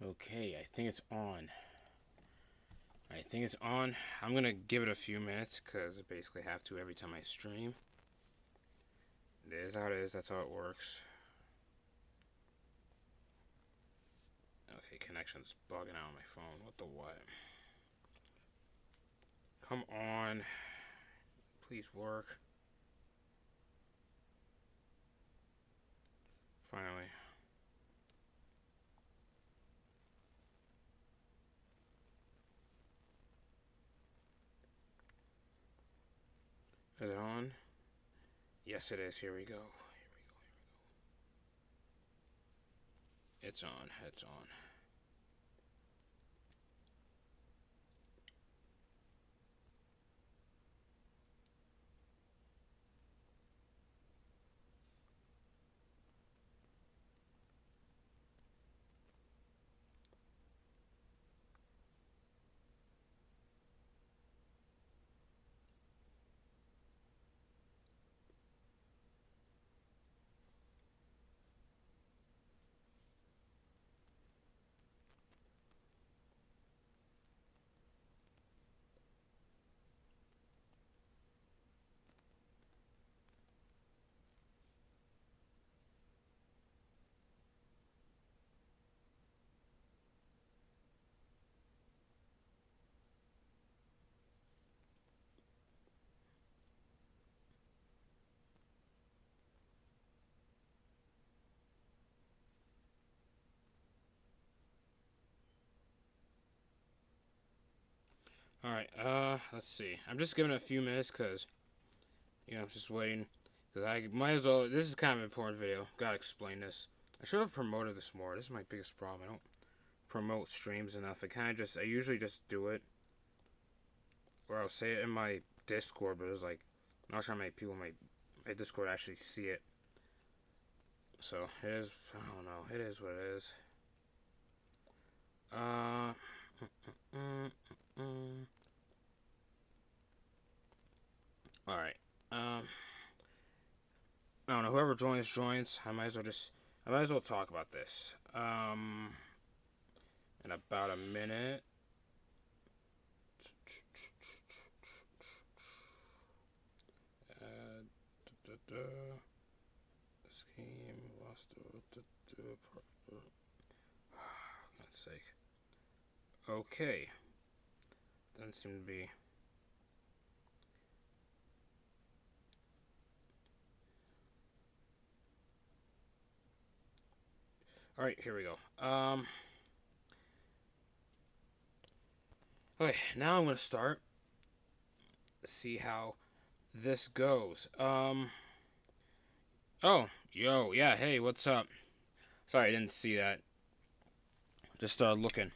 Okay, I think it's on. I think it's on. I'm gonna give it a few minutes because I basically have to every time I stream. It is how it is. That's how it works. Okay, connection's bugging out on my phone. What the what? Come on. Please work. Finally. Is it on? Yes, it is. Here we go. It's on. It's on. Alright, let's see. I'm just giving it a few minutes because, I'm just waiting. Because I might as well, this is kind of an important video. Gotta explain this. I should have promoted this more. This is my biggest problem. I don't promote streams enough. I usually just do it. Or I'll say it in my Discord, but it's like, I'm not sure how many people in my Discord actually see it. So, it is, I don't know. It is what it is. Alright. I don't know. Whoever joins. I might as well talk about this. In about a minute. This game lost. God's sake. Okay. Doesn't seem to be. Alright, here we go. Okay, now I'm gonna start. See how this goes. Oh, yo, yeah, hey, what's up? Sorry, I didn't see that. Just started looking.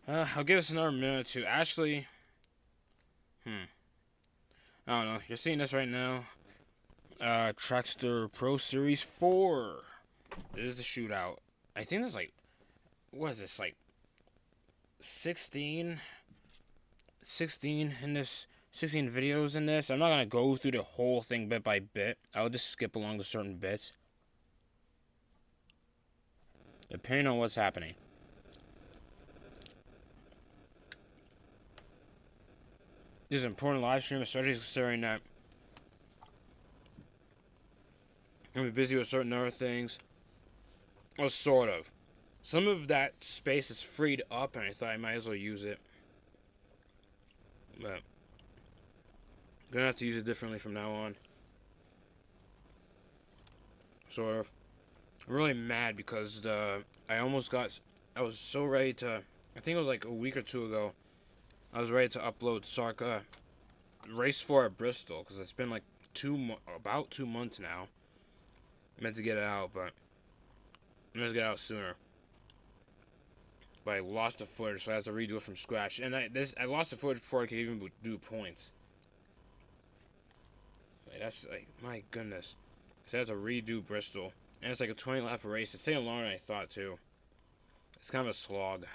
I'll give us another minute or two. Actually, I don't know. You're seeing this right now. Trackster Pro Series 4. This is the shootout. I think there's like, what is this, like 16 in this, 16 videos in this. I'm not gonna go through the whole thing bit by bit. I'll just skip along to certain bits, depending on what's happening. This is an important live stream, especially considering that I'm gonna be busy with certain other things. Well, sort of. Some of that space is freed up, and I thought I might as well use it. But I'm gonna have to use it differently from now on. Sort of. I'm really mad because I was so ready to. I think it was like a week or two ago. I was ready to upload Sarka Race 4 at Bristol because it's been like about 2 months now. I meant to get it out, but I'm gonna get it out sooner. But I lost the footage, so I have to redo it from scratch. And I lost the footage before I could even do points. Like, that's like, my goodness. So I have to redo Bristol, and it's like a 20-lap race. It's taking longer than I thought too. It's kind of a slog.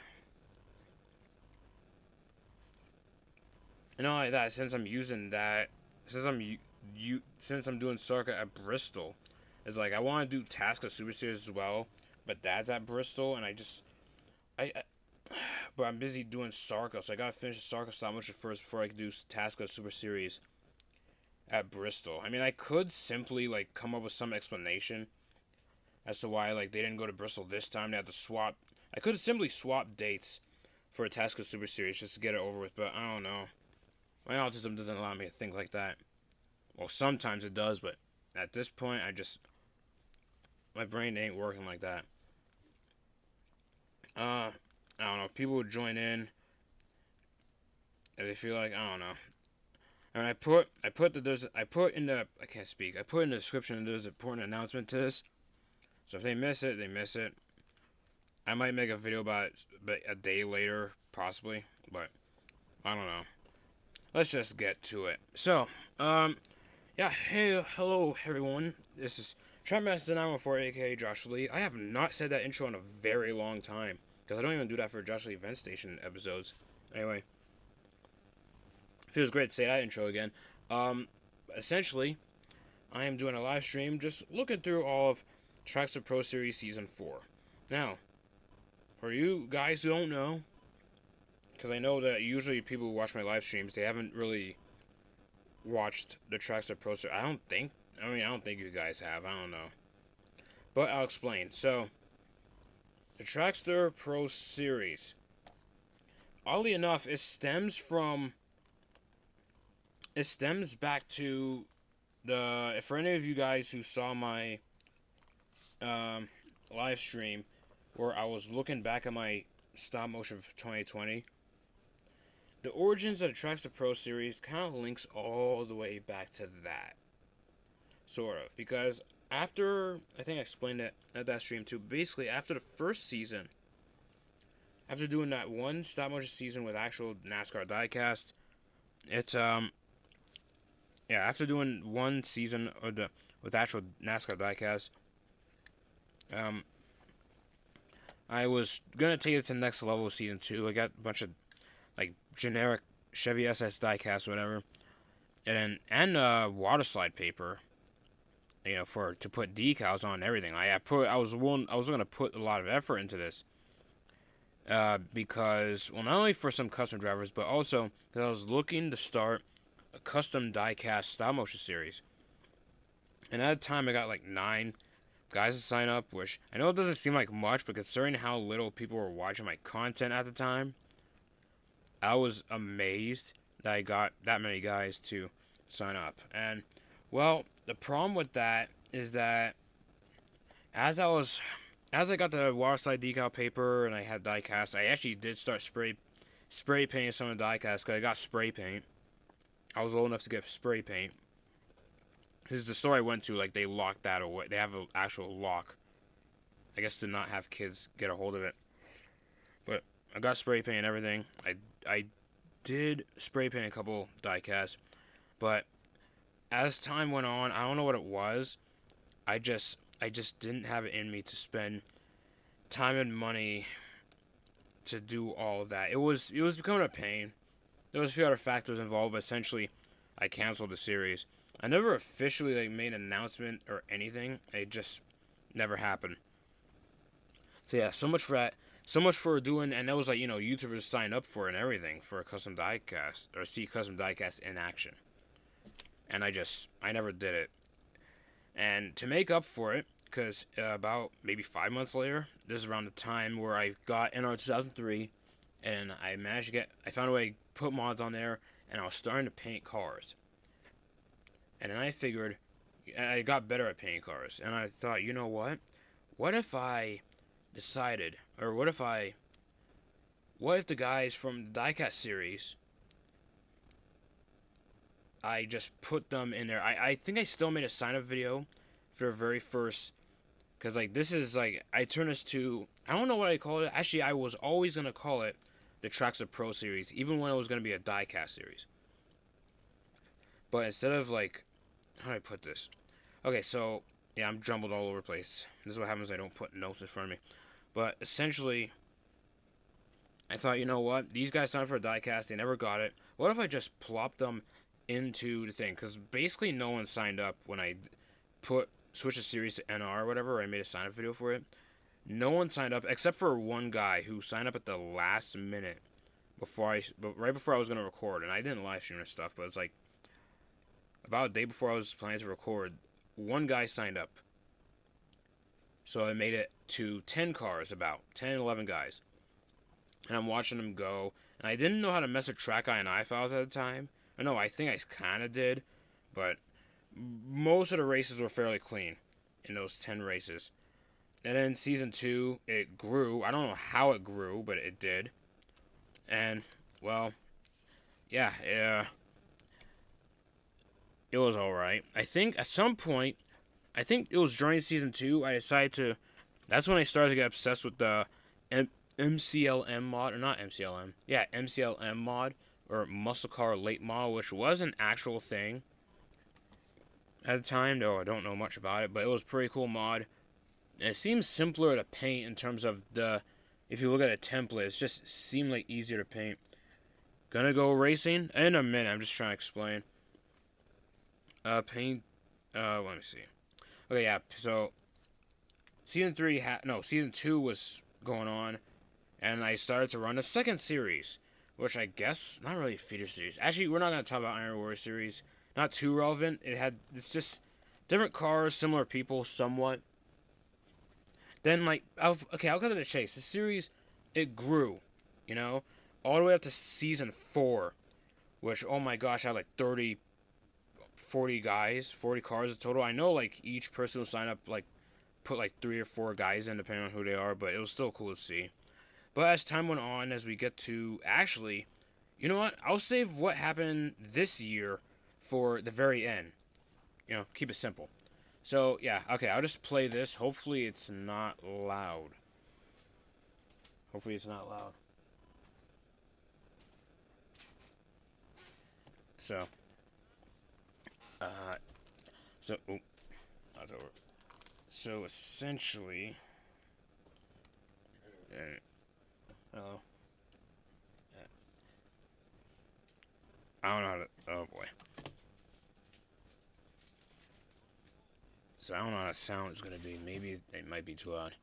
And not only that, since I'm using that, since I'm doing Sarka at Bristol, it's like I want to do Task of Super Series as well, but that's at Bristol, and I just I but I'm busy doing Sarka, so I gotta finish the Sarka stop motion first before I can do Tasco Super Series at Bristol. I mean, I could simply like come up with some explanation as to why like they didn't go to Bristol this time. They had to swap. I could simply swap dates for a Tasco Super Series just to get it over with, but I don't know. My autism doesn't allow me to think like that. Well, sometimes it does, but at this point, my brain ain't working like that. I don't know. People would join in if they feel like, I don't know. And I put in the I can't speak. I put in the description that there's an important announcement to this. So if they miss it, they miss it. I might make a video about it, but a day later, possibly. But I don't know. Let's just get to it. So, yeah, hey, hello everyone. This is Trackster 914, aka Josh Lee. I have not said that intro in a very long time because I don't even do that for Josh Lee Event Station episodes. Anyway, feels great to say that intro again. Essentially, I am doing a live stream just looking through all of Trackster Pro Series Season 4. Now, for you guys who don't know, because I know that usually people who watch my live streams, they haven't really watched the Trackster Pro Series. I don't think you guys have. I don't know. But I'll explain. So, the Trackster Pro Series, oddly enough, it stems back to for any of you guys who saw my live stream where I was looking back at my stop motion for 2020, the origins of the Trackster Pro Series kind of links all the way back to that. Sort of. Because after, I think I explained it at that stream too, basically after the first season, after doing that one stop motion season with actual NASCAR diecast, after doing one season with actual NASCAR diecast, I was gonna take it to the next level with season 2. I got a bunch of like generic Chevy SS diecast or whatever, and water slide paper, to put decals on and everything. I was gonna put a lot of effort into this, because not only for some custom drivers, but also because I was looking to start a custom diecast stop motion series. And at the time, I got like 9 guys to sign up, which I know it doesn't seem like much, but considering how little people were watching my content at the time, I was amazed that I got that many guys to sign up. And, well, the problem with that is that as I got the waterslide decal paper and I had diecast, I actually did start spray painting some of the diecast because I got spray paint. I was old enough to get spray paint. This is the store I went to, like, they locked that away. They have an actual lock, I guess, to not have kids get a hold of it. But I got spray paint and everything. I did spray paint a couple diecasts, but as time went on, I don't know what it was. I just didn't have it in me to spend time and money to do all of that. It was becoming a pain. There was a few other factors involved, but essentially, I canceled the series. I never officially made an announcement or anything. It just never happened. So yeah, so much for that. So much for doing, and that was YouTubers sign up for it and everything for a custom diecast or see custom diecast in action. And I never did it. And to make up for it, because about maybe 5 months later, this is around the time where I got NR 2003, and I found a way to put mods on there, and I was starting to paint cars. And then I figured, I got better at painting cars, and I thought, you know what? What if I decided, or what if the guys from the diecast series, I just put them in there. I think I still made a sign-up video for the very first, because this is I turned this to, I don't know what I called it. Actually, I was always going to call it the Trackster Pro Series, even when it was going to be a diecast series. But instead of how do I put this? Okay, so, yeah, I'm jumbled all over the place. This is what happens when I don't put notes in front of me. But essentially, I thought, you know what? These guys signed up for a diecast. They never got it. What if I just plopped them into the thing? Because basically no one signed up when I switched the series to NR or whatever, or I made a sign-up video for it. No one signed up except for one guy who signed up at the last minute right before I was gonna record, and I didn't live stream and stuff, but it's like about a day before I was planning to record, one guy signed up. So I made it to 10 cars, about 10, 11 guys. And I'm watching them go. And I didn't know how to mess with track I files at the time. I know, I think I kind of did. But most of the races were fairly clean in those 10 races. And then season 2, it grew. I don't know how it grew, but it did. And, well, yeah, it was alright. I think at some point, I think it was during season 2, I decided to. That's when I started to get obsessed with the MCLM mod, or not MCLM. Yeah, MCLM mod, or Muscle Car Late Model, which was an actual thing at the time, though I don't know much about it, but it was a pretty cool mod. And it seems simpler to paint in terms of the. If you look at a template, it just seemed like easier to paint. Gonna go racing in a minute. I'm just trying to explain. Paint. Let me see. Okay, yeah. So season 2 was going on, and I started to run a second series, which I guess not really a feeder series. Actually, we're not gonna talk about Iron Warrior series. Not too relevant. It's just different cars, similar people, somewhat. Then I'll cut to the chase. The series, it grew, you know, all the way up to season 4, which oh my gosh, I had like 30, 40 guys, 40 cars in total. I know like each person will sign up put like 3 or 4 guys in depending on who they are, but it was still cool to see. But as time went on, as we get to actually, you know what? I'll save what happened this year for the very end. You know, keep it simple. So yeah, okay, I'll just play this. Hopefully it's not loud. Hopefully it's not loud. So, uh, oh, that's over. So essentially, hello. I don't know how to. Oh boy. So I don't know how the sound is gonna be. Maybe it might be too loud.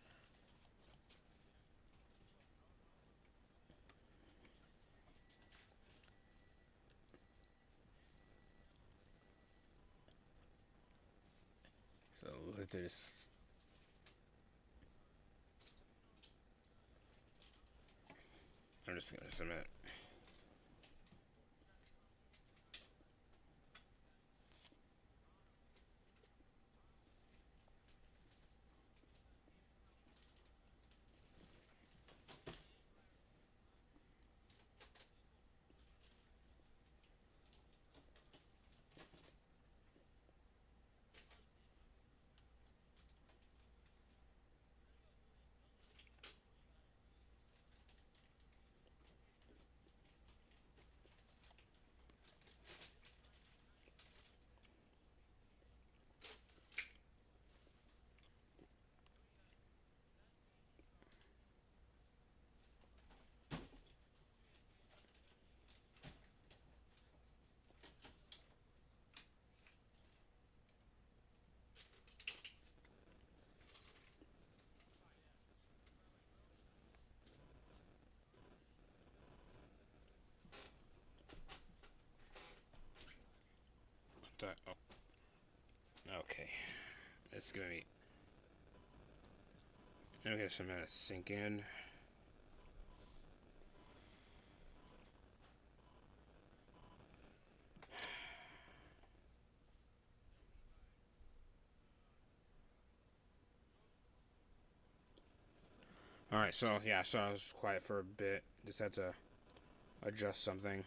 So with this. I'm just gonna submit. Oh. Okay. It's gonna be. Okay, so I'm gonna sink in. Alright, so yeah, so I was quiet for a bit. Just had to adjust something.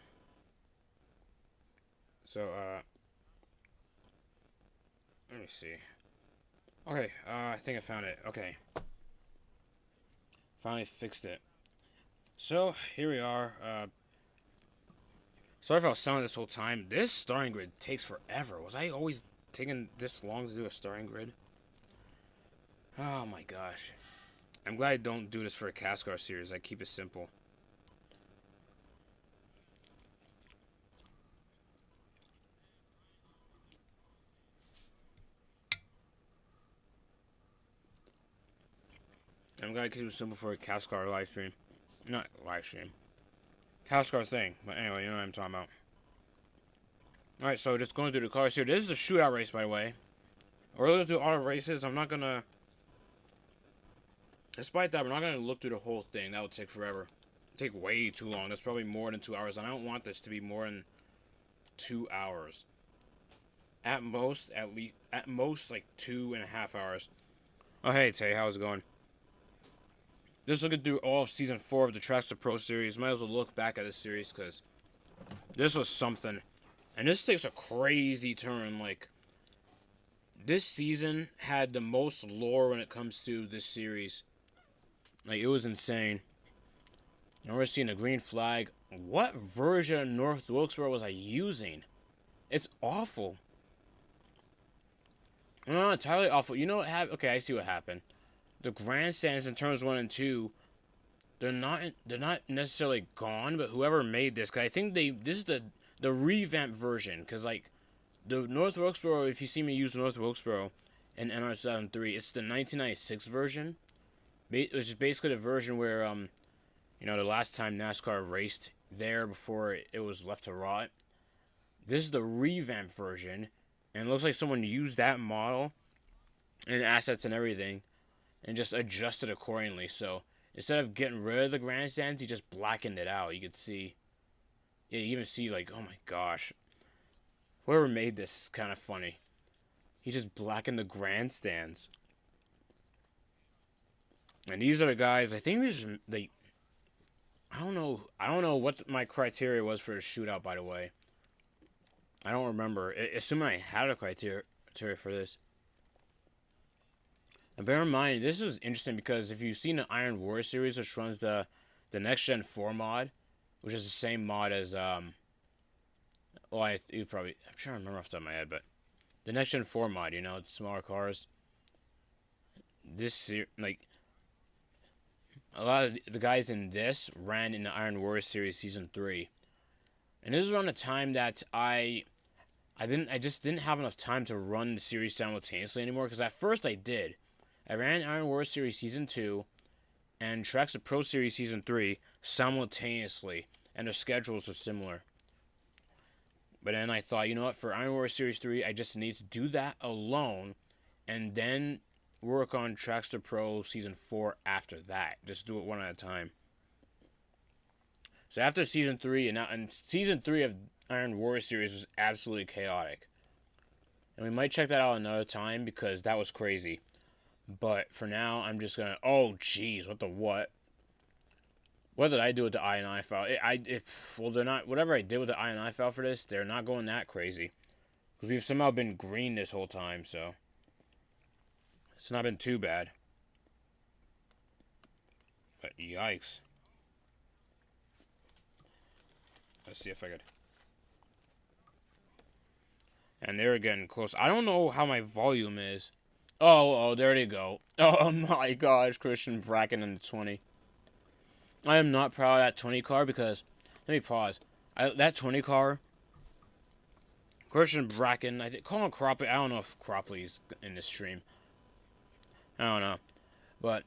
So, let me see. Okay, I think I found it. Okay. Finally fixed it. So, here we are. Sorry if I was silent this whole time. This starting grid takes forever. Was I always taking this long to do a starting grid? Oh my gosh. I'm glad I don't do this for a Cascar series. I keep it simple. I'm gonna keep it simple for a CASCAR live stream. Not live stream. CASCAR thing. But anyway, you know what I'm talking about. Alright, so just going through the cars here. This is a shootout race, by the way. We're going to do auto races. I'm not gonna... Despite that, we're not gonna look through the whole thing. That would take forever. Take way too long. That's probably more than 2 hours. And I don't want this to be more than 2 hours. At most, like 2.5 hours. Oh, hey, Tay, how's it going? Just looking through all of Season 4 of the Trackster Pro Series. Might as well look back at this series, because this was something. And this takes a crazy turn. Like, this season had the most lore when it comes to this series. Like, it was insane. And we're seeing a green flag. What version of North Wilkesboro was I using? It's awful. No, not entirely awful. You know what happened? Okay, I see what happened. The grandstands in turns 1 and 2, they're not necessarily gone, but whoever made this, because I think this is the revamped version, because like the North Wilkesboro, if you see me use North Wilkesboro in NR73, it's the 1996 version, which is basically the version where you know, the last time NASCAR raced there before it was left to rot. This is the revamped version, and it looks like someone used that model and assets and everything and just adjusted accordingly. So instead of getting rid of the grandstands, he just blackened it out. You could see, yeah, you even see like, oh my gosh, whoever made this is kind of funny. He just blackened the grandstands. And these are the guys, I think these are, I don't know what my criteria was for the shootout, by the way. I don't remember. Assuming I had a criteria for this. And bear in mind, this is interesting because if you've seen the Iron War series, which runs the Next Gen 4 mod, which is the same mod as well, I'm trying to remember off the top of my head, but the Next Gen 4 mod, you know, it's smaller cars. Like, a lot of the guys in this ran in the Iron War series season 3, and this is around the time that I just didn't have enough time to run the series simultaneously anymore. Because at first I did. I ran Iron War Series Season 2 and Trackster Pro Series Season 3 simultaneously. And their schedules are similar. But then I thought, you know what? For Iron War Series 3, I just need to do that alone. And then work on Trackster Pro Season 4 after that. Just do it one at a time. So after Season 3, and Season 3 of Iron War Series was absolutely chaotic. And we might check that out another time because that was crazy. But for now, I'm just gonna... Oh, jeez, what the what? What did I do with the INI file? Well, they're not... Whatever I did with the INI file for this, they're not going that crazy. Because we've somehow been green this whole time, so... It's not been too bad. But yikes. Let's see if I could... And they're getting close. I don't know how my volume is. Oh, there they go. Oh my gosh, Christian Bracken in the 20. I am not proud of that 20 car because... Let me pause. That 20 car... Christian Bracken, I think... Call him Cropley. I don't know if Cropley's in this stream. I don't know. But,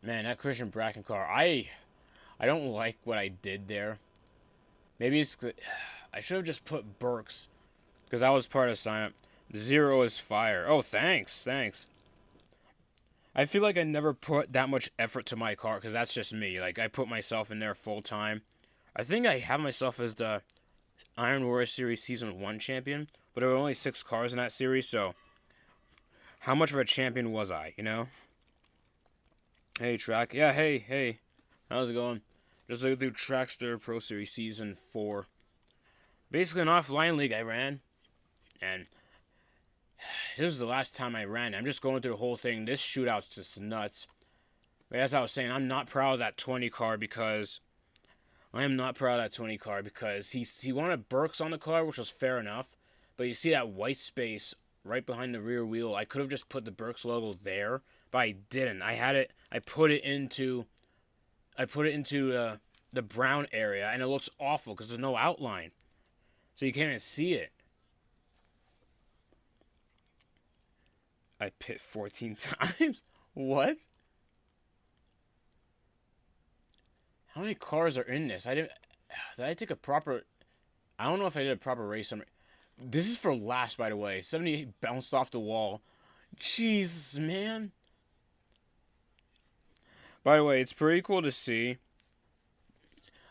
man, that Christian Bracken car... I don't like what I did there. Maybe it's... I should have just put Burks. Because I was part of the sign-up. 0 is fire. Oh, thanks. I feel like I never put that much effort to my car, because that's just me. Like, I put myself in there full time. I think I have myself as the Iron War Series Season 1 champion, but there were only 6 cars in that series, so how much of a champion was I, you know? Hey, Track. Yeah, hey. How's it going? Just looking through Trackster Pro Series Season 4. Basically an offline league I ran. And this is the last time I ran. I'm just going through the whole thing. This shootout's just nuts. But as I was saying, I'm not proud of that 20 car because... I am not proud of that 20 car because he wanted Burks on the car, which was fair enough. But you see that white space right behind the rear wheel. I could have just put the Burks logo there, but I didn't. I put it into the brown area, and it looks awful because there's no outline. So you can't even see it. I pit 14 times? What? How many cars are in this? Did I take a proper... I don't know if I did a proper race. This is for last, by the way. 78 bounced off the wall. Jesus, man. By the way, it's pretty cool to see.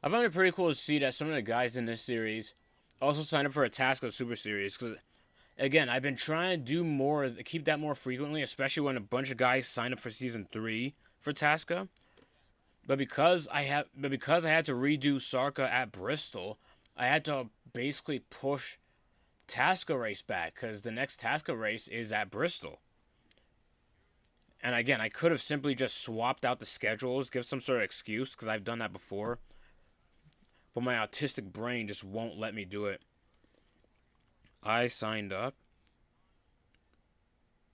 I found it pretty cool to see that some of the guys in this series also signed up for a Tasco Super Series. Because, again, I've been trying to do more, keep that more frequently, especially when a bunch of guys signed up for Season 3 for Tasco. But because I had to redo Sarka at Bristol, I had to basically push Tasco race back because the next Tasco race is at Bristol. And again, I could have simply just swapped out the schedules, give some sort of excuse because I've done that before. But my autistic brain just won't let me do it. I signed up.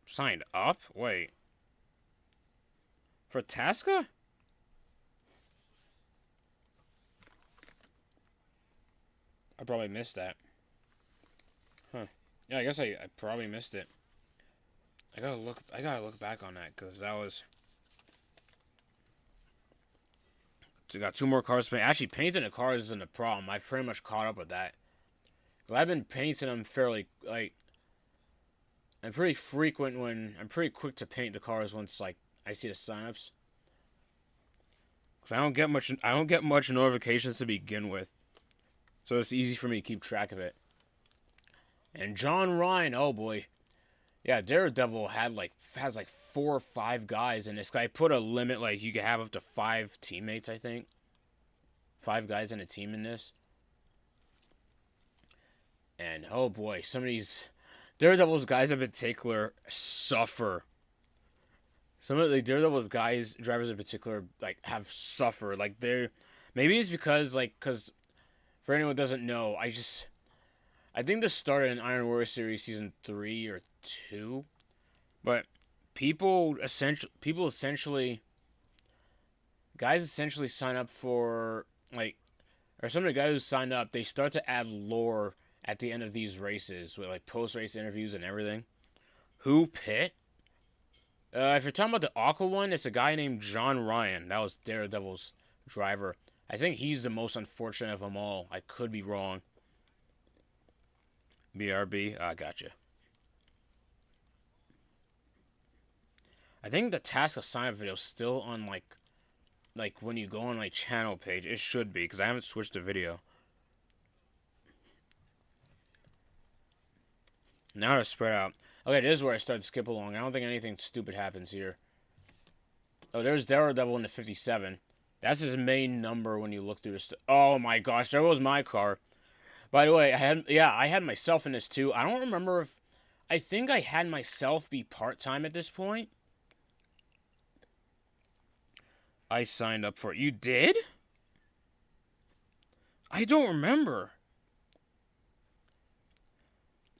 Signed up? Wait. For Tasca? I probably missed that. Huh. Yeah, I guess I probably missed it. I gotta look back on that, because that was... So got 2 more cars to paint. Actually, painting the cars isn't a problem. I've pretty much caught up with that. I've been painting them fairly, like... I'm pretty frequent when... I'm pretty quick to paint the cars once, like, I see the signups. Because I don't get much notifications to begin with. So it's easy for me to keep track of it. And John Ryan, oh boy. Yeah, Daredevil has like 4 or 5 guys in this. I put a limit, like you could have up to 5 teammates, I think. 5 guys in a team in this. And oh boy, some of these Daredevil's guys in particular suffer. Some of the Daredevil's guys, drivers in particular, like have suffered. Like maybe it's because for anyone who doesn't know, I think this started in Iron Warrior Series Season 3 or 2. But guys essentially sign up for, or some of the guys who sign up, they start to add lore at the end of these races with, post-race interviews and everything. Who pit? If you're talking about the Aqua one, it's a guy named John Ryan. That was Daredevil's driver. I think he's the most unfortunate of them all. I could be wrong. BRB? Ah, gotcha. I think the task of sign-up video is still on, like when you go on my channel page. It should be, because I haven't switched the video. Now to spread out. Okay, this is where I start to skip along. I don't think anything stupid happens here. Oh, there's Daredevil in the 57. That's his main number when you look through this. Oh my gosh, there was my car. By the way, I had myself in this too. I don't remember if... I think I had myself be part-time at this point. I signed up for it. You did? I don't remember.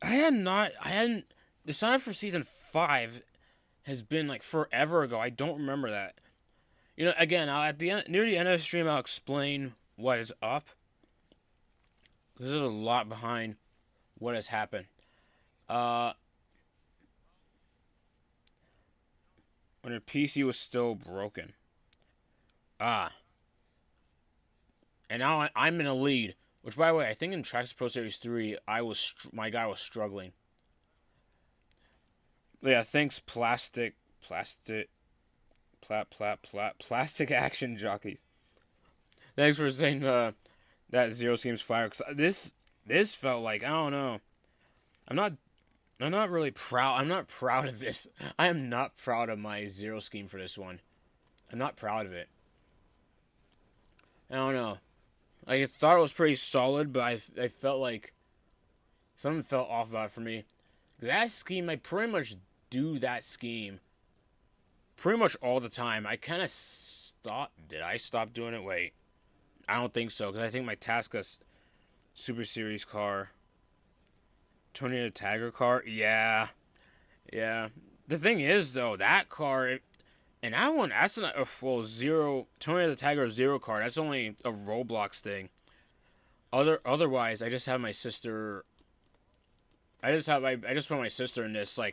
The sign up for Season 5 has been, forever ago. I don't remember that. You know, again, near the end of the stream, I'll explain what is up. There's a lot behind what has happened. When her PC was still broken. And now I'm in a lead. Which, by the way, I think in Trackster Pro Series 3, my guy was struggling. Yeah, thanks, plastic action jockeys. Thanks for saying that Zero Scheme's fire. Cause this felt like, I don't know. I'm not really proud. I'm not proud of this. I am not proud of my Zero Scheme for this one. I'm not proud of it. I don't know. I thought it was pretty solid, but I felt like something felt off about it for me. That scheme, I pretty much do that scheme pretty much all the time. I kind of stopped. Did I stop doing it? Wait. I don't think so, because I think my Tasca Super Series car, Tony the Tiger car, yeah. The thing is, though, that car, and that one, that's not, Tony the Tiger Zero car, that's only a Roblox thing. Otherwise, I just have my sister, I just put my sister in this, I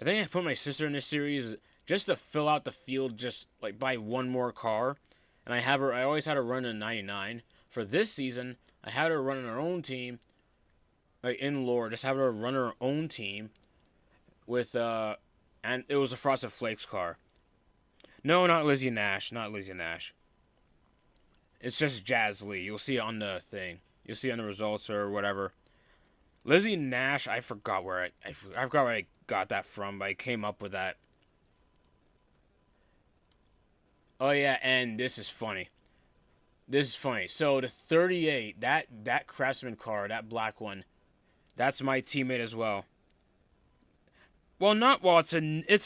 think I put my sister in this series just to fill out the field, just, buy one more car. and I always had her run in 99. For this season, I had her run her own team, like in lore, just have her run her own team with and it was a Frosted Flakes car. No, not Lizzie Nash, not Lizzie Nash. It's just Jazz Lee. You'll see it on the thing. You'll see it on the results or whatever. Lizzie Nash, I forgot where I forgot where I got that from, but I came up with that. Oh yeah, and this is funny. This is funny. So the 38, that Craftsman car, that black one, that's my teammate as well. Well, not well. It's a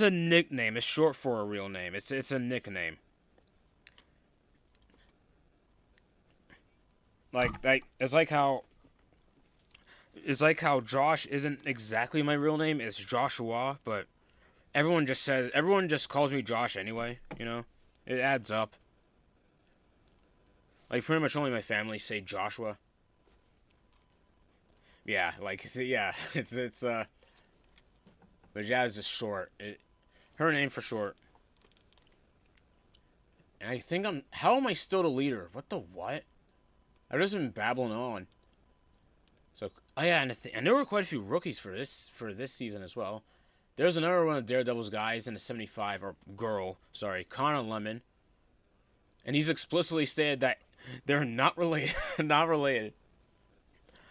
nickname. It's short for a real name. It's a nickname. Like it's like how Josh isn't exactly my real name. It's Joshua, but everyone just calls me Josh anyway. You know, it adds up. Like pretty much only my family say Joshua. Yeah, like yeah, but Jazz is short. Her name for short. And I think how am I still the leader? What the what? I've just been babbling on. So, oh yeah, and there were quite a few rookies for this season as well. There's another one of Daredevil's guys in the 75, or girl, sorry, Connor Lemon. And he's explicitly stated that they're not related, not related.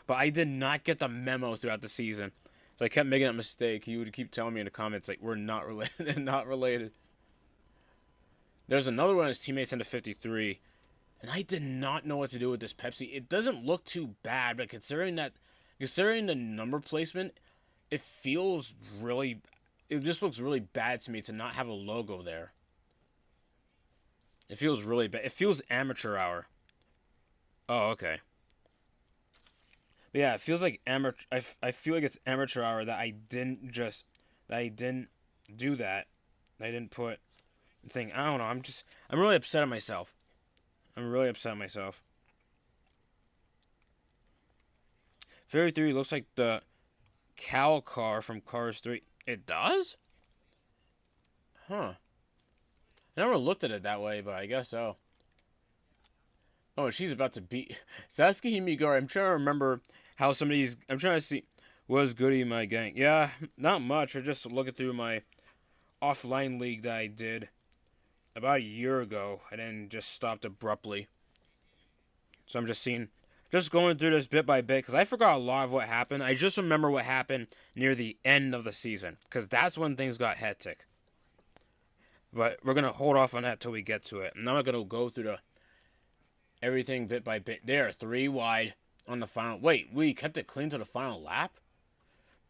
But I did not get the memo throughout the season. So I kept making that mistake. He would keep telling me in the comments, like, we're not related, not related. There's another one of his teammates in the 53. And I did not know what to do with this Pepsi. It doesn't look too bad, but considering the number placement, it just looks really bad to me to not have a logo there. It feels really bad. It feels amateur hour. Oh, okay. But yeah, it feels like amateur. I feel like it's amateur hour that I didn't do that. I didn't put the thing. I don't know. I'm really upset at myself. I'm really upset at myself. 33 looks like the Cal car from Cars 3. It does? Huh. I never looked at it that way, but I guess so. Oh, she's about to beat Sasuke Himigari. I'm trying to remember how some of these. I'm trying to see what's goody in my gang. Yeah, not much. I'm just looking through my offline league that I did about a year ago, and then just stopped abruptly. So I'm just going through this bit by bit, because I forgot a lot of what happened. I just remember what happened near the end of the season, because that's when things got hectic. But we're going to hold off on that till we get to it. I'm not going to go through everything bit by bit. There, 3 wide on the final. Wait, we kept it clean to the final lap?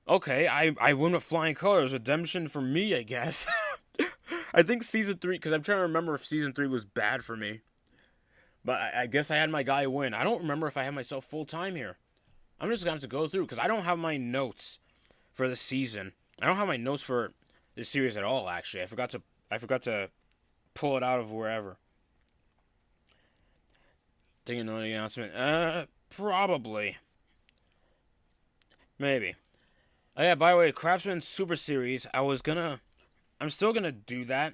Okay, I win with flying colors. Redemption for me, I guess. I think Season 3, because I'm trying to remember if Season 3 was bad for me. But I guess I had my guy win. I don't remember if I had myself full-time here. I'm just going to have to go through, because I don't have my notes for the season. I don't have my notes for this series at all, actually. I forgot to pull it out of wherever. Thinking of the announcement? Probably. Maybe. Oh yeah, by the way, Craftsman Super Series, I'm still gonna do that.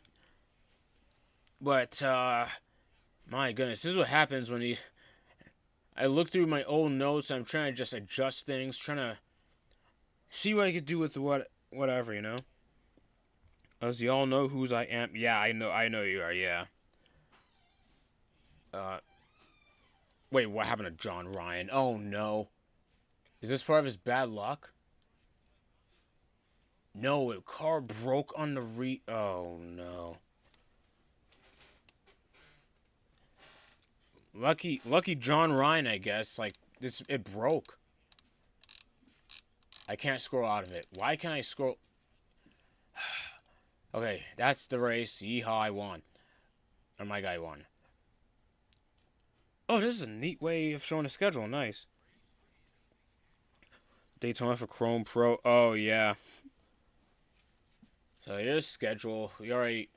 But, my goodness, this is what happens when I look through my old notes, I'm trying to just adjust things, trying to see what I could do with whatever, you know? As y'all know whose I am. Yeah, I know you are, yeah. Wait, what happened to John Ryan? Oh no. Is this part of his bad luck? No, a car broke on the oh no. Lucky John Ryan, I guess. Like, it broke. I can't scroll out of it. Why can't I scroll? Okay, that's the race. Yeehaw, I won. Or my guy won. Oh, this is a neat way of showing a schedule. Nice. Daytona for Chrome Pro. Oh, yeah. So here's schedule. We already...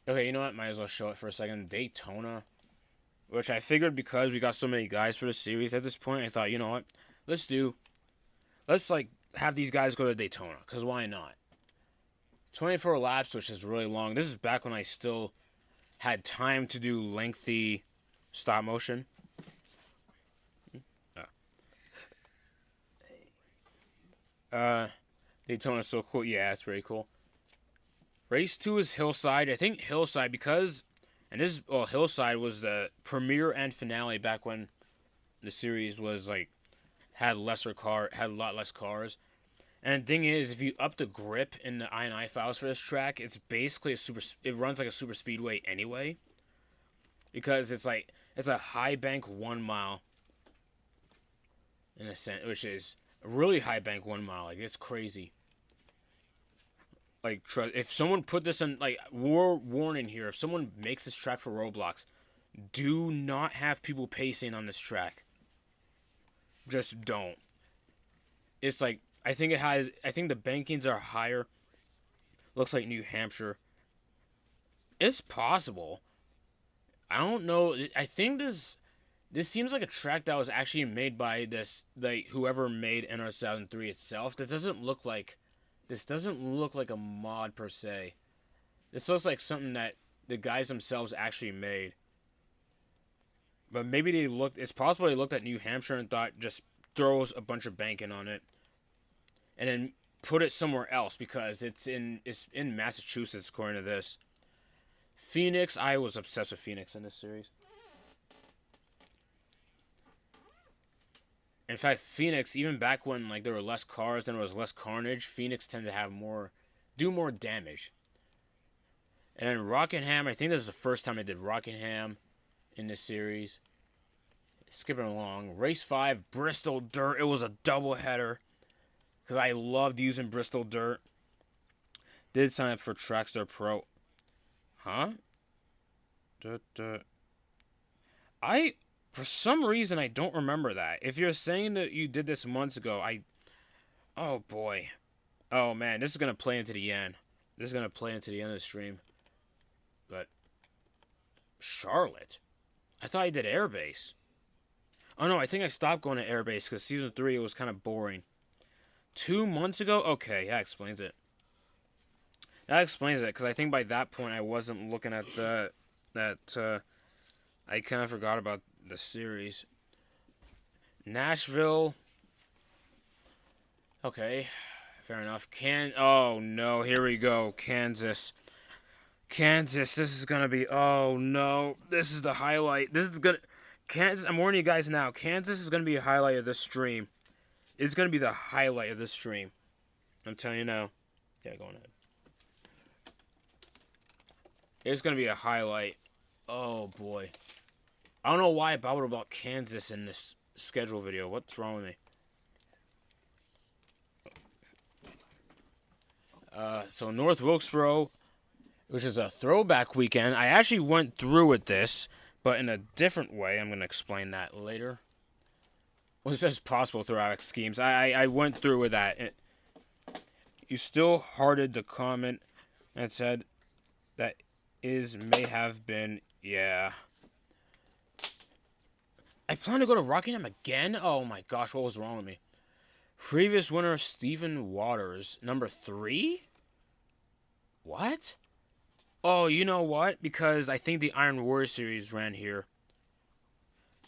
Okay, you know what? Might as well show it for a second. Daytona. Which I figured because we got so many guys for the series at this point, I thought, you know what? Let's like, have these guys go to Daytona. Because why not? 24 laps, which is really long. This is back when I still had time to do lengthy stop motion. Daytona's so cool. Yeah, it's very cool. Race 2 is Hillside. I think Hillside because, and this well, Hillside was the premiere and finale back when the series was like had a lot less cars. And the thing is, if you up the grip in the INI files for this track, it's basically it runs like a super speedway anyway. Because it's a high bank 1 mile. In a sense, which is a really high bank 1 mile. Like, it's crazy. Like, if someone put this in, like, warning here, if someone makes this track for Roblox, do not have people pacing on this track. Just don't. It's like, I think the bankings are higher. Looks like New Hampshire. It's possible. I don't know. I think this seems like a track that was actually made by whoever made NR 2003 itself. This doesn't look like a mod per se. This looks like something that the guys themselves actually made. But maybe it's possible they looked at New Hampshire and thought just throws a bunch of banking on it. And then put it somewhere else because it's in Massachusetts according to this. Phoenix, I was obsessed with Phoenix in this series. In fact, Phoenix, even back when like there were less cars and there was less carnage, Phoenix tended to do more damage. And then Rockingham, I think this is the first time I did Rockingham in this series. Skipping along, race 5, Bristol Dirt. It was a doubleheader because I loved using Bristol Dirt. Did sign up for Trackster Pro. Huh? For some reason, I don't remember that. If you're saying that you did this months ago, oh boy. Oh man, this is going to play into the end. This is going to play into the end of the stream. But, Charlotte? I thought I did Airbase. Oh no, I think I stopped going to Airbase because Season 3 it was kind of boring. 2 months ago? Okay, that explains it. Because I think by that point I wasn't looking at I kind of forgot about the series. Nashville. Okay, fair enough. Oh no, here we go. Kansas, this is gonna be, oh no, this is the highlight. Kansas, I'm warning you guys now, Kansas is gonna be a highlight of this stream. It's gonna be the highlight of this stream. I'm telling you now. Yeah, go on ahead. It's gonna be a highlight. Oh boy. I don't know why I babbled about Kansas in this schedule video. What's wrong with me? So North Wilkesboro, which is a throwback weekend. I actually went through with this, but in a different way. I'm going to explain that later. Well, it says possible throwback schemes. I went through with that. You still hearted the comment and said that may have been, yeah. I plan to go to Rockingham again? Oh my gosh, what was wrong with me? Previous winner, Stephen Waters, number 3? What? Oh, you know what? Because I think the Iron Warrior Series ran here.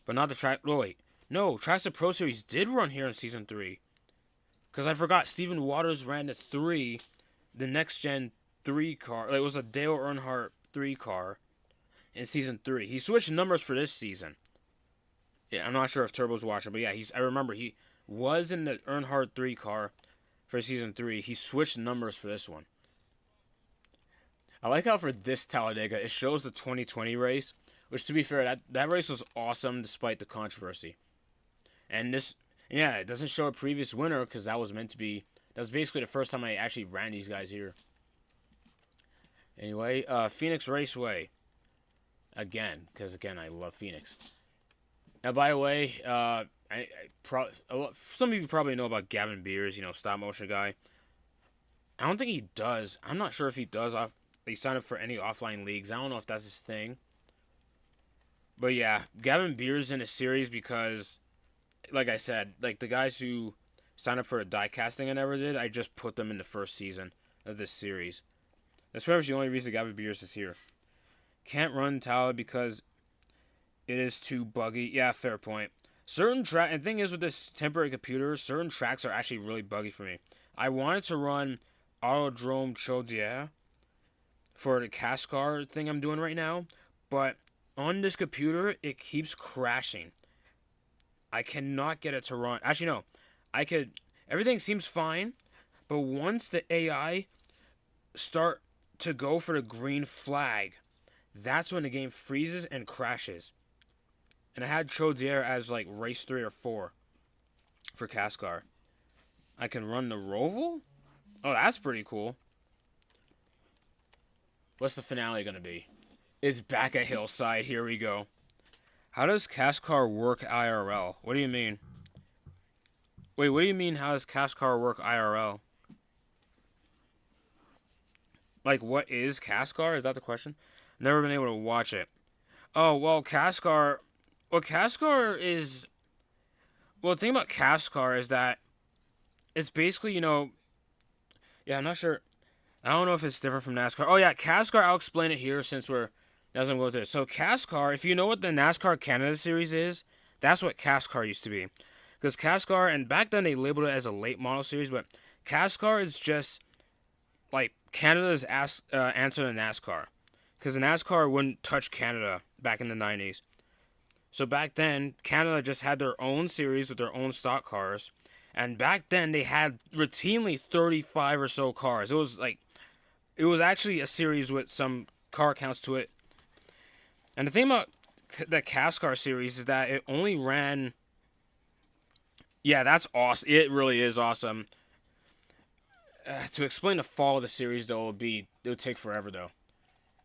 But not the track. Oh, wait. No, Trackster Pro Series did run here in Season 3. Because I forgot Stephen Waters ran the 3, the next gen 3 car. It was a Dale Earnhardt 3 car in Season 3. He switched numbers for this season. Yeah, I'm not sure if Turbo's watching, but yeah, I remember he was in the Earnhardt 3 car for Season 3. He switched numbers for this one. I like how for this Talladega, it shows the 2020 race, which to be fair, that race was awesome despite the controversy. And it doesn't show a previous winner because that was basically the first time I actually ran these guys here. Anyway, Phoenix Raceway. Again, because again, I love Phoenix. Now, by the way, some of you probably know about Gavin Beers, stop motion guy. I don't think he does. I'm not sure if he does. He signed up for any offline leagues. I don't know if that's his thing. But yeah, Gavin Beers in a series because, like I said, like the guys who signed up for a die casting I never did, I just put them in the first season of this series. That's pretty much the only reason Gavin Beers is here. Can't run Tower because it is too buggy. Yeah, fair point. Certain track, and the thing is with this temporary computer, certain tracks are actually really buggy for me. I wanted to run Autodrome Chaudière for the Cascar thing I'm doing right now, but on this computer, it keeps crashing. I cannot get it to run. Actually, no. I could. Everything seems fine, but once the AI start to go for the green flag, that's when the game freezes and crashes. And I had Chaudière as like race 3 or 4 for Cascar. I can run the Roval? Oh, that's pretty cool. What's the finale gonna be? It's back at Hillside. Here we go. How does Cascar work IRL? What do you mean? Wait, what do you mean how does Cascar work IRL? Like, what is Cascar? Is that the question? Never been able to watch it. Oh, well, Cascar... Well, Cascar is... Well, the thing about Cascar is that it's basically, you know... Yeah, I'm not sure... I don't know if it's different from NASCAR. Oh, yeah, Cascar, I'll explain it here since we're... As I'm going through it. So, Cascar, if you know what the NASCAR Canada Series is, that's what Cascar used to be. Because Cascar, and back then they labeled it as a late model series, but Cascar is just like Canada's answer to NASCAR. Because the NASCAR wouldn't touch Canada back in the 90s. So back then, Canada just had their own series with their own stock cars. And back then, they had routinely 35 or so cars. It was actually a series with some car counts to it. And the thing about the Cascar series is that it only ran... Yeah, that's awesome. It really is awesome. To explain the fall of the series, though, it would take forever, though.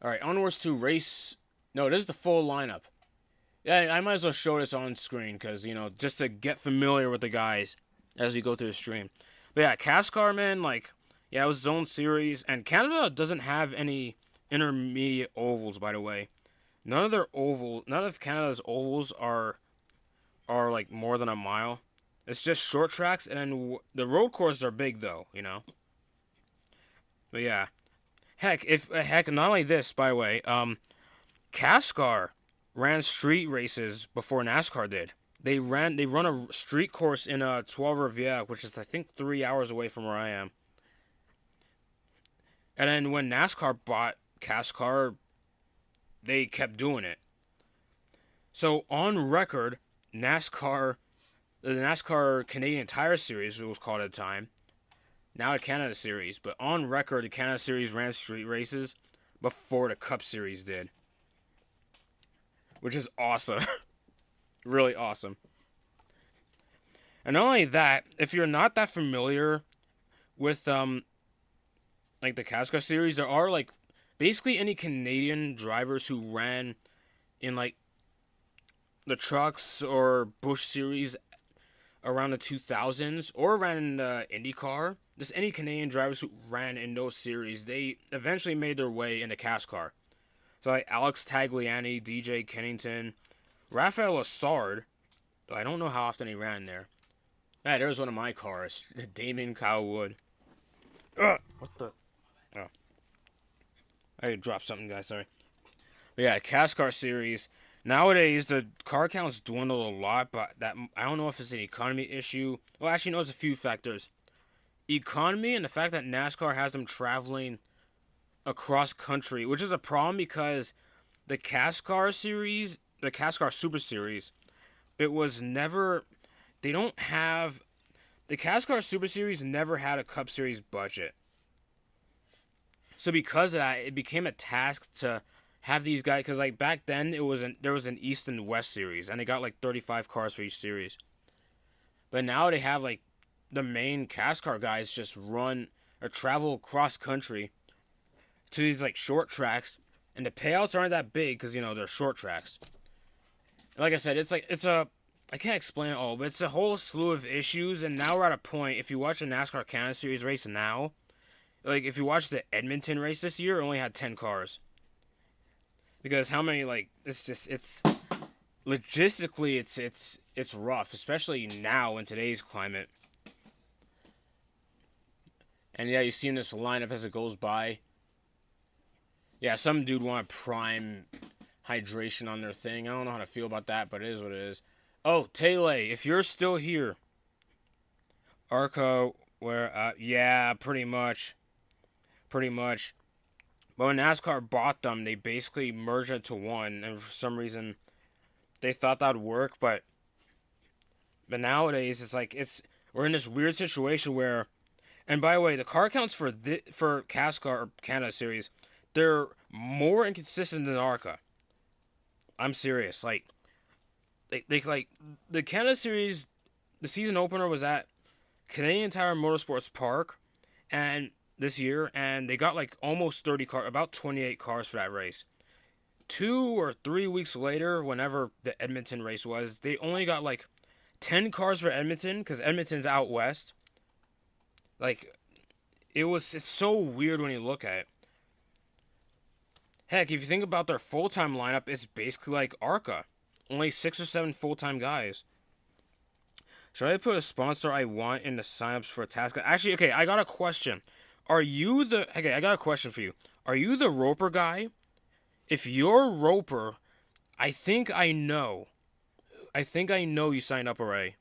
Alright, onwards to race... No, this is the full lineup. Yeah, I might as well show this on screen, because, you know, just to get familiar with the guys as we go through the stream. But yeah, Cascar, man, like, yeah, it was its own series. And Canada doesn't have any intermediate ovals, by the way. None of Canada's ovals are like more than a mile. It's just short tracks, and then the road courses are big, though, you know. But yeah, heck, not only this, by the way, Cascar ran street races before NASCAR did. They run a street course in Trois Rivières, which is I think 3 hours away from where I am. And then when NASCAR bought Cascar, they kept doing it. So on record, the NASCAR Canadian Tire Series, it was called at the time, now the Canada Series, but on record, the Canada Series ran street races before the Cup Series did. Which is awesome. Really awesome. And not only that, if you're not that familiar with, like the Cascar Series, there are, like, basically any Canadian drivers who ran in, like, the trucks or Busch Series around the 2000s, or ran in IndyCar. Just any Canadian drivers who ran in those series, they eventually made their way into Cascar. So like Alex Tagliani, DJ Kennington, Raphael Lessard, though I don't know how often he ran there. Hey, there's one of my cars, Damon Kyle Wood. What the? Oh. I dropped something, guys, sorry. But yeah, Cascar Series. Nowadays, the car count's dwindled a lot, but that I don't know if it's an economy issue. Well, actually, no, it's a few factors. Economy and the fact that NASCAR has them traveling across country, which is a problem because the Cascar Series, the Cascar Super Series, it was never... They don't have... The Cascar Super Series never had a Cup Series budget. So because of that, it became a task to have these guys, because like back then there was an East and West series, and they got like 35 cars for each series. But now they have like the main Cascar guys just run or travel cross country to these like short tracks, and the payouts aren't that big because you know they're short tracks. And like I said, I can't explain it all, but it's a whole slew of issues, and now we're at a point. If you watch a NASCAR Canada Series race now, like if you watch the Edmonton race this year, it only had 10 cars. Because how many, like, it's logistically, it's rough, especially now in today's climate. And yeah, you see in this lineup as it goes by. Yeah, some dude wanted prime hydration on their thing. I don't know how to feel about that, but it is what it is. Oh, Tele, if you're still here, Arco, where? Yeah, pretty much, pretty much. But when NASCAR bought them, they basically merged into one, and for some reason, they thought that'd work. But nowadays, it's like we're in this weird situation where, and by the way, the car counts for CASCAR or Canada Series, they're more inconsistent than ARCA. I'm serious. Like the Canada Series, the season opener was at Canadian Tire Motorsports Park, and this year, and they got like almost 30 cars, about 28 cars for that race. 2 or 3 weeks later, whenever the Edmonton race was, they only got like 10 cars for Edmonton because Edmonton's out west. Like, it's so weird when you look at it. Heck, if you think about their full-time lineup, it's basically like ARCA. Only 6 or 7 full-time guys. Should I put a sponsor I want in the signups for Tasca? Actually, okay, I got a question. Okay, I got a question for you. Are you the Roper guy? If you're Roper, I think I know. I think I know you signed up already.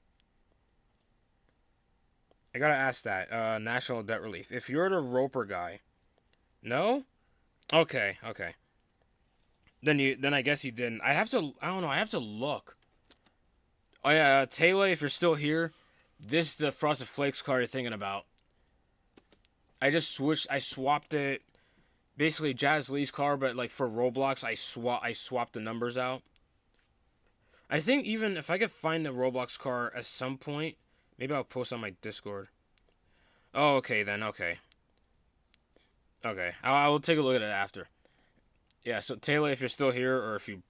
I gotta ask that. National Debt Relief. If you're the Roper guy. No? Okay. Then I guess you didn't. I don't know, I have to look. Oh yeah, Taylor, if you're still here, this is the Frosted Flakes car you're thinking about. I swapped it. Basically Jazz Lee's car, but like for Roblox, I swapped the numbers out. I think even if I could find the Roblox car at some point, maybe I'll post on my Discord. Oh, okay then, okay. Okay, I will take a look at it after. Yeah, so Taylor, if you're still here, or if you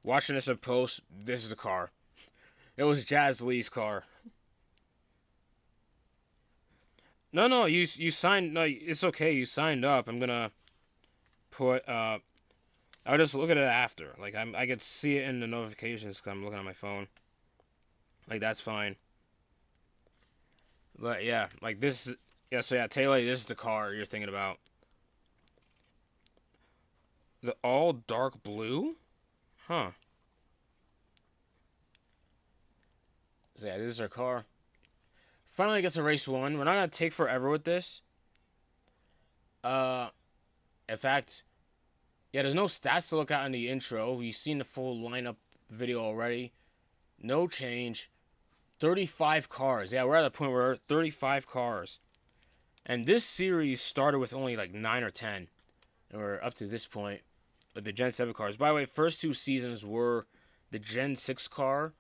watching this in post, this is the car. It was Jazz Lee's car. No, you signed. No, it's okay. You signed up. I'm gonna put. I'll just look at it after. Like I could see it in the notifications because I'm looking at my phone. Like that's fine. But yeah, like this. Yeah, so yeah, Taylor, this is the car you're thinking about. The all dark blue? Huh. So yeah, this is our car. Finally gets to race one. We're not gonna take forever with this. In fact, yeah, there's no stats to look at in the intro. You've seen the full lineup video already. No change. 35 cars. Yeah, we're at the point where 35 cars. And this series started with only like 9 or 10. And we're up to this point with the Gen 7 cars. By the way, first 2 seasons were the Gen 6 car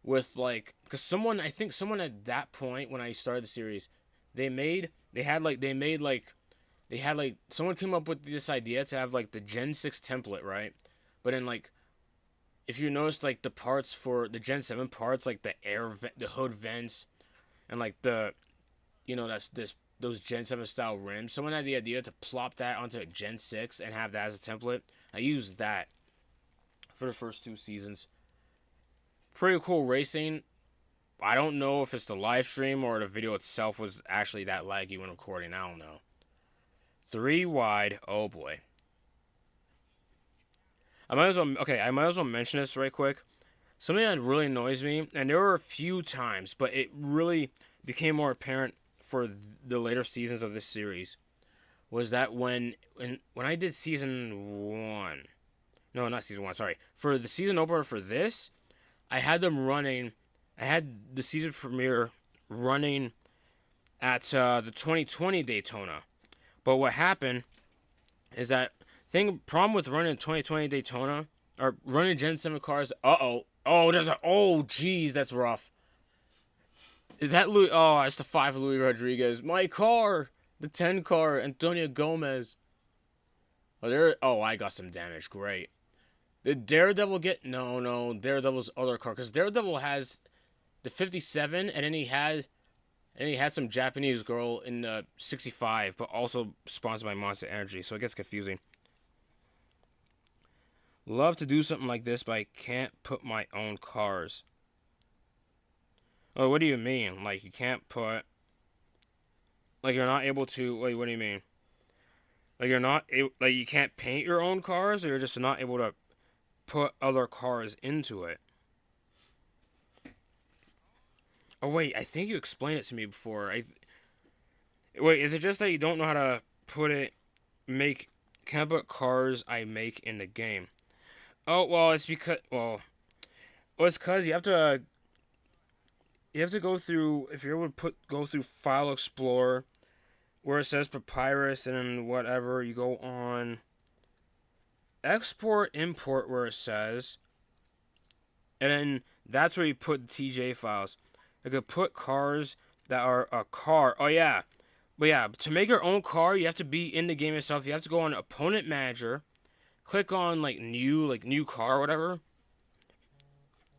with like, because I think someone at that point when I started the series, someone came up with this idea to have like the Gen 6 template, right? But then like, if you notice like the parts for the Gen 7 parts, like the the hood vents, and like those Gen 7 style rims, someone had the idea to plop that onto a Gen 6 and have that as a template. I used that for the first 2 seasons. Pretty cool racing. I don't know if it's the live stream or the video itself was actually that laggy when recording. I don't know. 3 wide. Oh boy. I might as well mention this right quick. Something that really annoys me, and there were a few times, but it really became more apparent for the later seasons of this series, was that when I did season 1, no, not season 1, sorry, for the season opener for this, I had the season premiere running at the 2020 Daytona. But what happened is that problem with running 2020 Daytona, or running Gen 7 cars, jeez, that's rough. Is that Louis? Oh, that's the 5 Louis Rodriguez. My car! The 10 car, Antonio Gomez. I got some damage, great. Did Daredevil get... No, Daredevil's other car, because Daredevil has the 57, and then he had some Japanese girl in the 65, but also sponsored by Monster Energy, so it gets confusing. Love to do something like this, but I can't put my own cars. Oh, what do you mean? Like, you can't put... Like, you're not able to... Wait, what do you mean? Like you're not able, like you can't paint your own cars, or you're just not able to put other cars into it. Oh wait, I think you explained it to me before. I wait, is it just that you don't know how to put it make can I put cars I make in the game? Oh well, it's because it's because you have to go through if you're able to go through File Explorer where it says Papyrus and then whatever you go on Export Import where it says, and then that's where you put the TJ files. You could put cars that are a car. Oh yeah, but yeah, to make your own car, you have to be in the game itself. You have to go on Opponent Manager, click on like new car or whatever,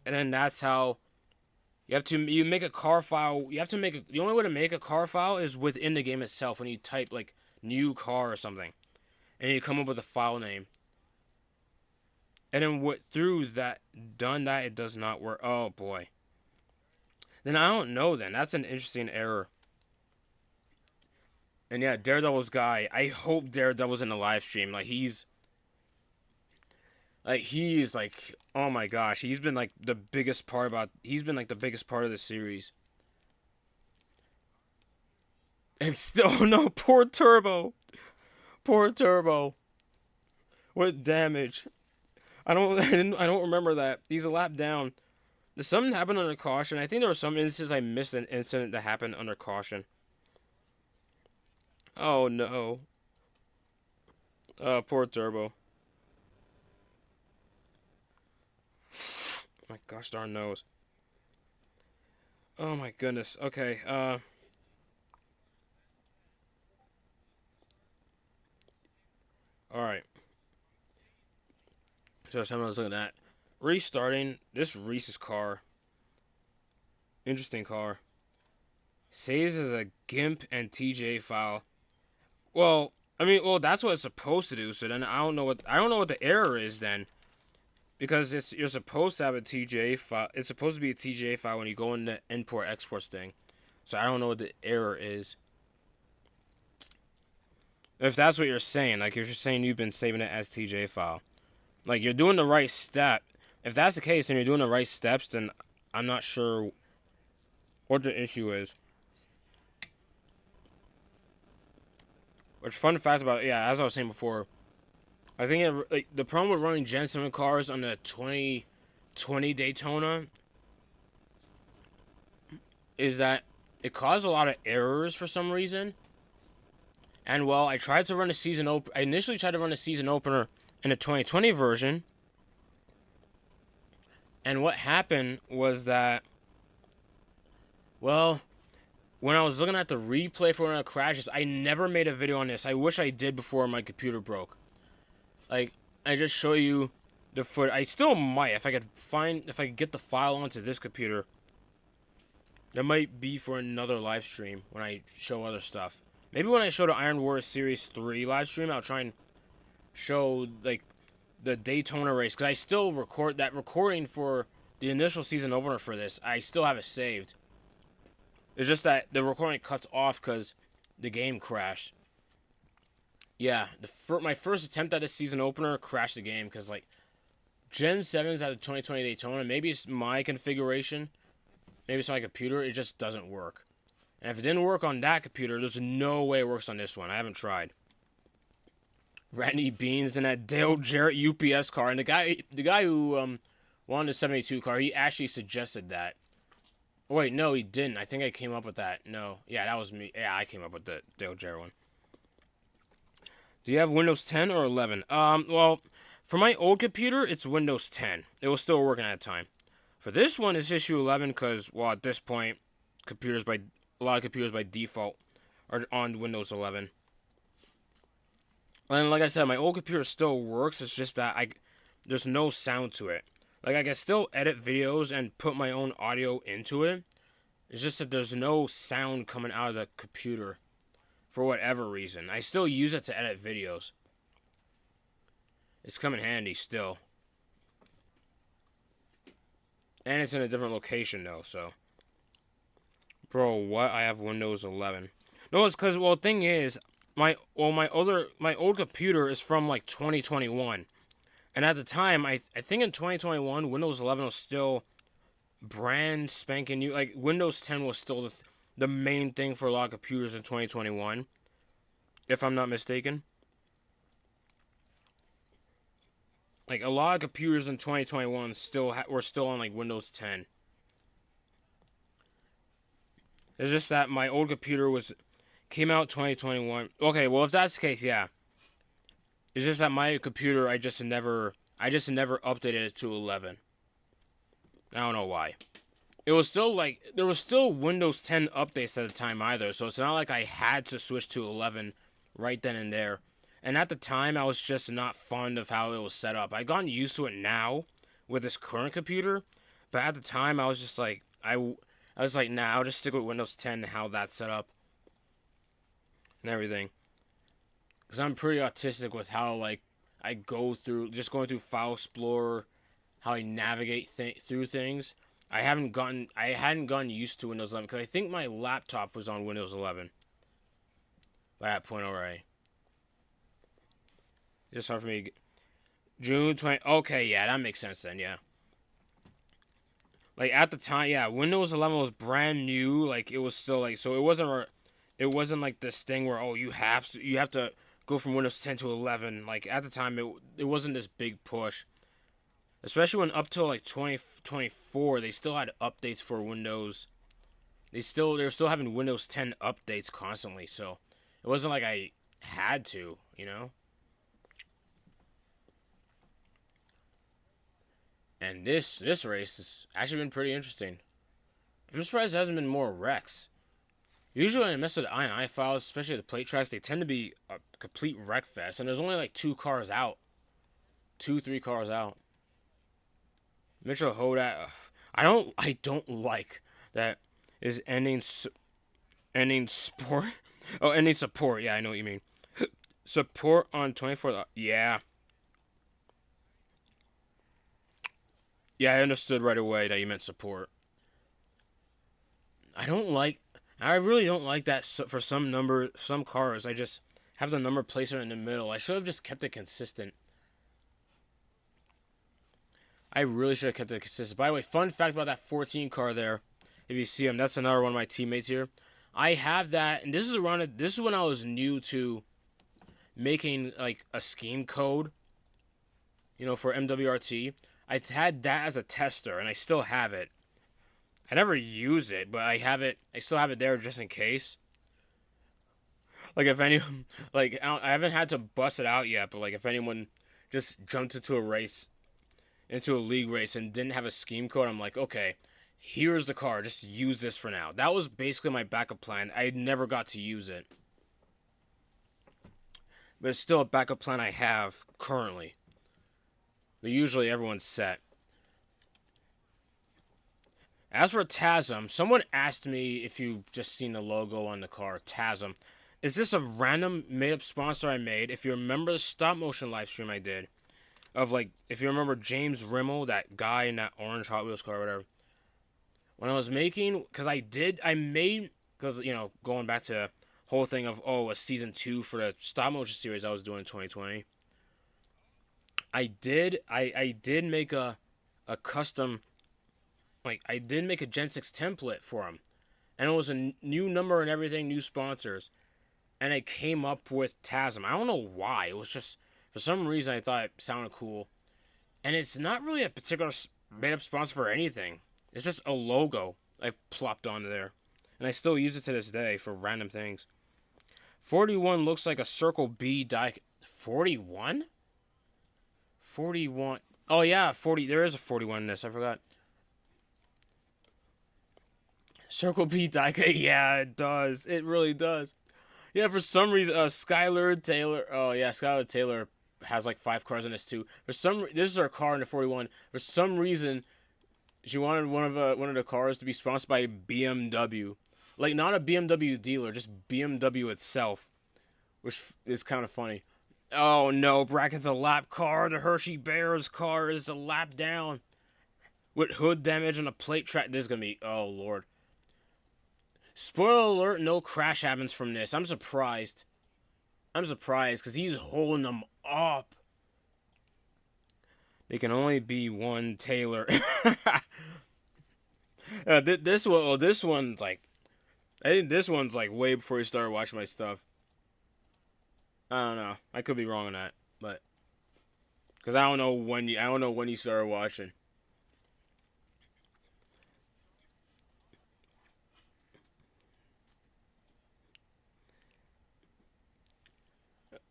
and then that's how you make a car file. You have to make the only way to make a car file is within the game itself when you type like new car or something, and you come up with a file name. And then what through that done that it does not work. Oh boy. Then I don't know. Then that's an interesting error. And yeah, Daredevil's guy. I hope Daredevil's in the live stream. He's like oh my gosh. He's been like the biggest part about. He's been like the biggest part of the series. And still no poor Turbo. Poor Turbo. What damage? I don't remember that. He's a lap down. Did something happen under caution? I think there was some instances I missed an incident that happened under caution. Oh no. Poor Turbo. My gosh darn nose. Oh my goodness. Okay, alright. So someone was looking at restarting this Reese's car. Interesting car. Saves as a GIMP and TJ file. Well, that's what it's supposed to do. So then I don't know what the error is then, because you're supposed to have a TJ file. It's supposed to be a TJ file when you go in the import exports thing. So I don't know what the error is. If that's what you're saying, like if you're saying you've been saving it as TJ file, like you're doing the right step. If that's the case, and you're doing the right steps, then I'm not sure what the issue is. Which fun fact about as I was saying before, I think the problem with running Gen 7 cars on the 2020 Daytona is that it caused a lot of errors for some reason. And well, I tried to run a season I initially tried to run a season opener in the 2020 version. And what happened was that, well, when I was looking at the replay for one of the crashes, I never made a video on this. I wish I did before my computer broke. Like, I just show you the foot. I still might if I could get the file onto this computer. That might be for another live stream when I show other stuff. Maybe when I show the Iron Wars Series 3 live stream, I'll try and show like the Daytona race, because I still record that recording for the initial season opener for this. I still have it saved. It's just that the recording cuts off because the game crashed. Yeah, my first attempt at a season opener crashed the game because like Gen 7's at the 2020 Daytona. Maybe it's my configuration. Maybe it's my computer. It just doesn't work. And if it didn't work on that computer, there's no way it works on this one. I haven't tried. Randy Beans in that Dale Jarrett UPS car, and the guy who wanted the 72 car, he actually suggested that. Oh, wait, no, he didn't. I think I came up with that. No, yeah, that was me. Yeah, I came up with the Dale Jarrett one. Do you have Windows 10 or 11? Well, for my old computer, it's Windows 10. It was still working at the time. For this one, it's issue 11 because, well, at this point, a lot of computers by default are on Windows 11. And like I said, my old computer still works. It's just that there's no sound to it. Like I can still edit videos and put my own audio into it. It's just that there's no sound coming out of the computer for whatever reason. I still use it to edit videos. It's come in handy still. And it's in a different location though, so. Bro, what? I have Windows 11. No, it's because, well, the thing is, my old computer is from like 2021, and at the time I think in 2021 Windows 11 was still brand spanking new. Like Windows 10 was still the main thing for a lot of computers in 2021, if I'm not mistaken. Like a lot of computers in 2021 were still on like Windows 10. It's just that my old computer came out 2021. Okay, well if that's the case, yeah. It's just that my computer I just never updated it to 11. I don't know why. It was still like there was still Windows 10 updates at the time either, so it's not like I had to switch to 11 right then and there. And at the time, I was just not fond of how it was set up. I've gotten used to it now with this current computer, but at the time, I was just like I was like, nah, I'll just stick with Windows 10 and how that's set up and everything. Because I'm pretty autistic with how like I go through just going through File Explorer, how I navigate through things. I hadn't gotten used to Windows 11 because I think my laptop was on Windows 11 by that point already. It's hard for me. June 20. Okay, yeah, that makes sense then. Yeah. Like at the time, yeah, Windows 11 was brand new. Like it was still like so it wasn't like this thing where you have to go from Windows 10 to 11. Like at the time, it wasn't this big push. Especially when up till like 2024, they still had updates for Windows. They were still having Windows 10 updates constantly, so it wasn't like I had to, you know. And this race has actually been pretty interesting. I'm surprised there hasn't been more wrecks. Usually when I mess with I files, especially the plate tracks, they tend to be a complete wreck fest, and there's only like 2 cars out, 3 cars out. Mitchell Hodat, I don't like that is ending sport. Oh, ending support. Yeah, I know what you mean. Support on 24th. Yeah. Yeah, I understood right away that you meant support. I really don't like that for some cars. I just have the number placer in the middle. I should have just kept it consistent. I really should have kept it consistent. By the way, fun fact about that 14 car there. If you see him, that's another one of my teammates here. I have that, and this is when I was new to making like a scheme code, for MWRT. I had that as a tester, and I still have it. I never use it, but I have it. I still have it there just in case. Like if anyone, like I haven't had to bust it out yet, but like if anyone just jumped into a league race and didn't have a scheme code, I'm like, okay, here's the car. Just use this for now. That was basically my backup plan. I never got to use it, but it's still a backup plan I have currently. But usually everyone's set. As for TASM, someone asked me if you've just seen the logo on the car, TASM. Is this a random made-up sponsor I made? If you remember the stop-motion live stream I did, of like, if you remember James Rimmel, that guy in that orange Hot Wheels car or whatever. When I was making, because, going back to the whole thing of, a season 2 for the stop-motion series I was doing in 2020. I did make a custom, like, I did make a Gen 6 template for him. And it was a new number and everything, new sponsors. And I came up with TASM. I don't know why. It was just, for some reason, I thought it sounded cool. And it's not really a particular made-up sponsor for anything. It's just a logo I plopped onto there. And I still use it to this day for random things. 41 looks like a Circle B die. 41? 41. Oh, yeah, 40. There is a 41 in this. I forgot. Circle B Diecast. Yeah, it does. It really does. Yeah, for some reason, Skylar Taylor. Oh, yeah, Skylar Taylor has like 5 cars in this too. This is her car in the 41. For some reason, she wanted one of the cars to be sponsored by BMW. Like, not a BMW dealer, just BMW itself. Which is kind of funny. Oh no, Bracken's a lap car. The Hershey Bears car is a lap down. With hood damage on a plate track. This is going to be, oh lord. Spoiler alert, no crash happens from this. I'm surprised. I'm surprised because he's holding them up. There can only be one Taylor. This one, oh, this one's like, I think this one's like way before he started watching my stuff. I don't know. I could be wrong on that, but because I don't know when you started watching.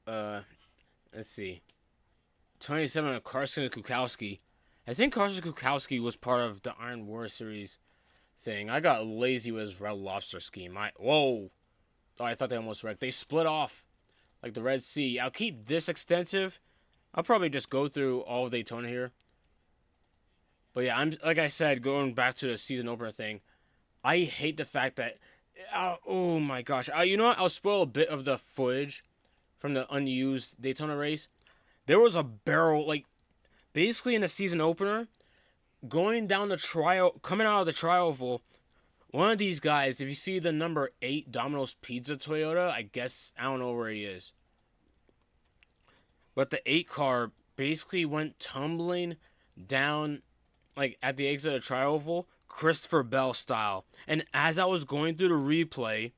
Uh, let's see. 27 of Carson and Kukowski. I think Carson Kukowski was part of the Iron War series thing. I got lazy with his Red Lobster scheme. Whoa. Oh, I thought they almost wrecked. They split off like the Red Sea. I'll keep this extensive. I'll probably just go through all of Daytona here. But yeah, I'm like I said, going back to the season opener thing. I hate the fact that, oh my gosh, you know what? I'll spoil a bit of the footage from the unused Daytona race. There was a barrel, like basically in the season opener, going down the trial, coming out of the trial oval. One of these guys, if you see the number 8 Domino's Pizza Toyota, I don't know where he is. But the 8 car basically went tumbling down, like at the exit of the trial oval, Christopher Bell style. And as I was going through the replay,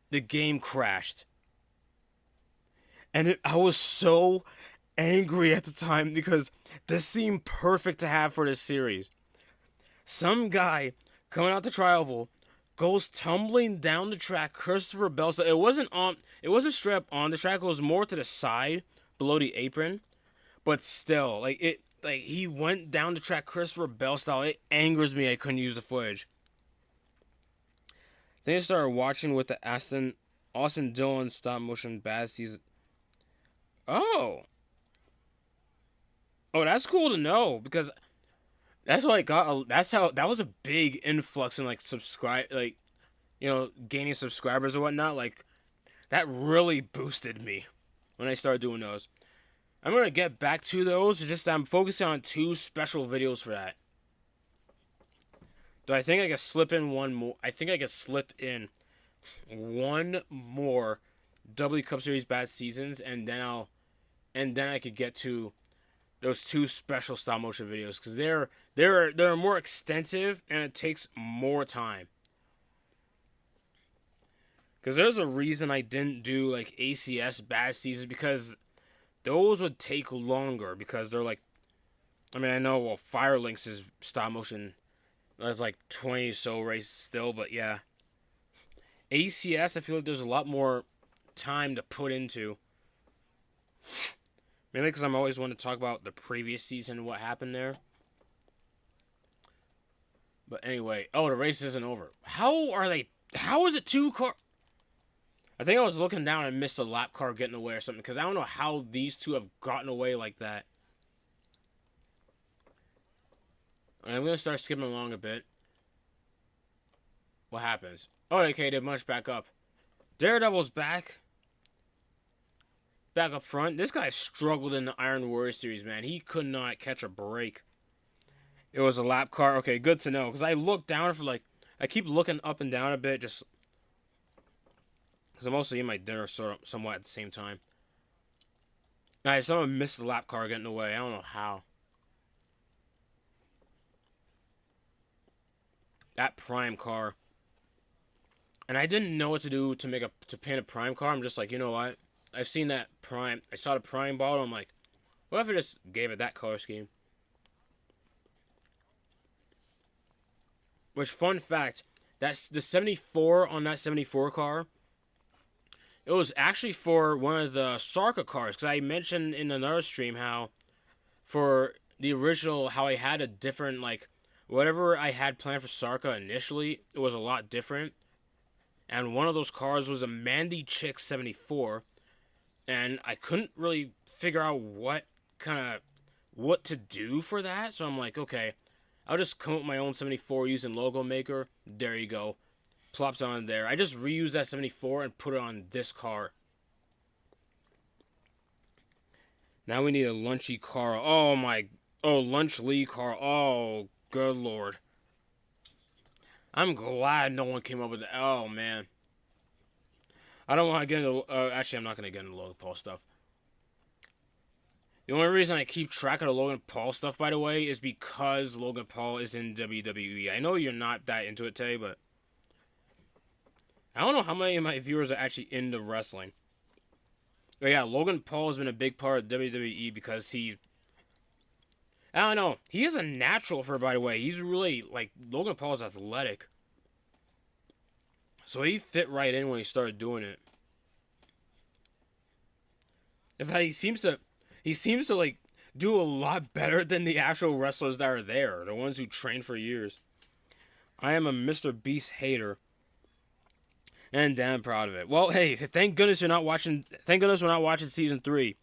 the game crashed. And I was so angry at the time because this seemed perfect to have for this series. Some guy coming out the trial oval goes tumbling down the track. Christopher Bell. So it wasn't straight up on the track. It was more to the side, below the apron. But still, he went down the track Christopher Bell style. It angers me I couldn't use the footage. Then I started watching with the Austin Dillon stop motion bad season. Oh, that's cool to know because that's what I got. That was a big influx in gaining subscribers or whatnot. Like that really boosted me when I started doing those. I'm gonna get back to those. Just I'm focusing on 2 special videos for that. Do I think I can slip in one more? I think I can slip in one more W Cup Series bad seasons, and then I could get to those 2 special stop motion videos because they're more extensive and it takes more time. Because there's a reason I didn't do like ACS bad seasons because those would take longer because they're like, I mean I know Firelinks is stop motion. That's like 20 so races still, but yeah. ACS I feel like there's a lot more time to put into. Mainly because I'm always wanting to talk about the previous season, what happened there. But anyway, the race isn't over. How is it 2 car? I think I was looking down and missed a lap car getting away or something. Because I don't know how these 2 have gotten away like that. And I'm going to start skipping along a bit. What happens? Oh, okay, they munched back up. Daredevil's back. Back up front. This guy struggled in the Iron Warrior series, man. He could not catch a break. It was a lap car. Okay, good to know. Because I looked down for I keep looking up and down a bit just because I'm also eating my dinner somewhat at the same time. Alright, someone missed the lap car getting away. I don't know how. That prime car. And I didn't know what to do to paint a prime car. I'm just like, you know what? I've seen that prime. I saw the prime bottle. I'm like, what if I just gave it that color scheme? Which, fun fact, that's the 74 on that 74 car. It was actually for one of the Sarka cars. Because I mentioned in another stream how for the original, how I had a different, whatever I had planned for Sarka initially, it was a lot different. And one of those cars was a Mandy Chick 74. And I couldn't really figure out what to do for that. So I'm like, okay, I'll just come up with my own 74 using Logo Maker. There you go. Plops on there. I just reused that 74 and put it on this car. Now we need a Lunchy car. Lunch Lee car. Oh, good lord. I'm glad no one came up with it. Oh, man. I don't want to get into. Actually, I'm not gonna get into Logan Paul stuff. The only reason I keep track of the Logan Paul stuff, by the way, is because Logan Paul is in WWE. I know you're not that into it today, but I don't know how many of my viewers are actually into wrestling. But yeah, Logan Paul has been a big part of WWE because I don't know. He is a natural for it, by the way. He's really, like, Logan Paul is athletic. So he fit right in when he started doing it. In fact, he seems to like do a lot better than the actual wrestlers that are there, the ones who trained for years. I am a Mr. Beast hater, and damn proud of it. Well, hey, thank goodness you're not watching. Thank goodness we're not watching season 3,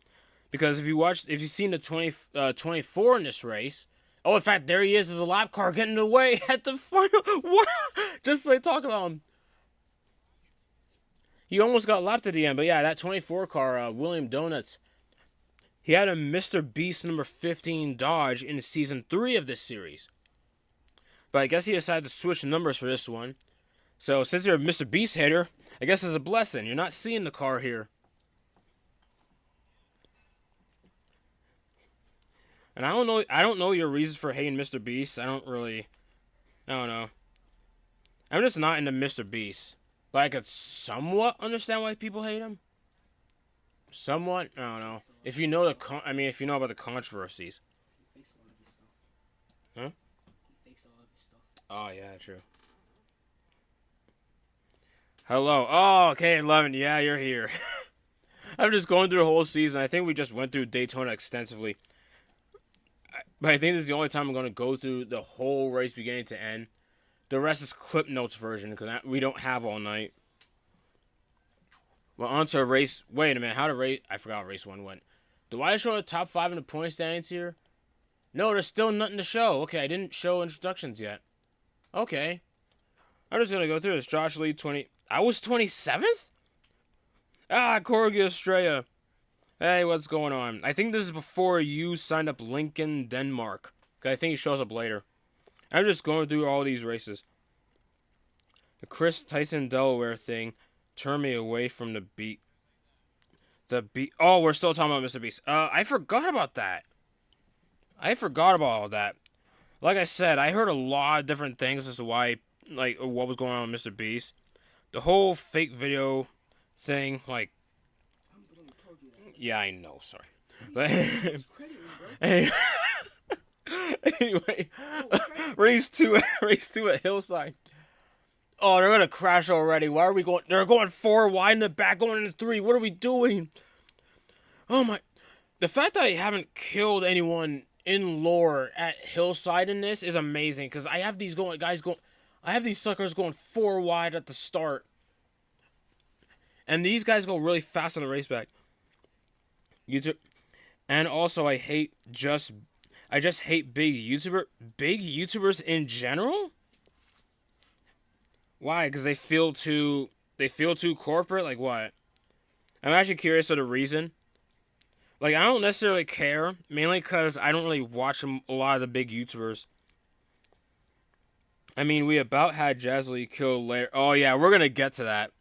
because if you've seen the 24 in this race. Oh, in fact, there he is. There's a lap car getting away at the final. What? Just like talk about him. He almost got lapped at the end, but yeah, that 24 car, William Donuts. He had a Mr. Beast number 15 Dodge in season 3 of this series. But I guess he decided to switch numbers for this one. So since you're a Mr. Beast hater, I guess it's a blessing. You're not seeing the car here. And I don't know your reasons for hating Mr. Beast. I don't know. I'm just not into Mr. Beast. But I could somewhat understand why people hate him. Somewhat, I don't know. If you know if you know about the controversies. Huh? Oh yeah, true. Hello. Oh, okay, 11. Yeah, you're here. I'm just going through the whole season. I think we just went through Daytona extensively. But I think this is the only time I'm going to go through the whole race beginning to end. The rest is clip notes version because we don't have all night. Well, on to race. Wait a minute. How to race? I forgot race 1 went. Do I show the top 5 in the point standings here? No, there's still nothing to show. Okay, I didn't show introductions yet. Okay. I'm just going to go through this. Josh Lee, 20. I was 27th? Ah, Corgi Estrella. Hey, what's going on? I think this is before you signed up Lincoln, Denmark. Because I think he shows up later. I'm just going through all these races. The Chris Tyson Delaware thing turned me away from the beat. Oh, we're still talking about Mr. Beast. I forgot about that. I forgot about all that. Like I said, I heard a lot of different things as to why, like, what was going on with Mr. Beast. The whole fake video thing, like, yeah, I know, sorry. But, anyway, race 2 at Hillside. Oh, they're gonna crash already. Why are we going? They're going 4 wide in the back, going into 3. What are we doing? Oh my! The fact that I haven't killed anyone in lore at Hillside in this is amazing. Because I have these I have these suckers going 4 wide at the start, and these guys go really fast on the race back. YouTube, and also I just hate big YouTubers in general. Why? Because they feel too corporate? Like what? I'm actually curious of the reason. Like, I don't necessarily care, mainly because I don't really watch a lot of the big YouTubers. I mean, we about had Jazzy kill Larry. Oh yeah, we're gonna get to that.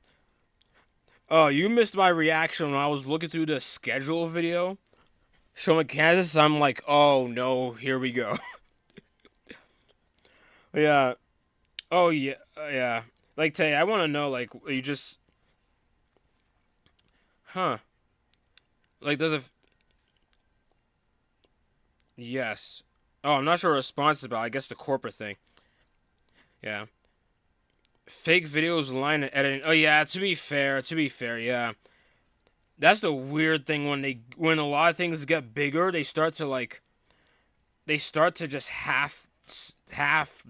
Oh, you missed my reaction when I was looking through the schedule video showing Kansas. I'm like, oh no, here we go. Yeah. Oh yeah, yeah. Like, Tay, I want to know, like, you just, huh? Like, yes. Oh, I'm not sure what response is about. I guess the corporate thing. Yeah. Fake videos, line and editing. Oh yeah. To be fair, yeah. That's the weird thing when a lot of things get bigger, they start to just half, half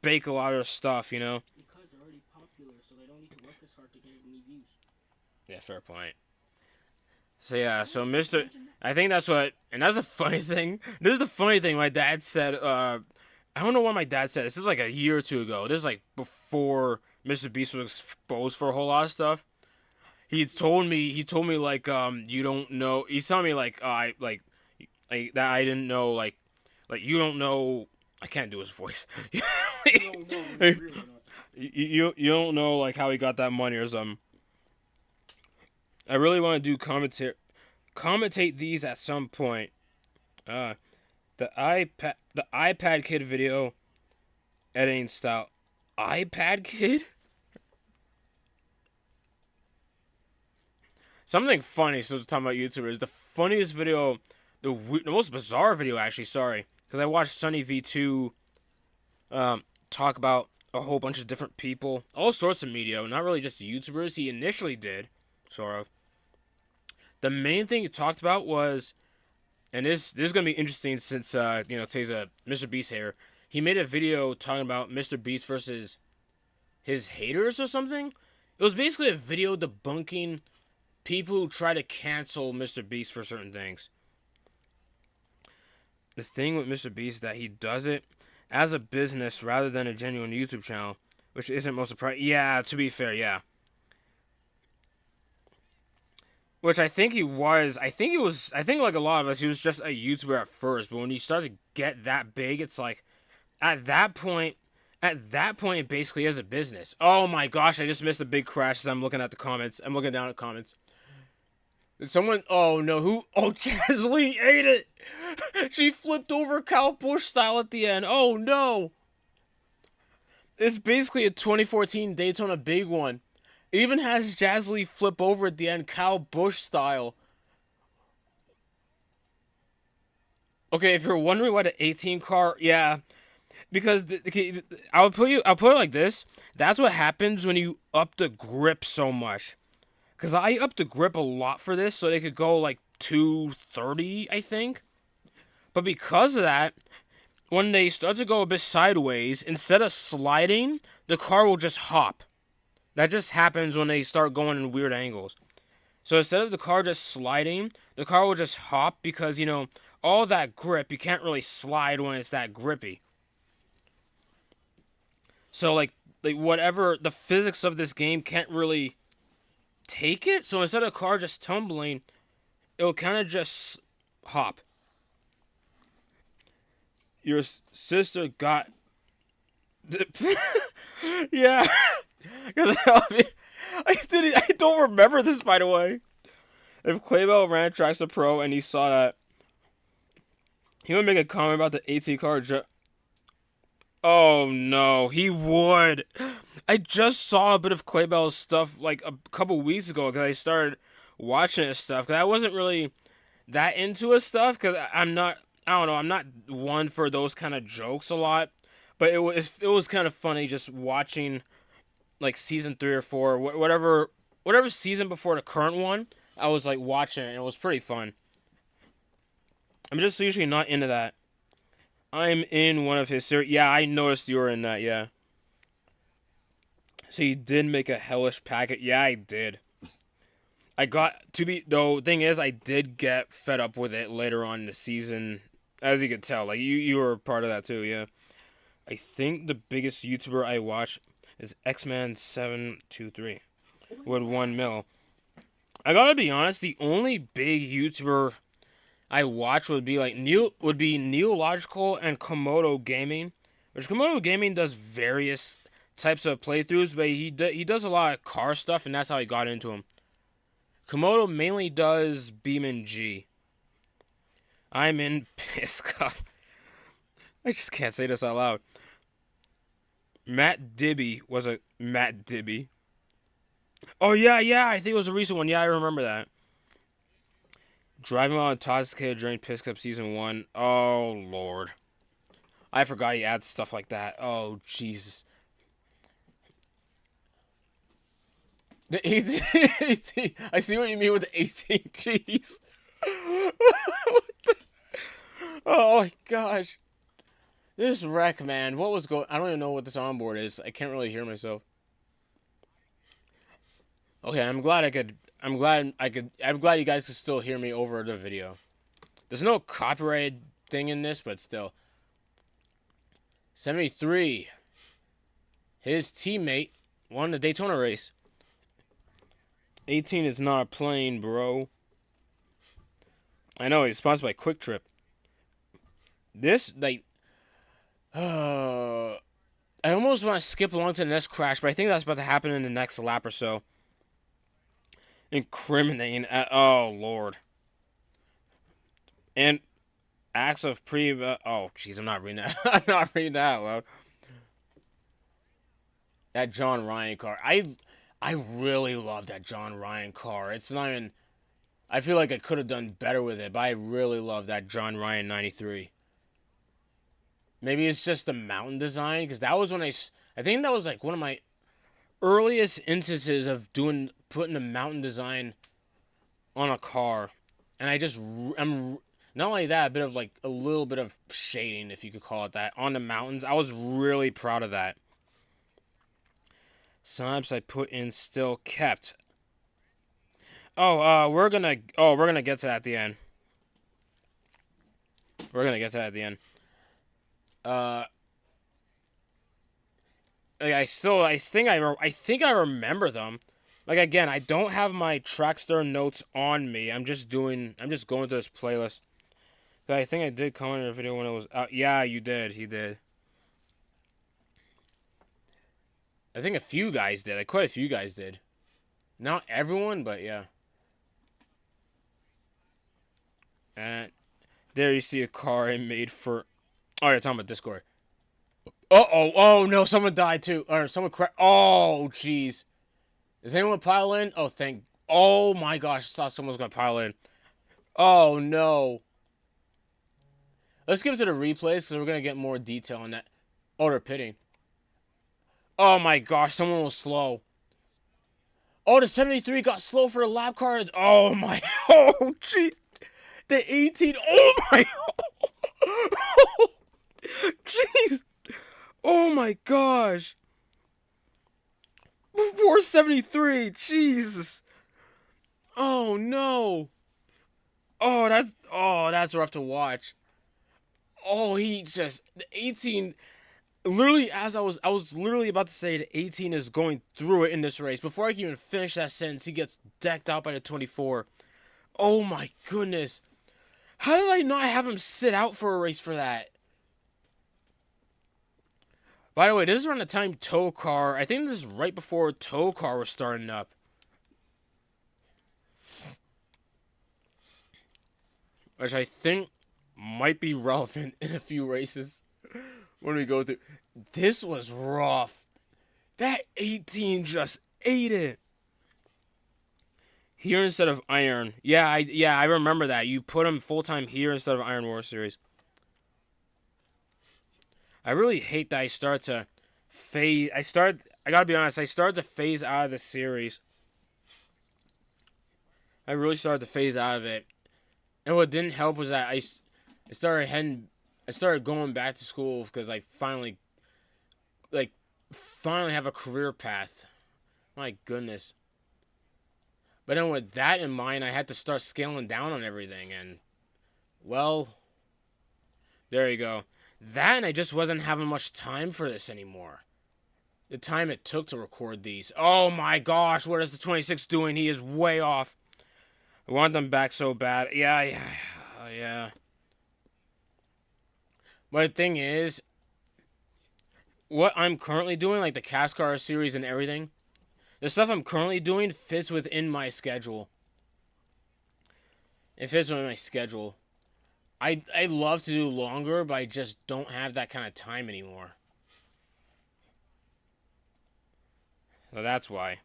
bake a lot of stuff, Because they're already popular, so they don't need to work as hard to get any views. Yeah, fair point. So yeah, I think that's what, and that's a funny thing. This is the funny thing my dad said. I don't know what my dad said. This is like a year or 2 ago. This is like before Mr. Beast was exposed for a whole lot of stuff. He told me like, you don't know. He's telling me like, that I didn't know, like you don't know. I can't do his voice. No, really not. You don't know like how he got that money or something. I really want to do commentate these at some point. Uh, the iPad Kid video editing style. iPad Kid? Something funny. So talking about YouTubers, the funniest video, the most bizarre video actually. Sorry, because I watched Sunny V2 talk about a whole bunch of different people, all sorts of media, not really just YouTubers. He initially did, sort of. The main thing he talked about was, and this is gonna be interesting since today's a Mr. Beast hater. He made a video talking about Mr. Beast versus his haters or something. It was basically a video debunking people who try to cancel Mr. Beast for certain things. The thing with Mr. Beast is that he does it as a business rather than a genuine YouTube channel, which isn't most surprising. Yeah, to be fair, yeah. Which I think he was. I think like a lot of us, he was just a YouTuber at first. But when he started to get that big, it's like, at that point, it basically is a business. Oh my gosh, I just missed a big crash as I'm looking at the comments. I'm looking down at comments. Did someone, oh no, who? Oh, Chesley ate it! She flipped over Kyle Busch style at the end. Oh no! It's basically a 2014 Daytona Big One. It even has Jasley flip over at the end, Kyle Busch style. Okay, if you're wondering why the 18 car, yeah, because I'll put it like this. That's what happens when you up the grip so much. Because I upped the grip a lot for this, so they could go like 230, I think. But because of that, when they start to go a bit sideways, instead of sliding, the car will just hop. That just happens when they start going in weird angles. So instead of the car just sliding, the car will just hop because, all that grip, you can't really slide when it's that grippy. So, like whatever, the physics of this game can't really take it. So instead of the car just tumbling, it'll kind of just hop. Your sister got... Yeah. I don't remember this, by the way. If Claybell ran Trackster Pro and he saw that, he would make a comment about the AT car. Oh no, he would. I just saw a bit of Claybell's stuff like a couple weeks ago because I started watching his stuff. Because I wasn't really that into his stuff because I'm not one for those kind of jokes a lot. But it was kind of funny just watching like season 3 or 4, whatever season before the current one. I was like watching it and it was pretty fun. I'm just usually not into that. I'm in one of his series. Yeah, I noticed you were in that, yeah. So you did make a hellish packet. Yeah, I did. The thing is, I did get fed up with it later on in the season. As you could tell, like, you were part of that too, yeah. I think the biggest YouTuber I watch is Xman723 with 1 mil. I gotta be honest, the only big YouTuber I watch would be Neological and Komodo Gaming, which Komodo Gaming does various types of playthroughs, but he does a lot of car stuff, and that's how I got into him. Komodo mainly does BeamNG. I'm in piss cup. I just can't say this out loud. Matt Dibby. Oh yeah, I think it was a recent one. Yeah, I remember that. Driving while intoxicated during Piss Cup Season 1. Oh, Lord. I forgot he adds stuff like that. Oh, Jesus. The 18. I see what you mean with the 18. Jeez. Oh, my gosh. This wreck, man. What was going... I don't even know what this onboard is. I can't really hear myself. Okay, I'm glad you guys can still hear me over the video. There's no copyright thing in this, but still. 73. His teammate won the Daytona race. 18 is not a plane, bro. I know, he's sponsored by Quick Trip. This, like... I I almost want to skip along to the next crash, but I think that's about to happen in the next lap or so. Incriminating. Oh, Lord. And acts of oh, jeez, I'm not reading that. I'm not reading that out loud. That John Ryan car. I really love that John Ryan car. It's not even... I feel like I could have done better with it, but I really love that John Ryan 93. Maybe it's just the mountain design, because that was when I think that was like one of my earliest instances of putting the mountain design on a car. And I'm not only that, a bit of like a little bit of shading, if you could call it that, on the mountains. I was really proud of that. Sometimes I put in still kept. We're gonna get to that at the end. We're gonna get to that at the end. I think I remember them. Like, again, I don't have my Trackster notes on me. I'm just going through this playlist. But I think I did comment in the video when it was out. Yeah, you did. He did. I think a few guys did. Like, quite a few guys did. Not everyone, but yeah. And there you see a car I made for... Oh, you're talking about Discord. Uh-oh. Oh, no. Someone died, too. Or someone crashed. Oh, jeez. Is anyone pile in? Oh, oh, my gosh. I thought someone was going to pile in. Oh, no. Let's get to the replays, because we're going to get more detail on that. Oh, they're pitting. Oh, my gosh. Someone was slow. Oh, the 73 got slow for the lap car. Oh, my. Oh, jeez. The 18. Oh, my. Jeez. Oh, my gosh. 473. Jesus. Oh, no. Oh, that's rough to watch. Oh, the 18. Literally, as I was literally about to say the 18 is going through it in this race. Before I can even finish that sentence, he gets decked out by the 24. Oh, my goodness. How did I not have him sit out for a race for that? By the way, this is around the time tow car. I think this is right before tow car was starting up. Which I think might be relevant in a few races when we go through. This was rough. That 18 just ate it. Here instead of Iron. Yeah, I remember that. You put him full-time here instead of Iron War Series. I really hate that I start to phase... I gotta be honest, I started to phase out of the series. I really started to phase out of it. And what didn't help was that I started going back to school because I finally have a career path. My goodness. But then with that in mind, I had to start scaling down on everything. And, well, there you go. That, and I just wasn't having much time for this anymore. The time it took to record these. Oh my gosh, what is the 26 doing? He is way off. I want them back so bad. Yeah. But the thing is, what I'm currently doing, like the Cascar series and everything, the stuff I'm currently doing fits within my schedule. It fits within my schedule. I love to do longer, but I just don't have that kind of time anymore. So that's why.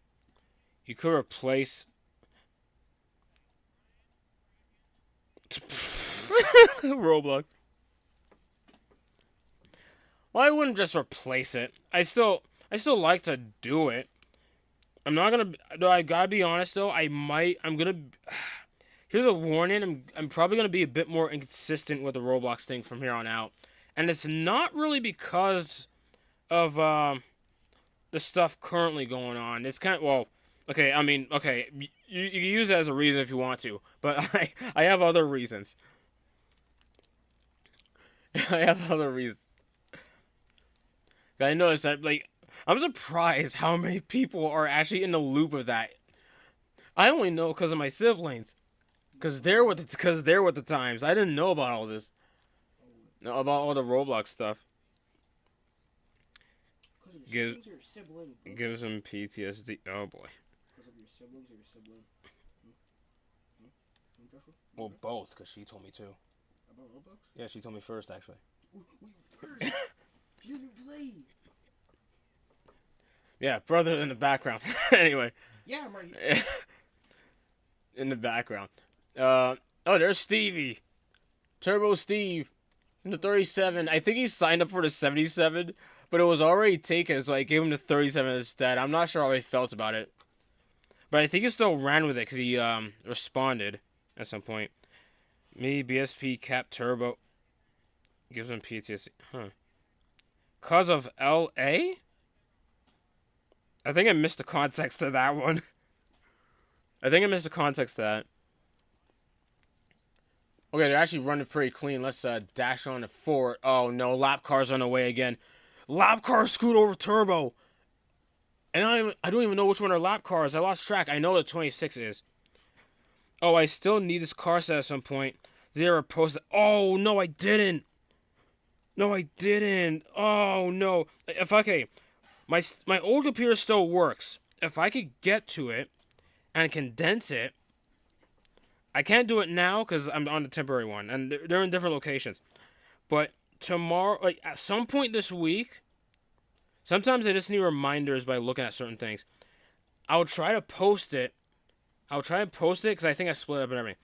You could replace... Roblox. Well, I wouldn't just replace it. I still like to do it. I'm not gonna... Though I gotta be honest, though. I'm gonna... Here's a warning. I'm probably going to be a bit more inconsistent with the Roblox thing from here on out. And it's not really because of the stuff currently going on. It's kind of... Well, okay, I mean, okay. You can use it as a reason if you want to. But I have other reasons. I have other reasons. I noticed that, like... I'm surprised how many people are actually in the loop of that. I only know because of my siblings. Because they're with the times. I didn't know about all this. No, about all the Roblox stuff. Give, siblings or your sibling? Bro? gives him PTSD. Oh boy. Because of your siblings or your sibling? Joshua? Well, both, because she told me too. About Roblox? Yeah, she told me first, actually. Wait, first? You didn't play. Yeah, brother in the background. Anyway. Yeah, I'm right here. In the background. There's Stevie. Turbo Steve. In the 37. I think he signed up for the 77, but it was already taken, so I gave him the 37 instead. I'm not sure how he felt about it. But I think he still ran with it because he responded at some point. Me, BSP, Cap, Turbo. Gives him PTSD. Huh. Cause of LA? I think I missed the context of that one. Okay, they're actually running pretty clean. Let's dash on the forward. Oh no, lap car's on the way again. Lap car scoot over Turbo. And I don't even know which one are lap cars. I lost track. I know the 26 is. Oh, I still need this car set at some point. Zero posted. Oh no, I didn't. Oh no. My old computer still works. If I could get to it and condense it, I can't do it now because I'm on the temporary one and they're in different locations. But tomorrow, like at some point this week, sometimes I just need reminders by looking at certain things. I'll try to post it. Because I think I split it up and everything.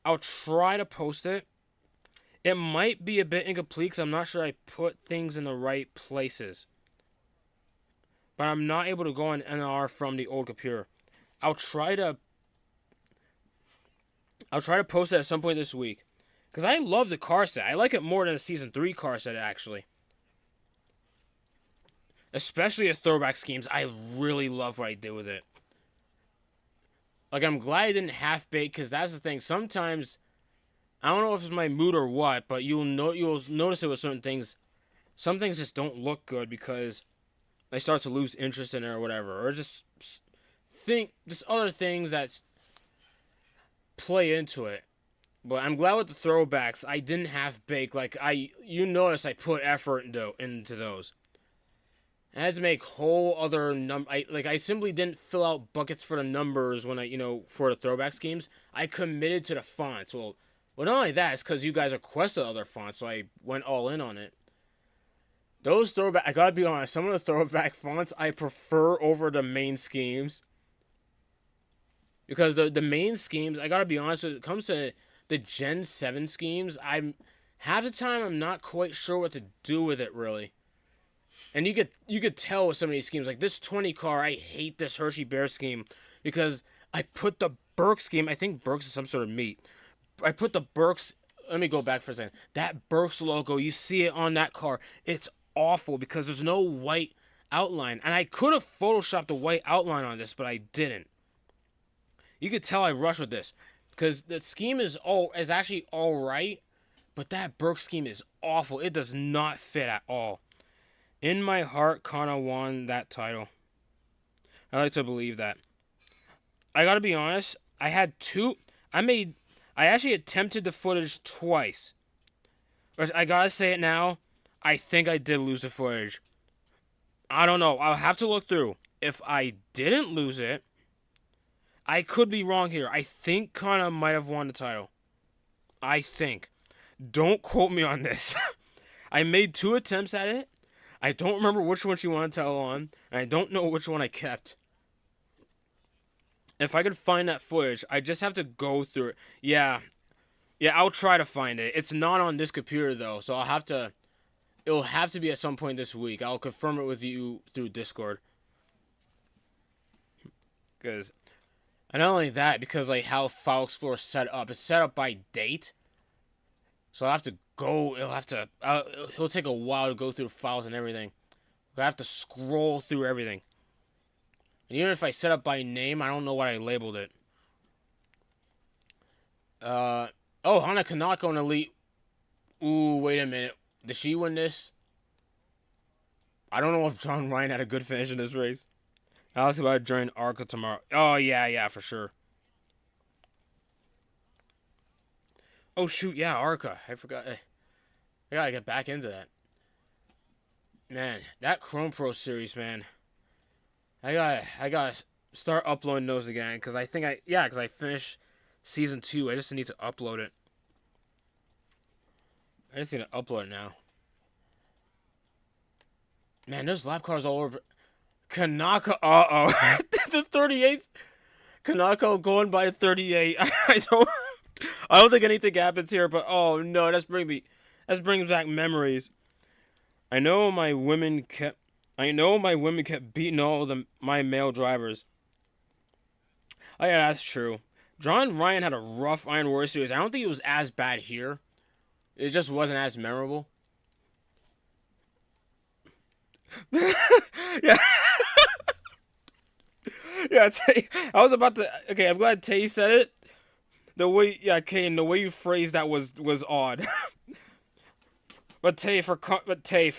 I'll try to post it. It might be a bit incomplete because I'm not sure I put things in the right places. But I'm not able to go on NR from the old computer. I'll try to post it at some point this week. Because I love the car set. I like it more than the Season 3 car set, actually. Especially the throwback schemes. I really love what I did with it. Like, I'm glad I didn't half-bake, because that's the thing. Sometimes, I don't know if it's my mood or what, but you'll notice it with certain things. Some things just don't look good because I start to lose interest in it or whatever. Or just other things that play into it. But I'm glad with the throwbacks, I didn't half-bake. Like, you notice I put effort into those. I had to make whole other I simply didn't fill out buckets for the numbers when for the throwback schemes. I committed to the fonts. Well, not only that, it's because you guys requested other fonts, so I went all in on it. Those I gotta be honest, some of the throwback fonts I prefer over the main schemes. Because the main schemes, I gotta be honest, when it comes to the Gen 7 schemes, half the time I'm not quite sure what to do with it, really. And you could tell with some of these schemes, like this 20 car, I hate this Hershey Bear scheme because I put the Burke scheme, I think Burke's is some sort of meat. I put the Burke's, let me go back for a second. That Burke's logo, you see it on that car, it's awful because there's no white outline. And I could have photoshopped a white outline on this, but I didn't. You could tell I rushed with this because the scheme is actually alright, but that Burke scheme is awful. It does not fit at all. In my heart, Kana won that title. I like to believe that. I gotta be honest, I actually attempted the footage twice. But I gotta say it now, I think I did lose the footage. I don't know, I'll have to look through. If I didn't lose it, I could be wrong here. I think Kana might have won the title. I think. Don't quote me on this. I made 2 attempts at it. I don't remember which one she wanted to tell on, and I don't know which one I kept. If I could find that footage, I just have to go through it. Yeah, I'll try to find it. It's not on this computer, though, so it'll have to be at some point this week. I'll confirm it with you through Discord. And not only that, because, like, how File Explorer is set up. It's set up by date. So I'll have to go, it'll take a while to go through files and everything. I have to scroll through everything. And even if I set up by name, I don't know what I labeled it. Hana Kanako in Elite. Ooh, wait a minute. Did she win this? I don't know if John Ryan had a good finish in this race. I'll ask about it during ARCA tomorrow. Oh, yeah, for sure. Oh, shoot, yeah, ARCA. I forgot. I gotta get back into that. Man, that Chrome Pro Series, man. I gotta start uploading those again because I think because I finished season 2. I just need to upload it. I just need to upload it now. Man, there's lap cars all over. Kanaka, this is 38. Kanako going by 38. I don't think anything happens here, but oh no, that's bringing back memories. I know my women kept beating all of my male drivers. Oh yeah, that's true. John Ryan had a rough Iron War Series. I don't think it was as bad here. It just wasn't as memorable. Yeah, yeah. I was about to. Okay, I'm glad Tay said it. Kane, the way you phrased that was odd. But Tay, for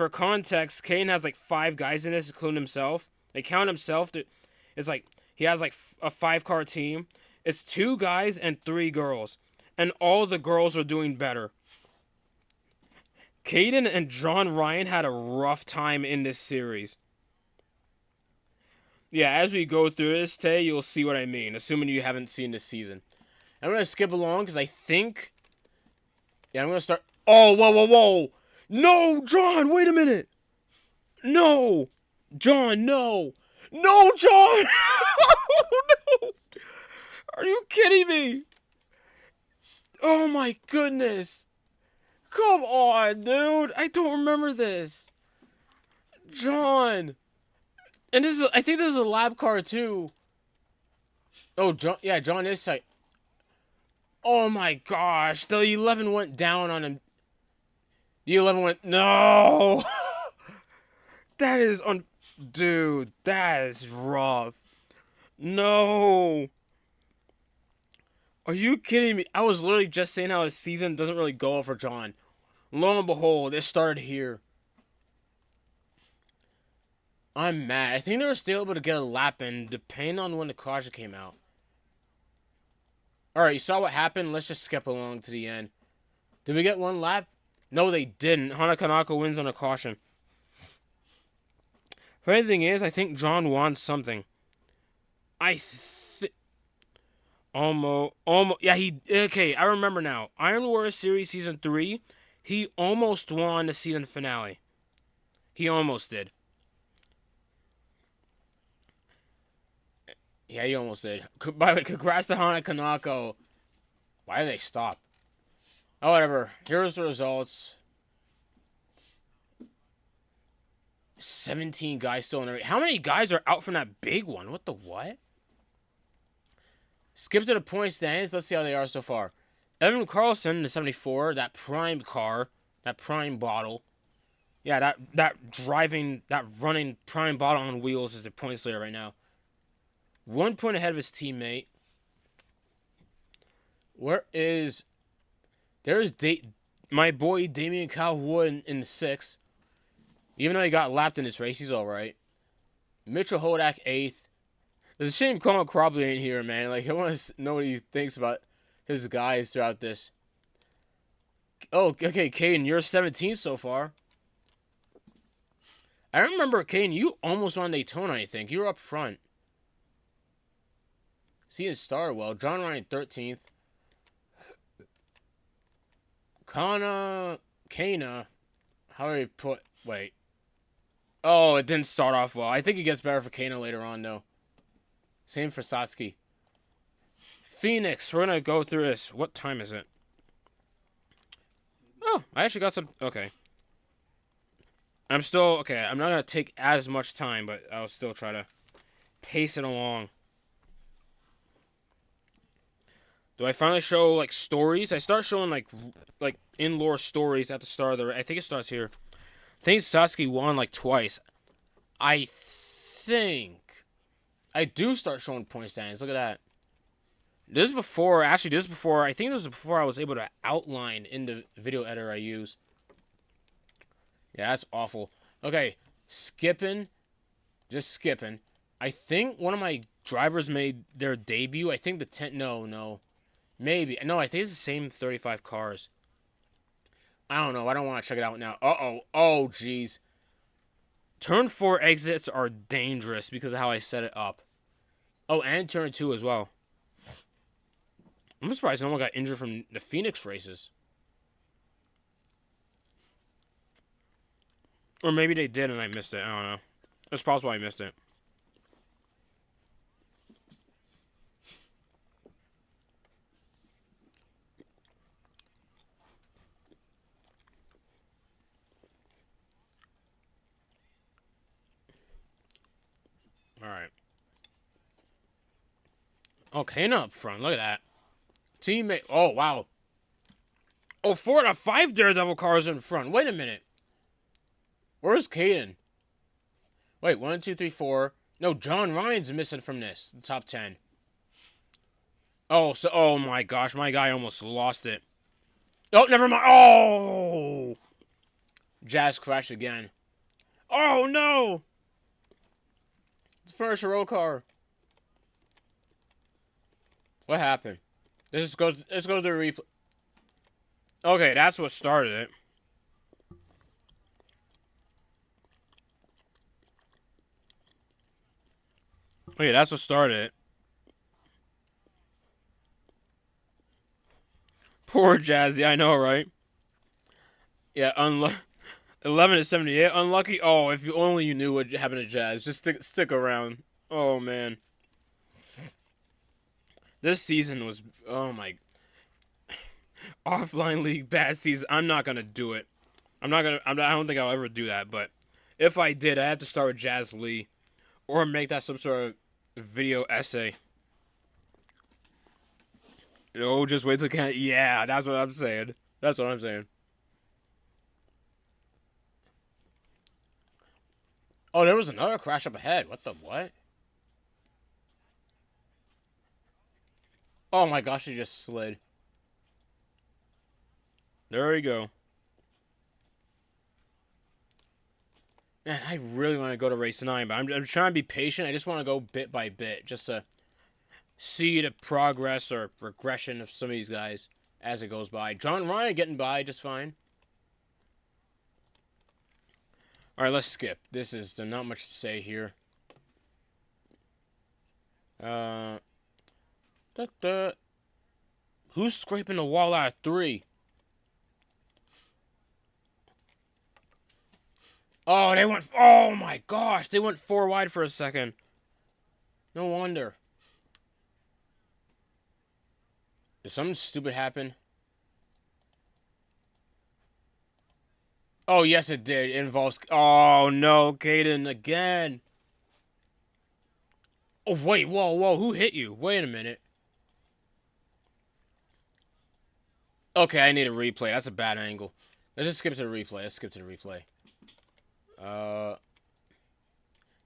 context, Kane has like 5 guys in this, including himself. They count himself. It's like he has like a 5-car team. It's 2 guys and 3 girls, and all the girls are doing better. Caden and John Ryan had a rough time in this series. Yeah, as we go through this, Tay, you'll see what I mean, assuming you haven't seen this season. I'm going to skip along because I think... Yeah, I'm going to start... Oh, whoa, whoa, whoa! No, John, wait a minute! No! John, no! No, John! Oh, no! Are you kidding me? Oh, my goodness! Come on, dude! I don't remember this. John! And I think this is a lab car, too. Oh, John, yeah, John is like... Oh my gosh, the 11 went down on him. The 11 went, no! That is dude, that is rough. No! Are you kidding me? I was literally just saying how his season doesn't really go well for John. Lo and behold, it started here. I'm mad. I think they were still able to get a lap in, depending on when the caution came out. Alright, you saw what happened? Let's just skip along to the end. Did we get 1 lap? No, they didn't. Hana Kanaka wins on a caution. Funny thing is, I think John won something. Almost. Yeah, okay, I remember now. Iron War Series Season 3, he almost won the season finale. He almost did. Yeah, he almost did. By the way, congrats to Hana Kanako. Why did they stop? Oh, whatever. Here's the results. 17 guys still in the race. How many guys are out from that big one? What the what? Skip to the point standings. Let's see how they are so far. Evan Carlson, the 74, that prime car, that prime bottle. Yeah, that running prime bottle on wheels is the points leader right now. 1 point ahead of his teammate. There's my boy Damian Calwood in 6th. Even though he got lapped in this race, he's alright. Mitchell Hodak 8th. It's a shame Colin Crobley ain't here, man. Like, I want to know what he thinks about his guys throughout this. Oh, okay, Caden, you're 17th so far. I remember, Caden, you almost won Daytona, I think. You were up front. Seeing started well. John Ryan 13th. Kana, how do you put... Wait. Oh, it didn't start off well. I think it gets better for Kana later on, though. Same for Satsuki. Phoenix, we're going to go through this. What time is it? Oh, I actually got some... Okay. I'm not going to take as much time, but I'll still try to pace it along. Do I finally show, like, stories? I start showing, like in-lore stories at the start of the... I think it starts here. I think Satsuki won, like, twice. I think... I do start showing point standings. Look at that. I think this was before I was able to outline in the video editor I use. Yeah, that's awful. Okay, skipping. Just skipping. I think one of my drivers made their debut. I think the 10... No. Maybe. No, I think it's the same 35 cars. I don't know. I don't want to check it out now. Uh-oh. Oh, jeez. Turn 4 exits are dangerous because of how I set it up. Oh, and turn 2 as well. I'm surprised no one got injured from the Phoenix races. Or maybe they did and I missed it. I don't know. It's possible I missed it. Alright. Okay, now up front. Look at that. Teammate. Oh, wow. Oh, 4 out of 5 Daredevil cars in front. Wait a minute. Where's Caden? Wait, 1, 2, 3, 4. No, John Ryan's missing from this. The top 10. Oh, so, oh my gosh. My guy almost lost it. Oh, never mind. Oh! Jazz crashed again. Oh, no! It's first row car. What happened? Let's go to the replay. Okay, that's what started it. Okay, that's what started it. Poor Jazz. Yeah, I know, right? Yeah, 11 to 78. Unlucky. Oh, if you only you knew what happened to Jazz. Just stick around. Oh, man. This season was, oh my, offline league bad season. I'm not gonna do it. I don't think I'll ever do that. But if I did, I had to start with Jazz Lee, or make that some sort of video essay. Oh, just wait till can. Yeah, that's what I'm saying. That's what I'm saying. Oh, there was another crash up ahead. What the what? Oh my gosh, he just slid. There we go. Man, I really want to go to race 9, but I'm trying to be patient. I just want to go bit by bit, just to see the progress or regression of some of these guys as it goes by. John Ryan getting by just fine. Alright, let's skip. There's not much to say here. Who's scraping the wall out of 3? Oh, they went. Oh my gosh, they went 4 wide for a second. No wonder. Did something stupid happen? Oh, yes, it did. It involves. Oh no, Caden again. Oh wait, whoa, who hit you? Wait a minute. Okay, I need a replay. That's a bad angle. Let's just skip to the replay.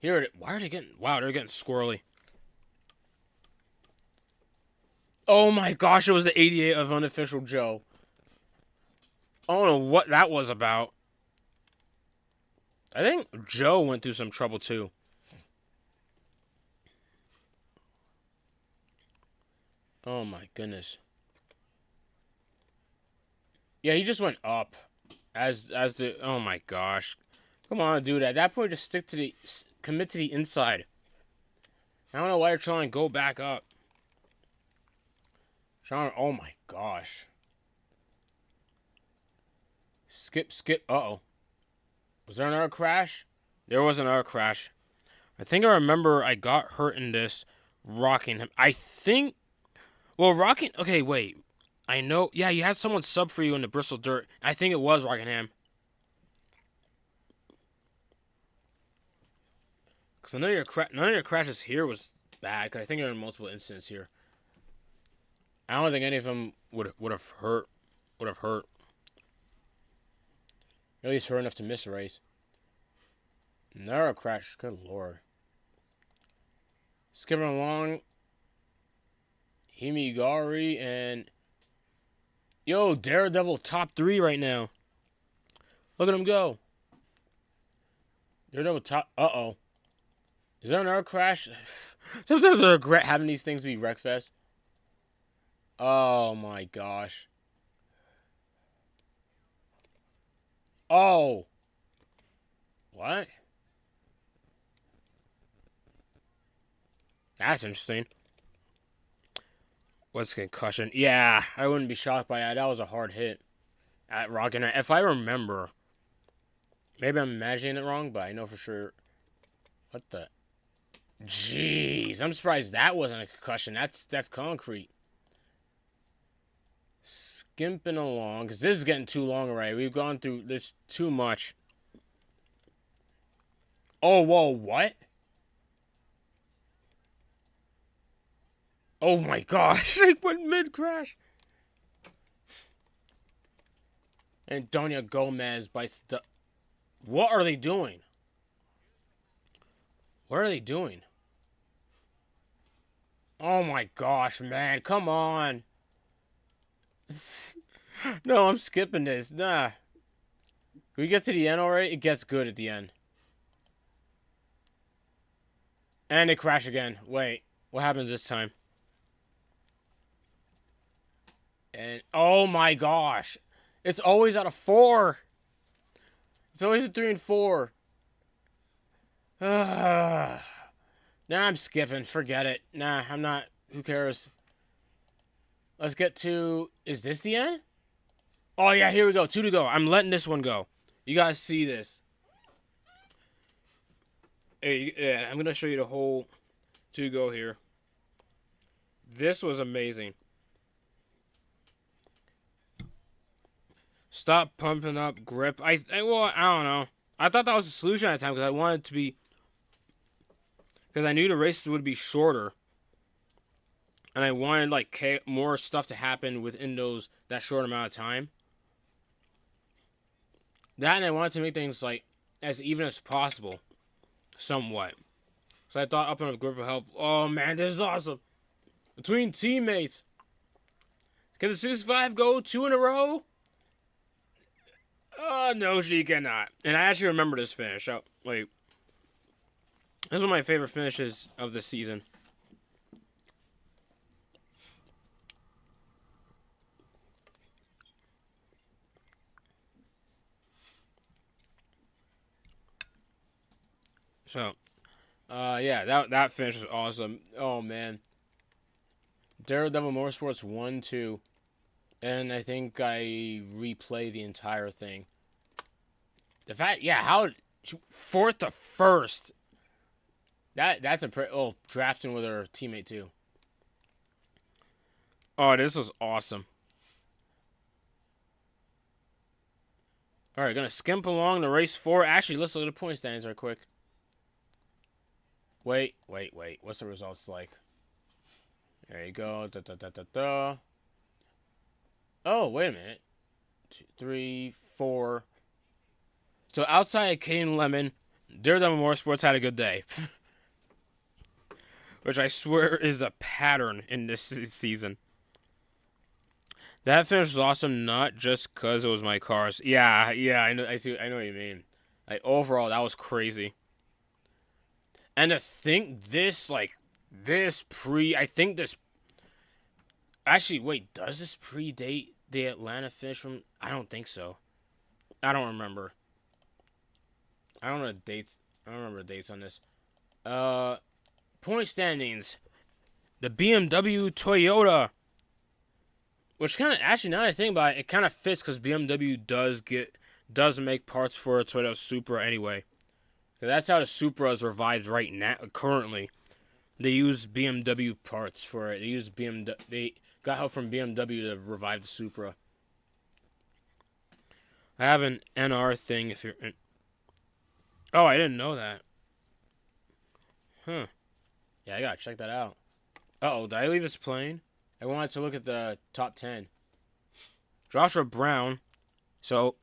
Here it. Why are they getting? Wow, they're getting squirrely. Oh my gosh, it was the 88 of Unofficial Joe. I don't know what that was about. I think Joe went through some trouble too. Oh my goodness. Yeah, he just went up. As the. Oh my gosh. Come on, dude. At that point, just stick to the. Commit to the inside. I don't know why you're trying to go back up. Sean, oh my gosh. Skip. Uh-oh. Was there another crash? There was another crash. I think I remember I got hurt in this Rockingham. I think... Well, Okay, wait. I know... Yeah, you had someone sub for you in the Bristol Dirt. I think it was Rockingham. Because none of your crashes here was bad. Because I think there were multiple incidents here. I don't think any of them would have hurt. At least hurt enough to miss a race. Another crash. Good lord. Skipping along. Himigari and... Yo, Daredevil top 3 right now. Look at him go. Daredevil top... Uh-oh. Is there another crash? Sometimes I regret having these things be Wreckfest. Oh my gosh. Oh. What? That's interesting. What's concussion? Yeah, I wouldn't be shocked by that. That was a hard hit at Rocket. If I remember, maybe I'm imagining it wrong, but I know for sure. What the? Jeez, I'm surprised that wasn't a concussion. That's concrete. Skimping along, because this is getting too long already. We've gone through this too much. Oh, whoa, what? Oh my gosh, I went mid-crash. Antonio Gomez bites the... What are they doing? What are they doing? Oh my gosh, man, come on. No, I'm skipping this. Nah. Can we get to the end already? It gets good at the end. And they crash again. Wait, what happens this time? And oh my gosh. It's always out of 4. It's always a 3 and 4. Nah, I'm skipping. Forget it. Nah, I'm not. Who cares? Let's get to... Is this the end? Oh, yeah, here we go. 2 to go. I'm letting this one go. You guys see this. Hey, yeah, I'm going to show you the whole 2 to go here. This was amazing. Stop pumping up grip. Well, I don't know. I thought that was the solution at the time because I wanted to be... Because I knew the races would be shorter. And I wanted, like, more stuff to happen within that short amount of time. That, and I wanted to make things, like, as even as possible. Somewhat. So I thought upping up grip would help. Oh, man, this is awesome. Between teammates. Can the 65 go 2 in a row? Oh, no, she cannot. And I actually remember this finish. Oh, wait. This is one of my favorite finishes of the season. So, yeah, that finish was awesome. Oh, man. Daredevil Motorsports 1-2. And I think I replay the entire thing. The fact, yeah, how... 4th to 1st. That's a drafting with her teammate, too. Oh, this was awesome. Alright, gonna skimp along to race 4. Actually, let's look at the point standings right quick. Wait. What's the results like? There you go. Oh, wait a minute. 2, 3, 4. So outside of Kane Lemon, Daredevil Motorsports had a good day. Which I swear is a pattern in this season. That finish was awesome, not just because it was my cars. Yeah, I know what you mean. Like, overall, that was crazy. And to think this, actually, wait, does this predate the Atlanta finish from... I don't think so. I don't remember. I don't know the dates. I don't remember the dates on this. Point standings. The BMW Toyota. Which kind of, actually, now that I think about it, it kind of fits because BMW does make parts for a Toyota Supra anyway. That's how the Supra is revived right now, currently. They use BMW parts for it. They got help from BMW to revive the Supra. I have an NR thing if you're... Oh, I didn't know that. Huh. Yeah, I gotta check that out. Uh-oh, did I leave this playing? I wanted to look at the top 10. Joshua Brown. So,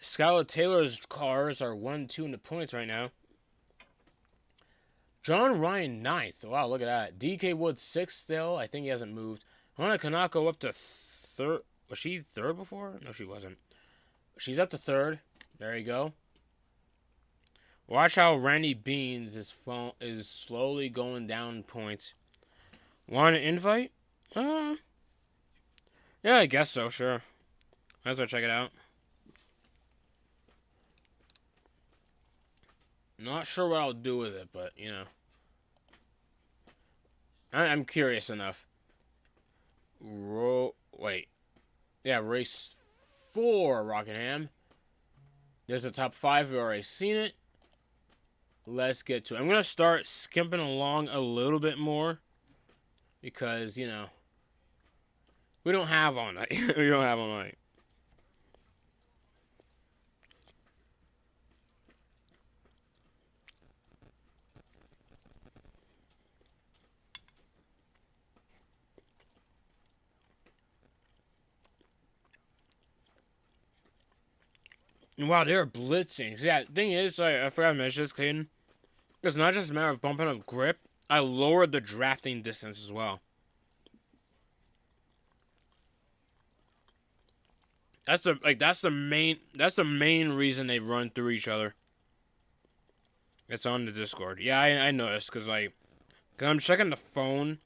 Skylar Taylor's cars are 1-2 in the points right now. John Ryan 9th. Wow, look at that. DK Wood 6th still. I think he hasn't moved. Hana Kanako up to 3rd. Was she 3rd before? No, she wasn't. She's up to 3rd. There you go. Watch how Randy Beans is slowly going down points. Want an invite? Yeah, I guess so, sure. Might as well check it out. Not sure what I'll do with it, but, you know. I'm curious enough. Wait. Yeah, race 4, Rockingham. There's a top 5. We've already seen it. Let's get to it. I'm going to start skimping along a little bit more. Because, you know, we don't have all night. We don't have all night. Wow, they're blitzing. Yeah, the thing is, I forgot to mention this, Caden. It's not just a matter of bumping up grip. I lowered the drafting distance as well. That's the main reason they run through each other. It's on the Discord. Yeah, I noticed because cause I'm checking the phone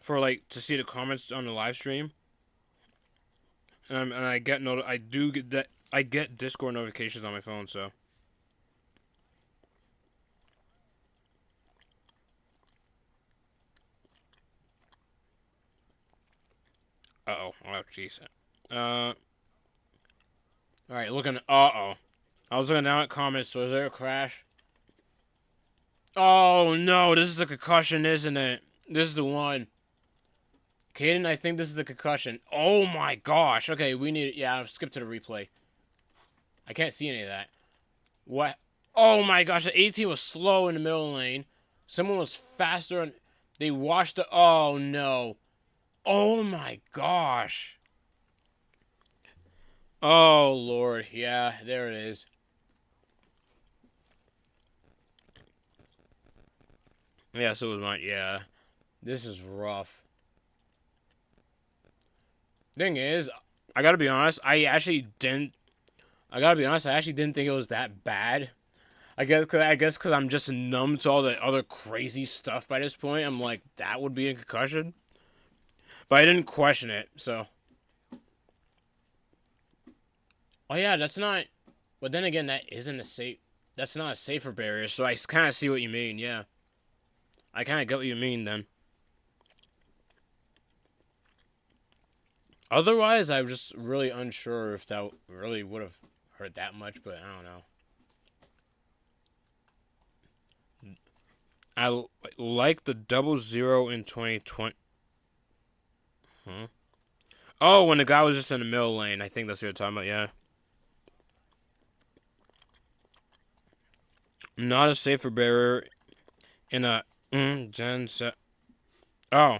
for to see the comments on the live stream, and I get I get Discord notifications on my phone. So. Oh jeez. All right, looking. I was looking down at comments. Was there a crash? Oh no, this is the concussion, isn't it? This is the one. Caden, I think this is the concussion. Oh my gosh. Okay, we need. Yeah, I'll skip to the replay. I can't see any of that. What? Oh my gosh, the 18 was slow in the middle lane. Someone was faster, and they washed the. Oh no. Oh my gosh. Oh Lord, yeah, there it is. Yeah, so was mine. Yeah, this is rough. Thing is, I gotta be honest. I actually didn't think it was that bad. I guess because I'm just numb to all the other crazy stuff by this point. I'm like, that would be a concussion. But I didn't question it, so. Oh yeah, that's not. But then again, that isn't a safe. That's not a safer barrier. So I kind of see what you mean. Yeah, I kind of get what you mean then. Otherwise, I'm just really unsure if that really would have hurt that much. But I don't know. I like the 00 in 2020. Huh? Oh, when the guy was just in the middle lane. I think that's what you're talking about. Yeah. Not a safer barrier in a Gen 7. Oh.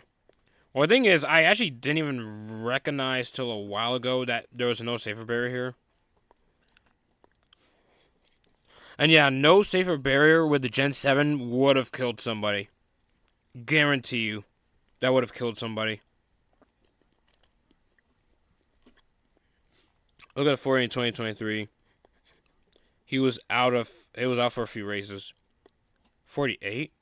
Well, the thing is, I actually didn't even recognize till a while ago that there was no safer barrier here. And yeah, no safer barrier with the Gen 7 would have killed somebody. Guarantee you. That would have killed somebody. Look at the 40 in 2023. He was out for a few races. 48?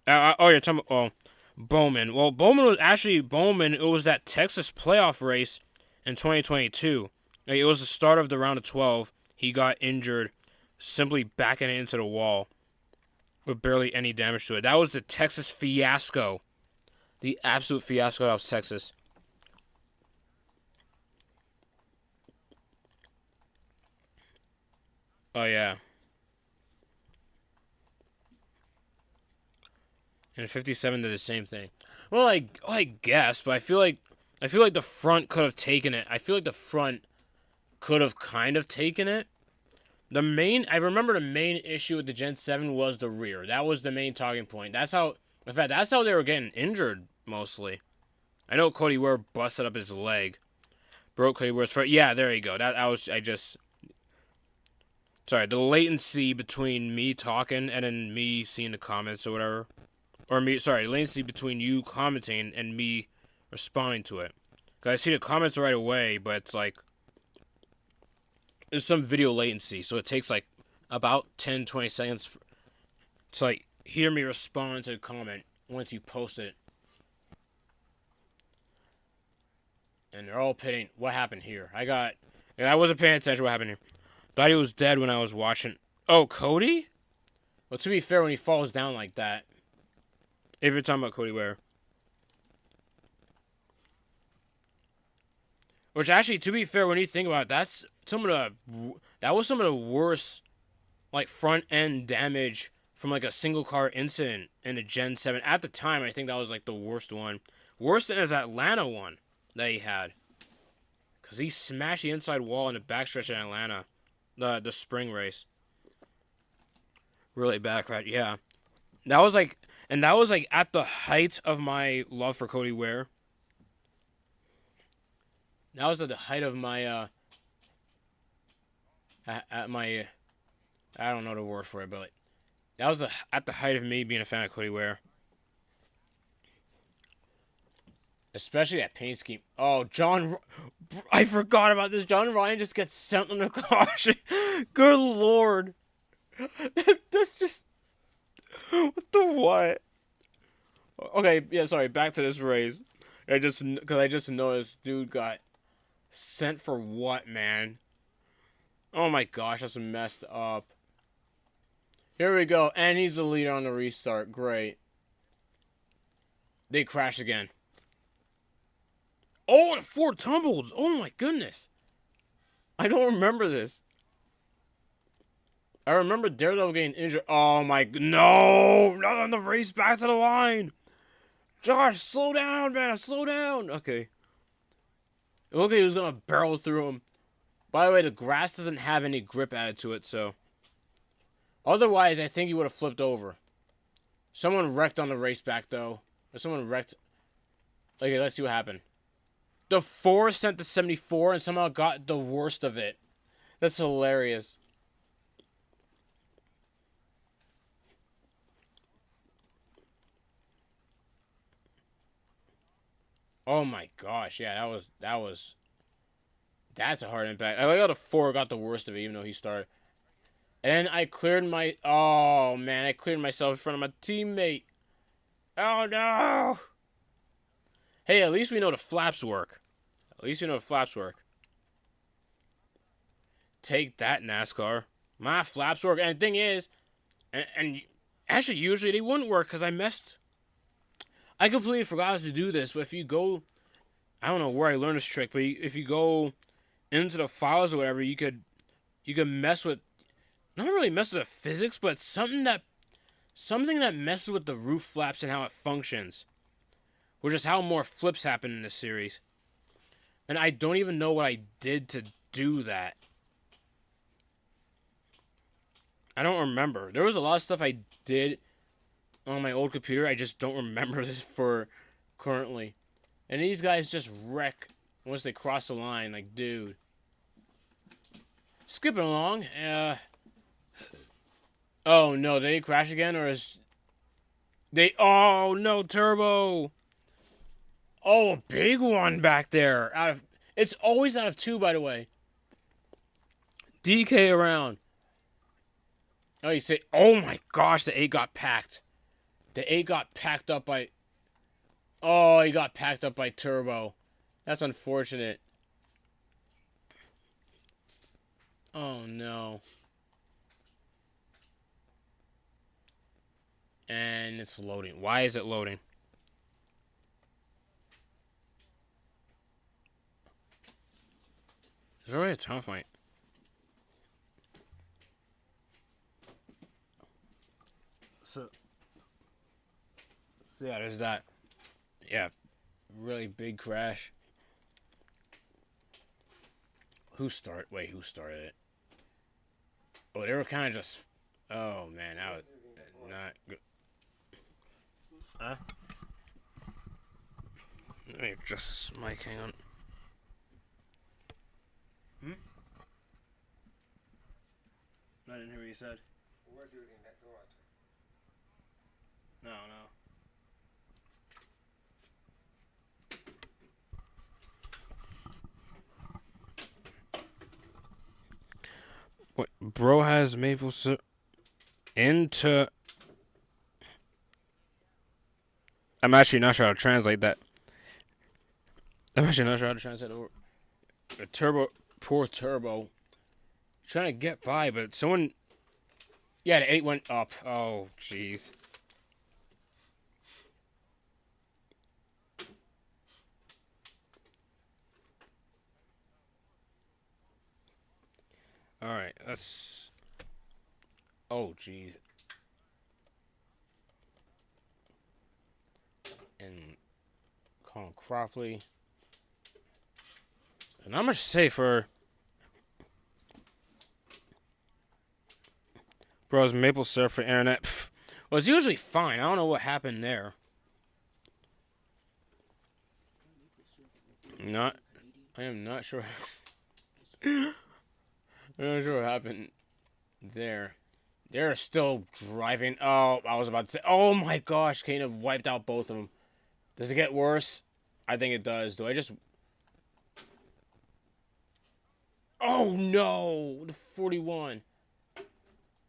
You're talking about Bowman. Well, Bowman, it was that Texas playoff race in 2022. It was the start of the round of 12. He got injured simply backing it into the wall with barely any damage to it. That was the Texas fiasco. The absolute fiasco that was Texas. Oh, yeah. And 57 did the same thing. Well, I guess, but I feel like the front could have taken it. I feel like the front could have kind of taken it. I remember the main issue with the Gen 7 was the rear. That was the main talking point. That's how they were getting injured mostly. I know Cody Ware busted up his leg. Broke Cody Ware's foot. Yeah, there you go. Sorry, the latency between me talking and then me seeing the comments or whatever. Latency between you commenting and me responding to it. Because I see the comments right away, but it's like, there's some video latency, so it takes about 10-20 seconds to hear me respond to the comment once you post it. And they're all pitting, what happened here? I wasn't paying attention to what happened here. Thought he was dead when I was watching. Oh, Cody? Well, to be fair, when he falls down like that, if you're talking about Cody Ware. Which actually, to be fair, when you think about it, that was some of the worst like front end damage from like a single car incident in a Gen 7. At the time, I think that was like the worst one. Worse than his Atlanta one that he had. Because he smashed the inside wall in the backstretch in Atlanta. The spring race. Really bad crash, yeah. That was like at the height of my love for Cody Ware. That was at the height of my at my I don't know the word for it, but like, that was at the height of me being a fan of Cody Ware. Especially that paint scheme. Oh, I forgot about this. John Ryan just gets sent on the caution. Good lord. That's just... What the what? Okay, yeah, sorry. Back to this race. Because I just noticed dude got sent for what, man? Oh my gosh, that's messed up. Here we go. And he's the leader on the restart. Great. They crash again. Oh, the Ford tumbled. Oh my goodness. I don't remember this. I remember Daredevil getting injured. Oh my... No! Not on the race back to the line! Josh, slow down, man! Slow down! Okay. It looked like he was gonna barrel through him. By the way, the grass doesn't have any grip added to it, so... Otherwise, I think he would have flipped over. Someone wrecked on the race back, though. Or someone wrecked... Okay, let's see what happened. The 4 sent the 74 and somehow got the worst of it. That's hilarious. Oh my gosh, yeah, that's a hard impact. I like how the 4 got the worst of it, even though he started. And I cleared oh man, I cleared myself in front of my teammate. Oh no! Hey, at least we know the flaps work. Take that, NASCAR. My flaps work. And the thing is, and actually usually they wouldn't work because I completely forgot to do this, but if you go... I don't know where I learned this trick, but if you go into the files or whatever, you could mess with... Not really mess with the physics, but something that messes with the roof flaps and how it functions. Which is how more flips happen in this series. And I don't even know what I did to do that. I don't remember. There was a lot of stuff I did on my old computer. I just don't remember this for currently. And these guys just wreck once they cross the line. Like, dude. Skipping along. Oh, no. Did he crash again? Or is... Oh, no. Turbo. Oh, a big one back there. It's always out of 2, by the way. DK around. Oh, you say... Oh, my gosh. The 8 got packed. The 8 got packed up by... Oh, he got packed up by Turbo. That's unfortunate. Oh, no. And it's loading. Why is it loading? It's already a tough fight. So, yeah, there's that. Yeah, really big crash. Who started it? Oh, they were kind of just... Oh, man, that was not good. Huh? Let me adjust this mic, hang on. I didn't hear what you said. Where do you think that go to? No. What? Bro has maple syrup into... I'm actually not sure how to translate that. Over. Poor Turbo. Trying to get by, but someone... Yeah, the 8 went up. Oh, jeez. All right, that's. Oh, jeez. And Colin Cropley. So not much to say for Bros maple syrup for internet. Pff. Well, it's usually fine. I don't know what happened there. Not. I am not sure. I'm not sure what happened there. They're still driving. Oh, I was about to say. Oh my gosh, Kane wiped out both of them. Does it get worse? I think it does. Do I just. Oh no! The 41.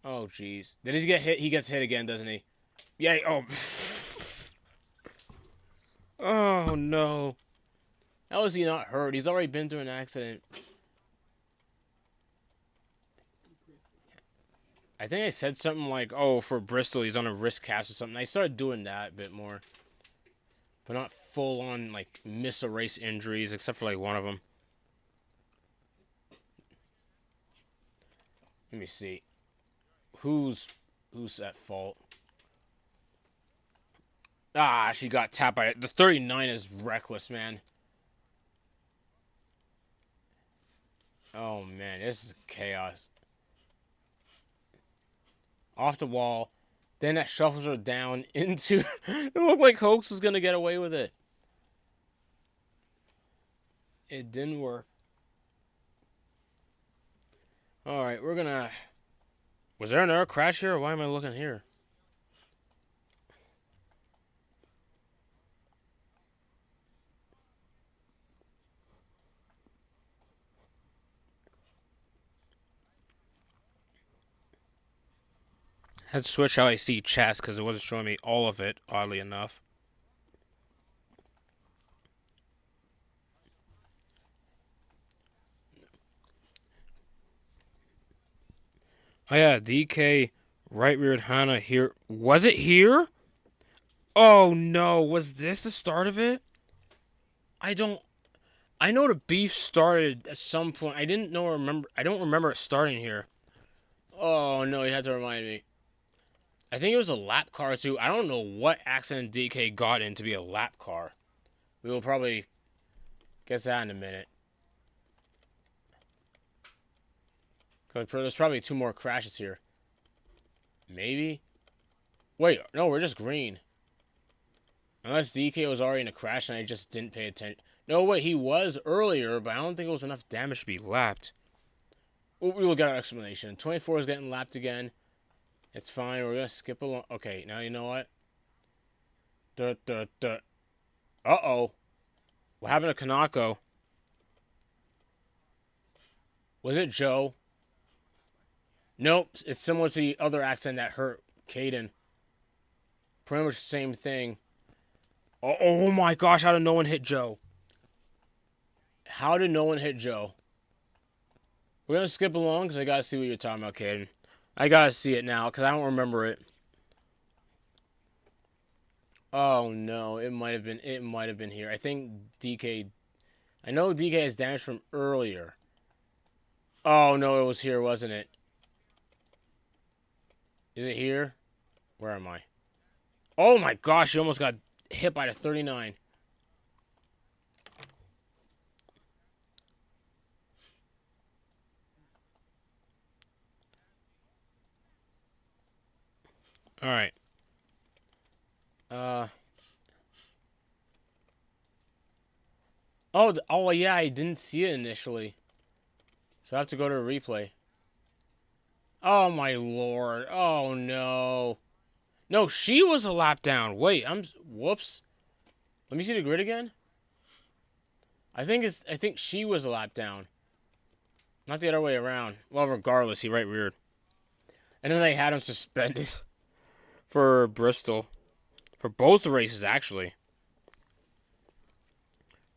Oh jeez. Did he get hit? He gets hit again, doesn't he? Yeah. Oh. Oh no. How is he not hurt? He's already been through an accident. I think I said something like, oh, for Bristol, he's on a wrist cast or something. I started doing that a bit more. But not full on, like, miss a race injuries, except for, like, one of them. Let me see. Who's at fault? Ah, she got tapped by it. The 39 is reckless, man. Oh, man, this is chaos. Off the wall. Then that shuffles her down into... It looked like Hoax was going to get away with it. It didn't work. Alright, we're going to... Was there another crash here, or why am I looking here? I had to switch how I see chats because it wasn't showing me all of it, oddly enough. Oh yeah, DK right reared Hana here. Was it here? Oh no, was this the start of it? I don't. I know the beef started at some point. I didn't know. Remember? I don't remember it starting here. Oh no, you had to remind me. I think it was a lap car too. I don't know what accident DK got in to be a lap car. We will probably get that in a minute. There's probably 2 more crashes here. Maybe? Wait, no, we're just green. Unless DK was already in a crash and I just didn't pay attention. No, wait, he was earlier, but I don't think it was enough damage to be lapped. We will get our explanation. 24 is getting lapped again. It's fine. We're going to skip along. Okay, now you know what? Uh-oh. What happened to Kanako? Was it Joe? Nope. It's similar to the other accident that hurt Caden. Pretty much the same thing. Oh my gosh, how did no one hit Joe? How did no one hit Joe? We're going to skip along because I got to see what you're talking about, Caden. I got to see it now because I don't remember it. Oh no, it might have been here. I think DK... I know DK has damage from earlier. Oh no, it was here, wasn't it? Is it here? Where am I? Oh my gosh, you almost got hit by the 39. Alright. Oh yeah, I didn't see it initially. So I have to go to a replay. Oh my lord. Oh no. No, she was a lap down. Wait, whoops. Let me see the grid again. I think she was a lap down. Not the other way around. Well, regardless, he right reared. And then they had him suspended for Bristol. For both the races, actually.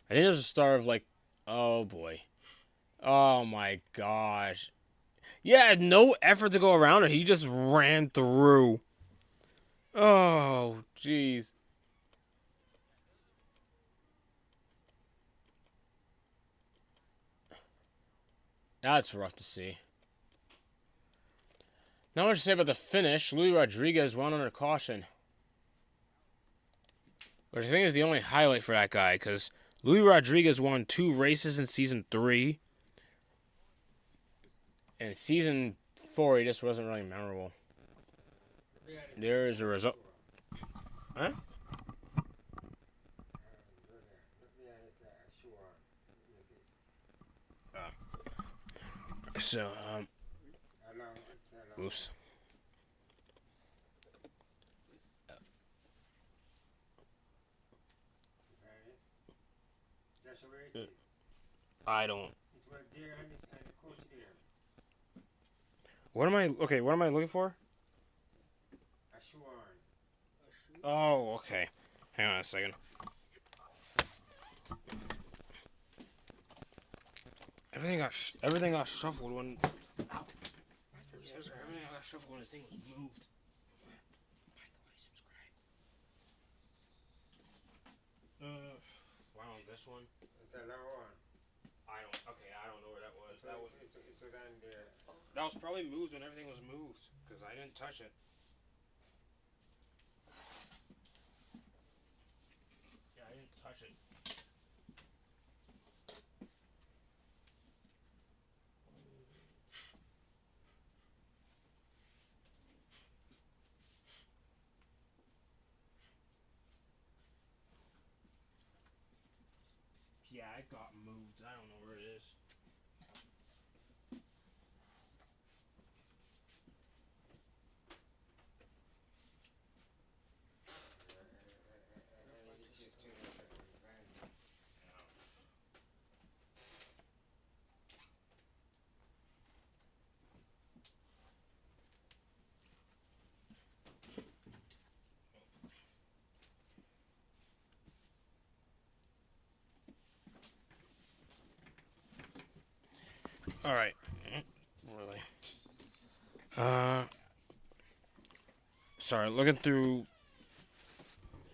I think it was a start of like, oh boy. Oh my gosh. Yeah, no effort to go around her. He just ran through. Oh, jeez. That's rough to see. Not much to say about the finish. Luis Rodriguez won under caution. Which I think is the only highlight for that guy, because Luis Rodriguez won 2 races in Season 3. And Season 4, he just wasn't really memorable. There is a result. Huh? So, oops. I don't. What am I? Okay, what am I looking for? Oh, okay. Hang on a second. Everything got shuffled when. Ow. Everything got shuffled when the thing was moved. By the way, subscribe. Wow, this one. It's a long one. I don't know where that was. That was probably moved when everything was moved, because I didn't touch it. Yeah, I didn't touch it. Yeah, it got moved. I don't know where it is. All right. Really. Sorry, looking through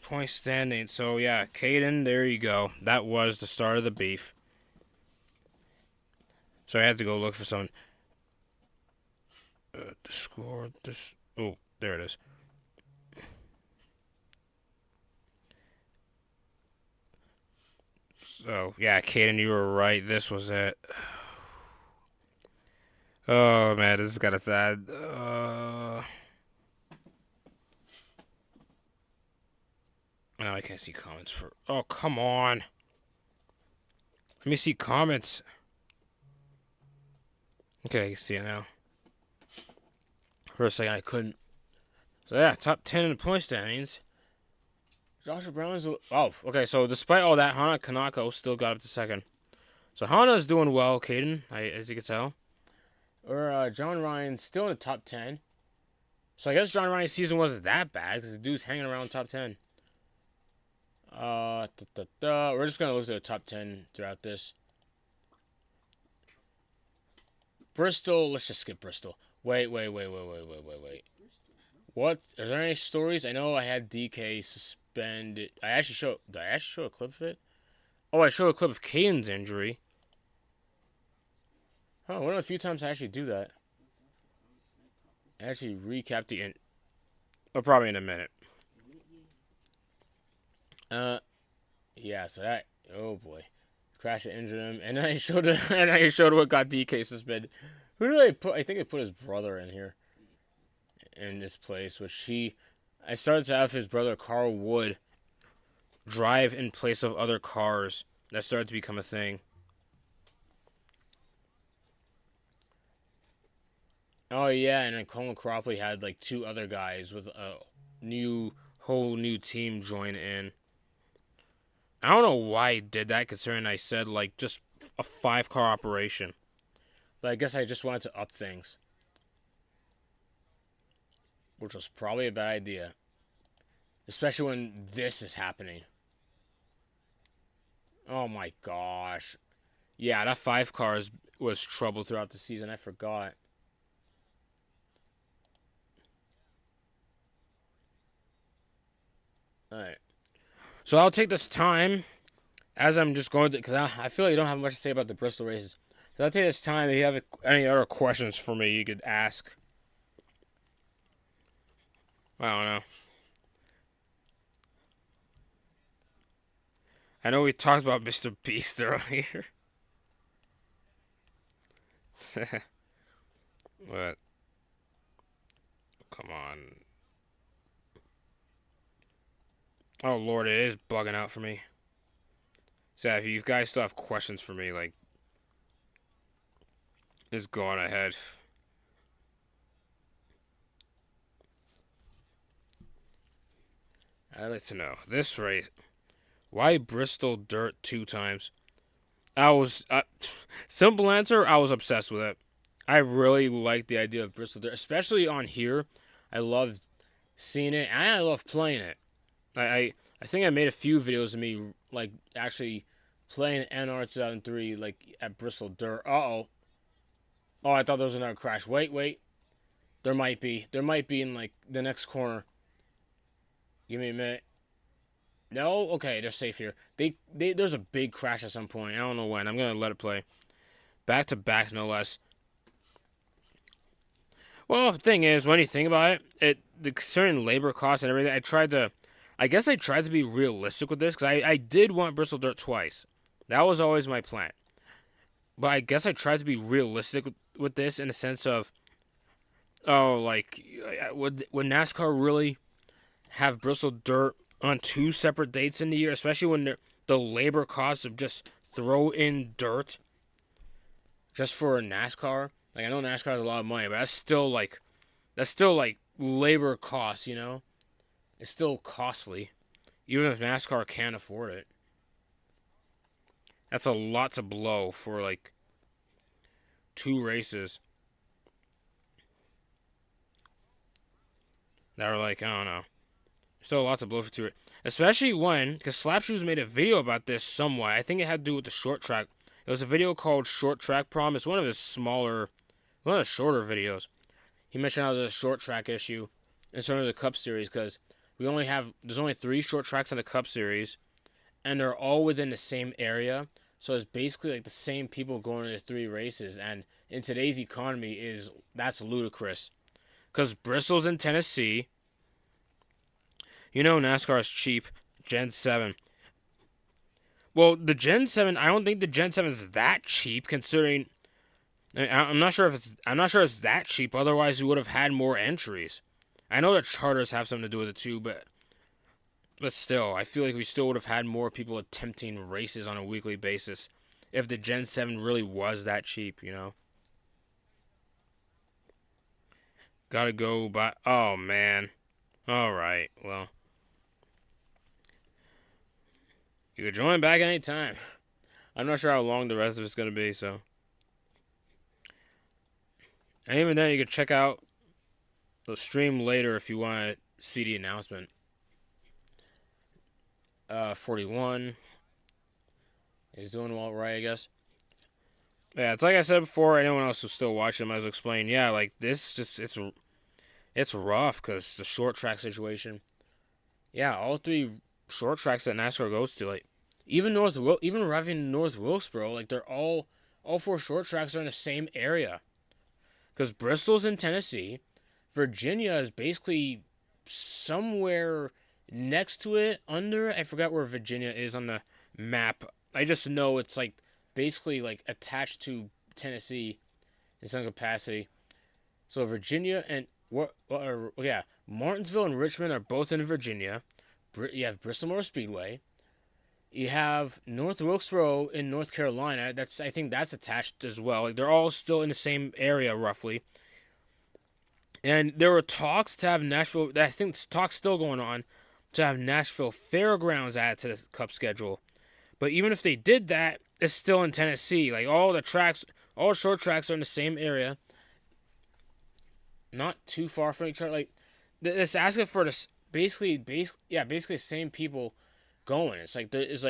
point standing. So yeah, Caden, there you go. That was the start of the beef. So I had to go look for someone. The score. This. Oh, there it is. So yeah, Caden, you were right. This was it. Oh man, this is kind of sad. Now I can't see comments for. Oh come on. Let me see comments. Okay, I can see it now. For a second, I couldn't. So yeah, top 10 in the point standings. Joshua Brown's. Oh, okay. So despite all that, Hana Kanako still got up to second. So Hana's doing well, Caden, as you can tell. Or John Ryan still in the top 10. So I guess John Ryan's season wasn't that bad because the dude's hanging around top 10. We're just gonna look at the top 10 throughout this. Bristol. Let's just skip Bristol. Wait. What? Are there any stories? I know I had DK suspended. Did I actually show a clip of it? Oh, I showed a clip of Caden's injury. Oh, one of the few times I actually do that. I actually recap the probably in a minute. Yeah, so that, oh boy. Crash and injured him, and then I showed what got DK suspended. Who did I put? I think I put his brother in here. In this place, I started to have his brother Carl Wood drive in place of other cars. That started to become a thing. Oh yeah, and then Colin Cropley had like 2 other guys with a whole new team join in. I don't know why he did that, considering I said like just a 5-car operation. But I guess I just wanted to up things. Which was probably a bad idea. Especially when this is happening. Oh my gosh. Yeah, that 5 cars was trouble throughout the season. I forgot. Alright. So I'll take this time, as I'm just going to, because I feel like you don't have much to say about the Bristol races. So I'll take this time. If you have any other questions for me, you could ask. I don't know. I know we talked about Mr. Beast earlier. But come on. Oh Lord, it is bugging out for me. So if you guys still have questions for me, like, just go on ahead. I'd like to know this race. Why Bristol dirt 2 times? I was simple answer. I was obsessed with it. I really like the idea of Bristol dirt, especially on here. I love seeing it and I love playing it. I think I made a few videos of me like actually playing NR 2003 like at Bristol dirt. Oh, I thought there was another crash. Wait. There might be. There might be in like the next corner. Give me a minute. No, okay, they're safe here. There's a big crash at some point. I don't know when. I'm gonna let it play. Back to back, no less. Well, the thing is, when you think about it, the certain labor costs and everything. I guess I tried to be realistic with this because I did want Bristol Dirt twice. That was always my plan. But I guess I tried to be realistic with this in the sense of, oh, like, would NASCAR really have Bristol Dirt on 2 separate dates in the year, especially when the labor costs of just throw in dirt just for a NASCAR? Like, I know NASCAR has a lot of money, but that's still like labor costs, you know? It's still costly, even if NASCAR can't afford it. That's a lot to blow for like 2 races that were like, I don't know. Still lots of blow for 2, especially when, because Slapshoes made a video about this somewhat. I think it had to do with the short track. It was a video called Short Track Prom. It's one of his shorter videos. He mentioned how there's a short track issue in terms of the Cup Series because there's only 3 short tracks in the Cup Series, and they're all within the same area. So it's basically like the same people going to the 3 races, and in today's economy, that's ludicrous. Because Bristol's in Tennessee. You know NASCAR is cheap. Gen 7. Well, the Gen 7, I don't think the Gen 7 is that cheap considering I'm not sure it's that cheap, otherwise we would have had more entries. I know that charters have something to do with it too, but still, I feel like we still would have had more people attempting races on a weekly basis if the Gen 7 really was that cheap, you know? Gotta go by. Oh, man. Alright, well. You can join back anytime. I'm not sure how long the rest of it's gonna be, so. And even then, you can check out the stream later if you want to see the announcement. 41 is doing all right, I guess. Yeah, it's like I said before. Anyone else who's still watching, I was explaining. Yeah, like this, just it's rough because the short track situation. Yeah, all 3 short tracks that NASCAR goes to, like even North Wilkesboro, like they're all 4 short tracks are in the same area. Because Bristol's in Tennessee, Virginia is basically somewhere next to it, under. I forgot where Virginia is on the map. I just know it's like basically like attached to Tennessee in some capacity. So Virginia and Martinsville and Richmond are both in Virginia. You have Bristol Motor Speedway. You have North Wilkesboro in North Carolina. I think that's attached as well. Like they're all still in the same area roughly. And there were talks to have Nashville. I think talks still going on to have Nashville Fairgrounds added to the Cup schedule. But even if they did that, it's still in Tennessee. Like all the short tracks are in the same area, not too far from each other. Like it's asking for this basically the same people going. It's like there's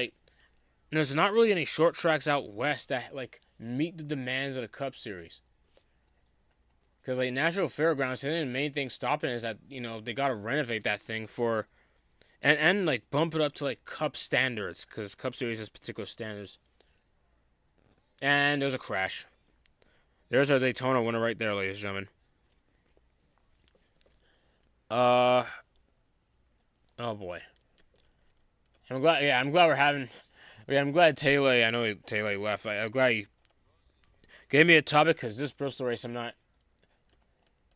not really any short tracks out west that like meet the demands of the Cup Series. Because like Nashville Fairgrounds, I think the main thing stopping is that they gotta renovate that thing for, and like bump it up to like Cup standards because Cup Series has particular standards. And there's a crash. There's our Daytona winner right there, ladies and gentlemen. Oh boy. I'm glad. Yeah, I'm glad we're having. Yeah, I'm glad Taylor. I know Taylor left. I'm glad he gave me a topic because this Bristol race, I'm not.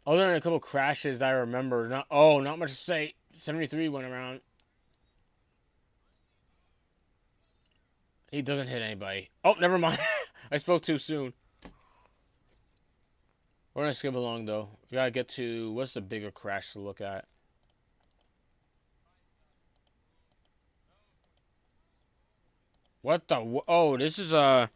Other than a couple crashes that I remember, not much to say. 73 went around. He doesn't hit anybody. Oh, never mind. I spoke too soon. We're gonna skip along though. We gotta get to what's the bigger crash to look at. What the? Oh, this is after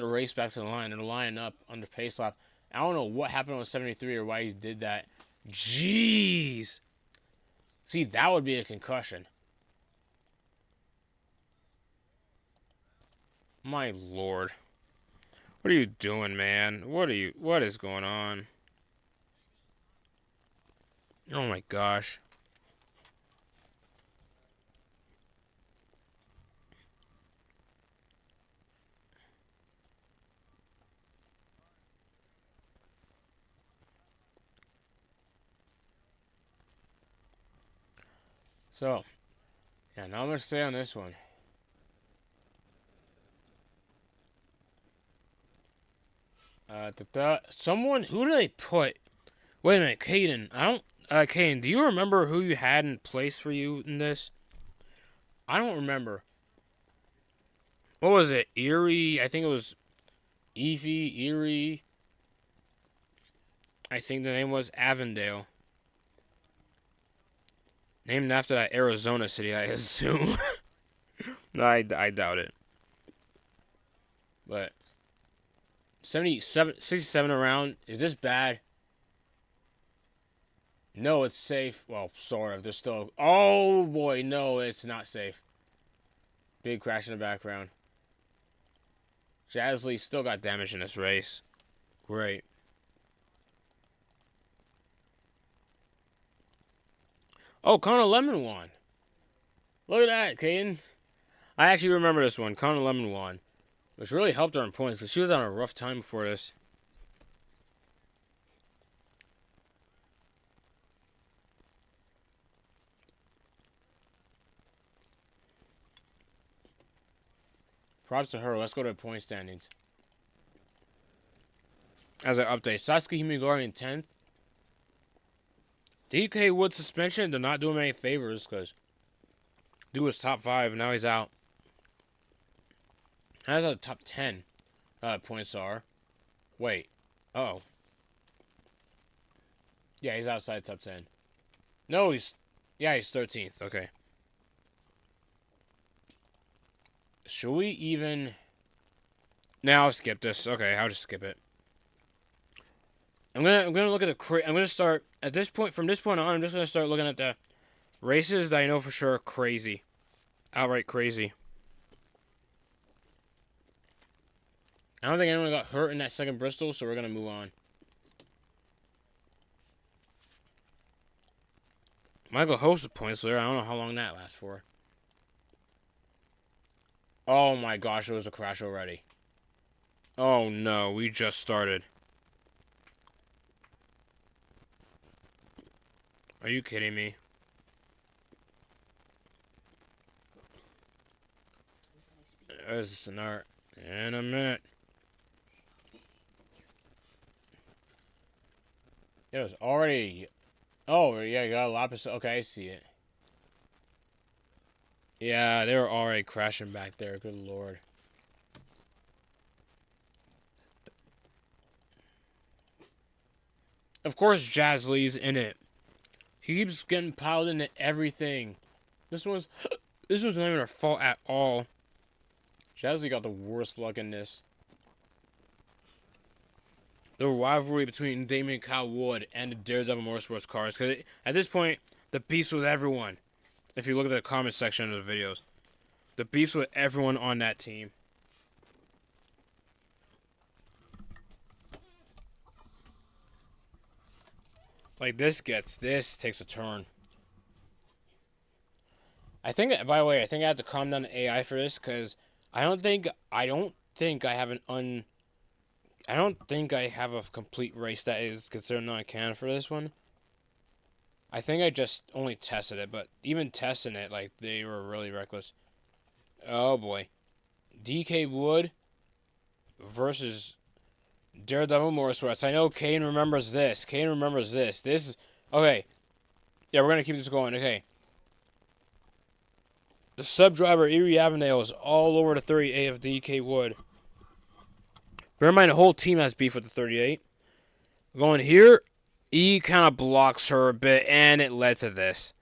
the race back to the line. They're lining up under pace lap. I don't know what happened on 73 or why he did that. Jeez. See, that would be a concussion. My lord. What are you doing, man? What is going on? Oh my gosh. So, yeah, not much to say on this one. Someone, who did they put? Wait a minute, Caden. Caden, do you remember who you had in place for you in this? I don't remember. What was it? Erie? I think it was Erie. I think the name was Avondale. Named after that Arizona city, I assume. No, I doubt it. But 67 around. Is this bad? No, it's safe. Well, sort of. There's still. Oh boy, no, it's not safe. Big crash in the background. Jasley still got damage in this race. Great. Oh, Connor Lemon won. Look at that, Caden. I actually remember this one. Connor Lemon won. Which really helped her in points because she was on a rough time before this. Props to her. Let's go to the point standings. As I update, Sasuke Himigari in 10th. DK Wood suspension did not do him any favors because dude was top 5 and now he's out. That's a top 10 points are. Wait. Oh. Yeah, he's outside top 10. No, he's 13th. Okay. Should we even... Now I'll skip this. Okay, I'll just skip it. I'm gonna look at the I'm gonna start at this point. From this point on, I'm just gonna start looking at the races that I know for sure are crazy, outright crazy. I don't think anyone got hurt in that second Bristol, so we're gonna move on. Michael hosted points there. I don't know how long that lasts for. Oh my gosh, it was a crash already. Oh no, we just started. Are you kidding me? There's an art in a minute. It was already... Oh, yeah, you got a Lapis. Okay, I see it. Yeah, they were already crashing back there. Good lord. Of course, Jasley's in it. He keeps getting piled into everything. This was not even her fault at all. Jasley got the worst luck in this. The rivalry between Damien Kyle Wood and the Daredevil Motorsports cars. Because at this point, the beef's with everyone. If you look at the comment section of the videos. The beef's with everyone on that team. Like, this takes a turn. I think, by the way, I have to calm down the AI for this, because I don't think I have a complete race that is considered non-canon for this one. I think I just only tested it, but even testing it, like, they were really reckless. Oh, boy. DK Wood versus Daredevil Morrisworth. I know Kane remembers this. Kane remembers this. This is... Okay. Yeah, we're going to keep this going. Okay. The sub-driver, Erie Avondale, is all over the 38 of DK Wood. Bear in mind, the whole team has beef with the 38. Going here, E kind of blocks her a bit, and it led to this.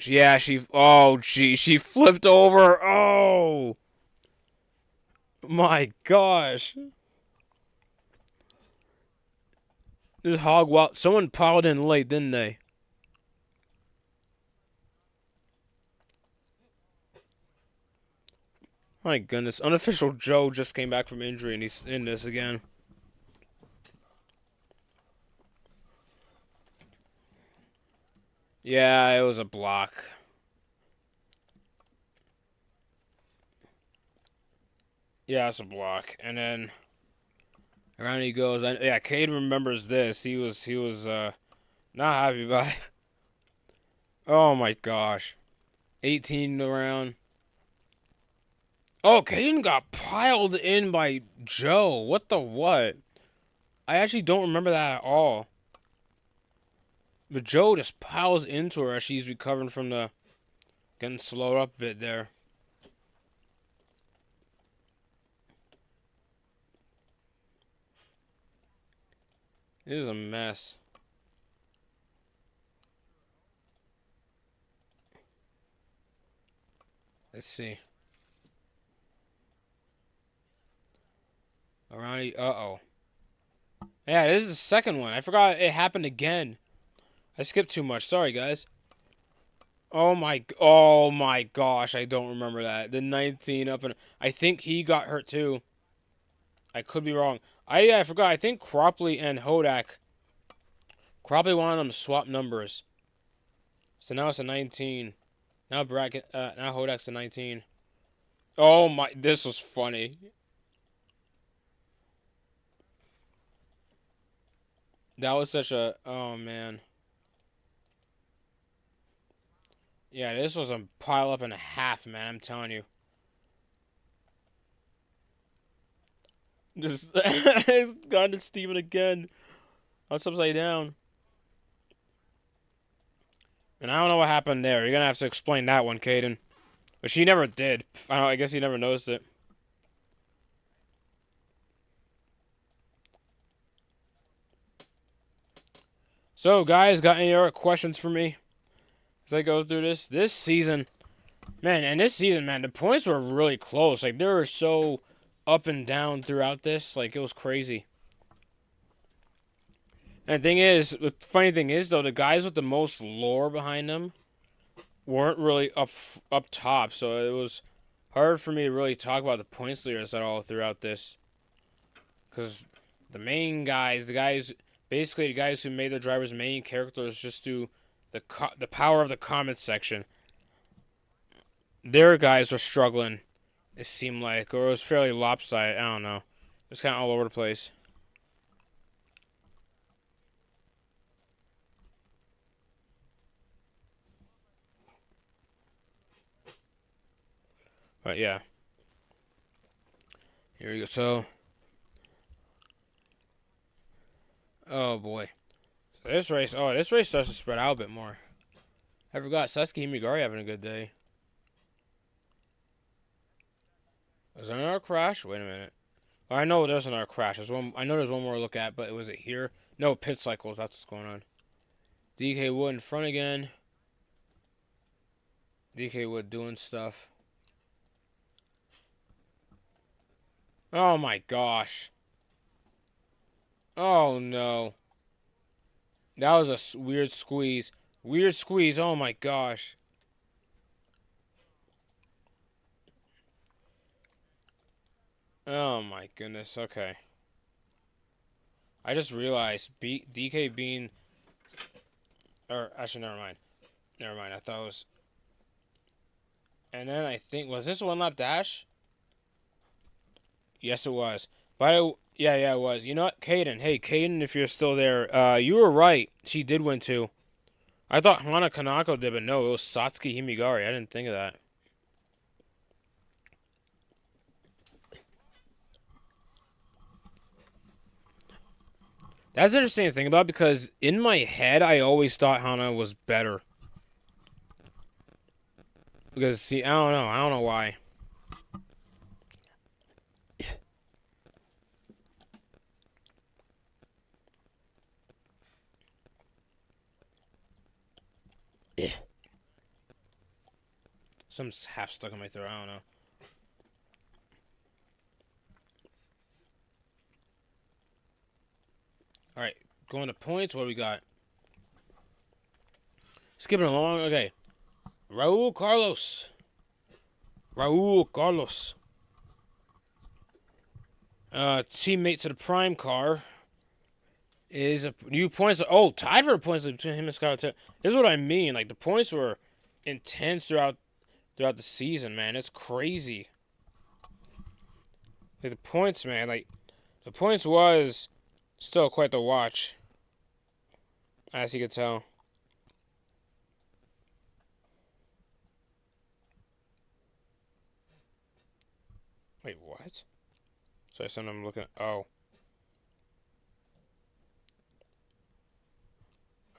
Yeah, oh, gee, she flipped over. Oh, my gosh. This hog wild. Someone piled in late, didn't they? My goodness. Unofficial Joe just came back from injury, and he's in this again. Yeah, it was a block. Yeah, it's a block. And then around he goes. Yeah, Cade remembers this. He was not happy about it. Oh my gosh. 18 around. Oh, Caden got piled in by Joe. What the what? I actually don't remember that at all. But Joe just piles into her as she's recovering from the... Getting slowed up a bit there. This is a mess. Let's see. Around... Uh-oh. Yeah, this is the second one. I forgot it happened again. I skipped too much. Sorry, guys. Oh my gosh, I don't remember that. The 19 up and I think he got hurt too. I could be wrong. I forgot. I think Cropley and Hodak. Cropley wanted them to swap numbers. So now it's a 19. Now now Hodak's a 19. Oh my, this was funny. That was such a, oh man. Yeah, this was a pile up and a half, man, I'm telling you. Just gone to Steven again. That's upside down. And I don't know what happened there. You're gonna have to explain that one, Caden. But she never did. I guess he never noticed it. So, guys, got any other questions for me as I go through this? This season, man, the points were really close. Like, they were so up and down throughout this. Like, it was crazy. And the funny thing is, though, the guys with the most lore behind them weren't really up top. So, it was hard for me to really talk about the points leaders at all throughout this. Because the main guys, basically the guys who made the drivers' main characters just do the power of the comments section. Their guys were struggling, it seemed like, or it was fairly lopsided. I don't know. It was kind of all over the place. But yeah. Here we go. So, oh boy. So this race starts to spread out a bit more. I forgot Sasuke Himigari having a good day. Was there another crash? Wait a minute. Oh, I know there's another crash. I know there's one more to look at, but was it here? No, pit cycles. That's what's going on. DK Wood in front again. DK Wood doing stuff. Oh my gosh. Oh no. That was a weird squeeze. Weird squeeze. Oh my gosh. Oh my goodness. Okay. I just realized DK being... Or, actually, never mind. Never mind. I thought it was... And then I think... Was this one lap dash? Yes, it was. Yeah, it was. You know what, Caden? Hey, Caden, if you're still there, you were right. She did win too. I thought Hana Kanako did, but no, it was Satsuki Himigari. I didn't think of that. That's interesting to think about because in my head, I always thought Hana was better. Because, see, I don't know. I don't know why. Something's half stuck in my throat. I don't know. All right, going to points. What do we got? Skipping along. Okay. Raul Carlos. Raul Carlos. Teammate to the prime car is a new points. Oh, tied for the points between him and Skylar Taylor. This is what I mean. Like the points were intense throughout the season, man. It's crazy. Like the points, man. Like the points was still quite the watch, as you could tell. Wait, what? So I said I'm looking. Oh,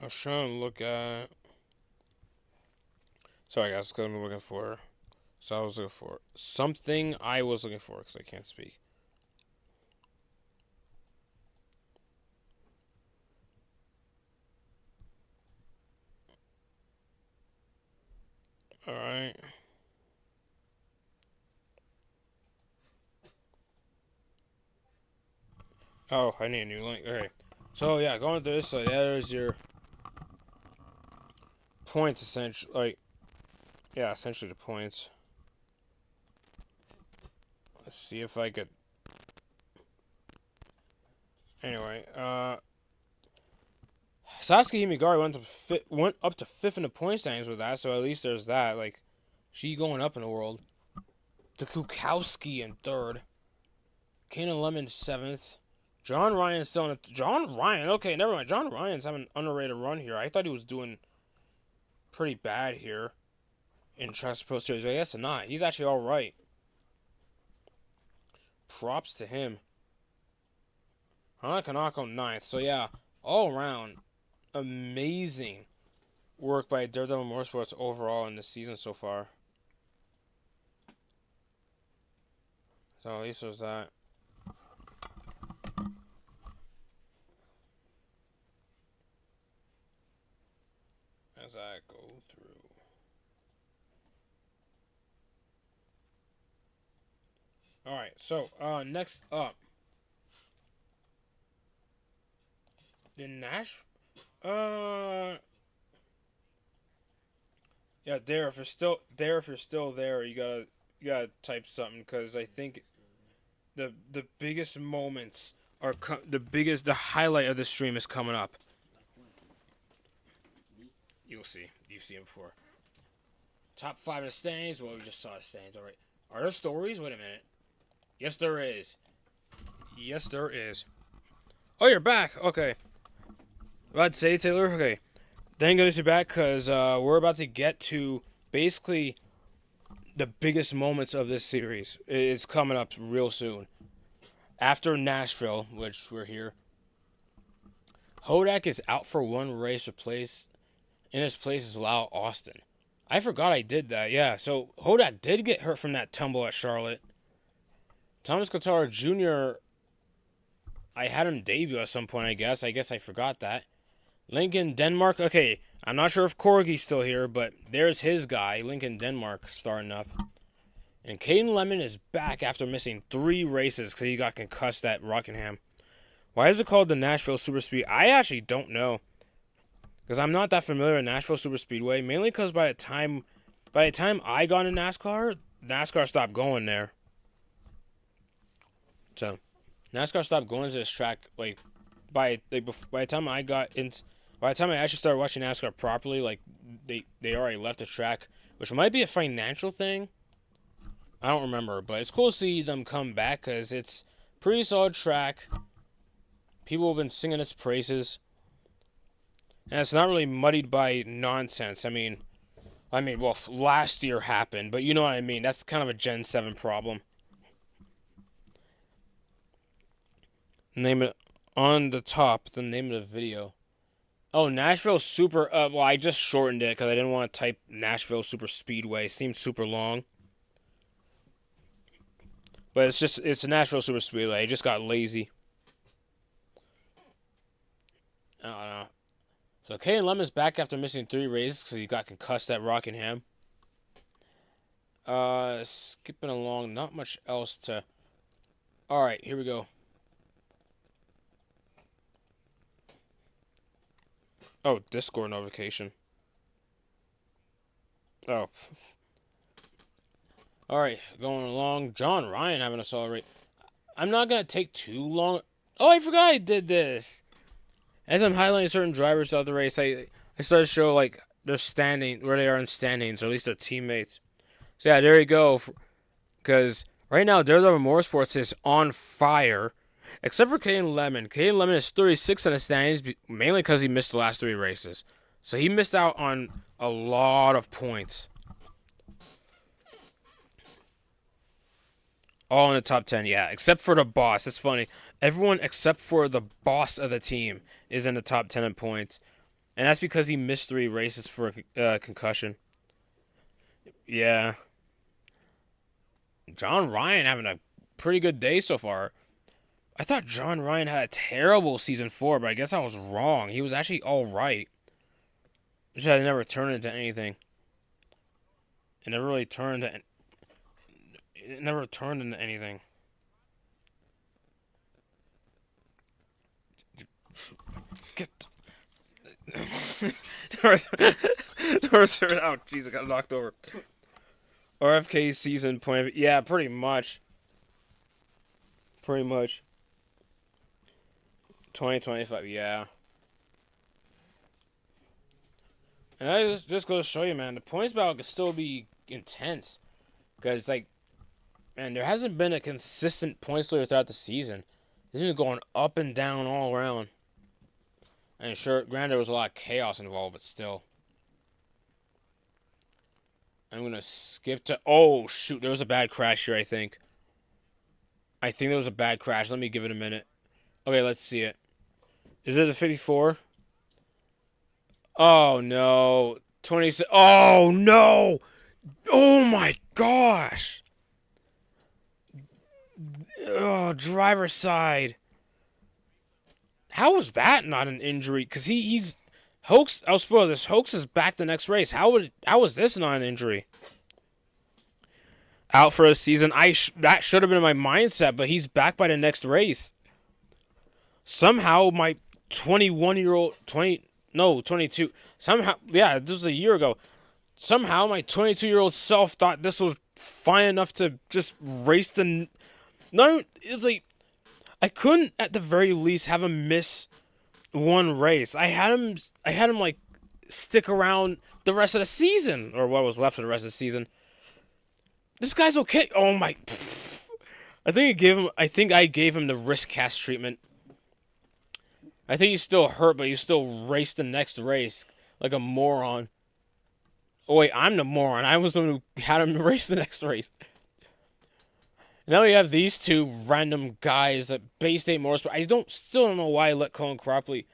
I was trying to look at. Sorry, guys, because I'm looking for. So I was looking for something. I was looking for because I can't speak. All right. Oh, I need a new link. Okay. So yeah, going through this, so there's your points essentially. Like, yeah, essentially the points. Let's see if I could. Anyway, Sasuke Himigari went up to fifth in the point standings with that, so at least there's that. Like, she going up in the world. The Kukowski in third. Kanan Lemon seventh. John Ryan's still in it. John Ryan, okay, never mind. John Ryan's having an underrated run here. I thought he was doing pretty bad here in Trackster Pro Series. I guess not. He's actually all right. Props to him. Hana Kanako ninth. So yeah, all around, amazing work by Daredevil Motorsports overall in the season so far. So at least there's that. As I go through. Alright, so next up. The yeah, Dare, if you're still there, you gotta type something because I think the biggest moments are the highlight of the stream is coming up. You'll see. You've seen it before. Top 5 of the standings. Well, we just saw the standings. All right. Are there stories? Wait a minute. Yes, there is. Yes, there is. Oh, you're back. Okay. About to say, Taylor. Okay. Thank goodness you're back because we're about to get to basically the biggest moments of this series. It's coming up real soon. After Nashville, which we're here, Hodak is out for one race. In his place is Lau Austin. I forgot I did that. Yeah, so Hodak did get hurt from that tumble at Charlotte. Thomas Qatar Jr., I had him debut at some point, I guess. I guess I forgot that. Lincoln Denmark. Okay, I'm not sure if Corgi's still here, but there's his guy, Lincoln Denmark, starting up. And Caden Lemon is back after missing 3 races because he got concussed at Rockingham. Why is it called the Nashville Super Speed? I actually don't know. Because I'm not that familiar with Nashville Super Speedway. Mainly because by the time I got into NASCAR stopped going there. So, NASCAR stopped going to this track by the time I actually started watching NASCAR properly, like they already left the track, which might be a financial thing. I don't remember, but it's cool to see them come back because it's Pretty solid track. People have been singing its praises. And it's not really muddied by nonsense. Well, last year happened, but you know what I mean. That's kind of a Gen 7 problem. Name it on the top, the name of the video. Oh, Nashville Super. Well, I just shortened it because I didn't want to type Nashville Super Speedway. It seemed super long. But it's a Nashville Super Speedway. I just got lazy. I don't know. So Kane Lemon's back after missing 3 races because he got concussed at Rockingham. Skipping along, not much else to. All right, here we go. Oh, Discord notification. Oh. All right, going along. John Ryan having a solid race. I'm not gonna take too long. Oh, I forgot I did this. As I'm highlighting certain drivers of the race, I started to show like their standing, where they are in standings, or at least their teammates. So yeah, there you go. Because right now, Daredevil Motorsports is on fire, except for Caden Lemon. Caden Lemon is 36 in the standings, mainly because he missed the last 3 races. So he missed out on a lot of points. All in the top 10, yeah. Except for the boss. It's funny. Everyone except for the boss of the team is in the top 10 in points. And that's because he missed 3 races for concussion. Yeah. John Ryan having a pretty good day so far. I thought John Ryan had a terrible season 4, but I guess I was wrong. He was actually alright. Just had never turned into anything. It never really turned into It never turned into anything. Get. Doors are out. Jeez, I got knocked over. RFK season point. Yeah, pretty much. 2025, yeah. And that just goes to show you, man, the points battle can still be intense. Because, like, man, there hasn't been a consistent points leader throughout the season. It's been going up and down all around. And sure, granted, there was a lot of chaos involved, but still. I'm going to skip to... Oh, shoot, there was a bad crash here, I think. There was a bad crash. Let me give it a minute. Okay, let's see it. Is it a 54? Oh, no. 26. Oh, no. Oh, my gosh. Oh, driver's side. How was that not an injury? Because he's... Hoax, I'll spoil this. Hoax is back the next race. How was this not an injury? Out for a season. That should have been my mindset, but he's back by the next race. Somehow my 22. Somehow, yeah, this was a year ago. Somehow my 22-year-old self thought this was fine enough to just race the... No, it's like I couldn't at the very least have him miss one race. I had him like stick around the rest of the season, or what was left of the rest of the season. This guy's okay. Oh my! I think I gave him the wrist cast treatment. I think he's still hurt, but he still raced the next race like a moron. Oh wait, I'm the moron. I was the one who had him race the next race. Now we have these 2 random guys at Bay State Motorsport. I still don't know why I let Colin Cropley.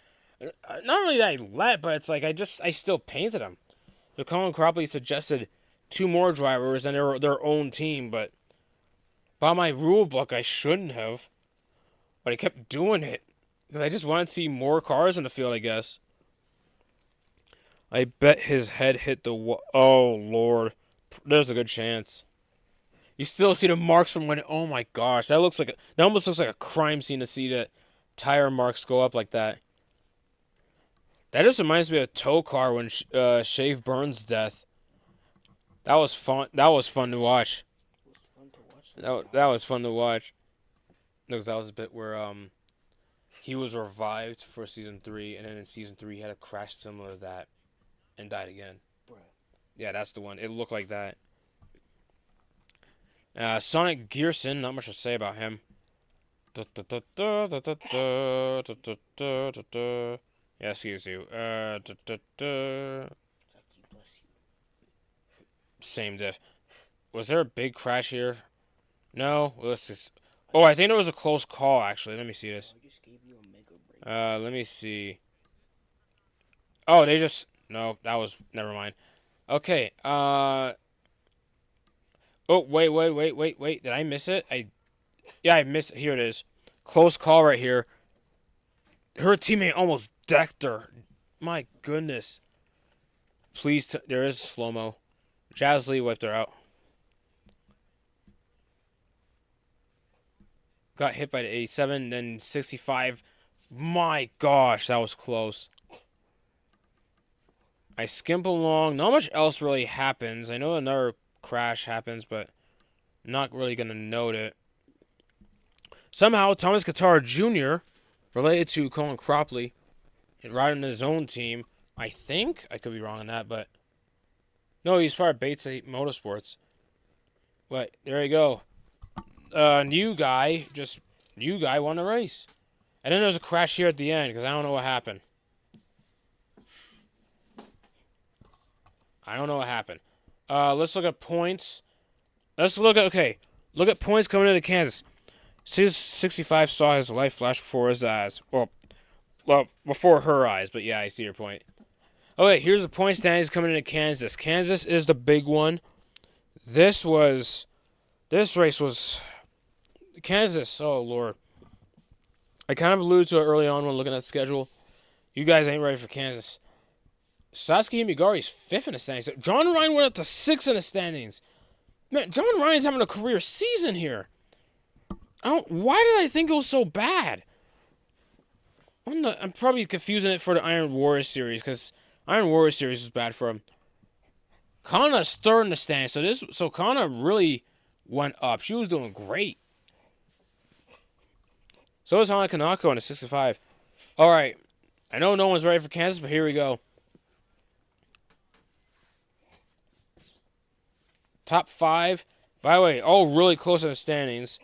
Not really that I let, but it's like I still painted him. So Colin Cropley suggested 2 more drivers and their own team, but by my rule book I shouldn't have. But I kept doing it because I just wanted to see more cars in the field, I guess. I bet his head hit the wall. Oh Lord, there's a good chance. You still see the marks from when. Oh my gosh, that almost looks like a crime scene to see the tire marks go up like that. That just reminds me of a tow car when Shave Burns' death. That was fun. That was fun to watch. That was fun to watch. Because that was a bit where he was revived for season 3, and then in season 3 he had a crash similar to that, and died again. Bruh. Yeah, that's the one. It looked like that. Sonic Gearson, not much to say about him. Yeah, excuse you. Fuck you, bless you. Same diff. Was there a big crash here? No. Let's just. Oh, I think there was a close call. Actually, let me see this. I just gave you a mega break. Let me see. Oh, they just. No, that was. Never mind. Okay. Oh, wait. Did I miss it? Yeah, I missed it. Here it is. Close call right here. Her teammate almost decked her. My goodness. Please, there is slow mo. Jazz Lee wiped her out. Got hit by the 87, then 65. My gosh, that was close. I skimp along. Not much else really happens. I know another crash happens, but not really going to note it. Somehow, Thomas Qatar Jr., related to Colin Cropley, riding his own team. I think I could be wrong on that, but no, he's part of Bates 8 Motorsports. But there you go. New guy won the race. And then there was a crash here at the end because I don't know what happened. Let's look at points. Look at points coming into Kansas. 65 saw his life flash before his eyes. Well, before her eyes, but yeah, I see your point. Okay, here's the point standings coming into Kansas. Kansas is the big one. This race was Kansas. Oh, Lord. I kind of alluded to it early on when looking at the schedule. You guys ain't ready for Kansas. Sasuke Migari's 5th in the standings. John Ryan went up to 6th in the standings. Man, John Ryan's having a career season here. Why did I think it was so bad? I'm probably confusing it for the Iron Warriors series, because Iron Warriors series was bad for him. Kana's 3rd in the standings, so Kana really went up. She was doing great. So is Hana Kanako in the 65. Alright. I know no one's ready for Kansas, but here we go. Top 5. By the way, all really close in the standings.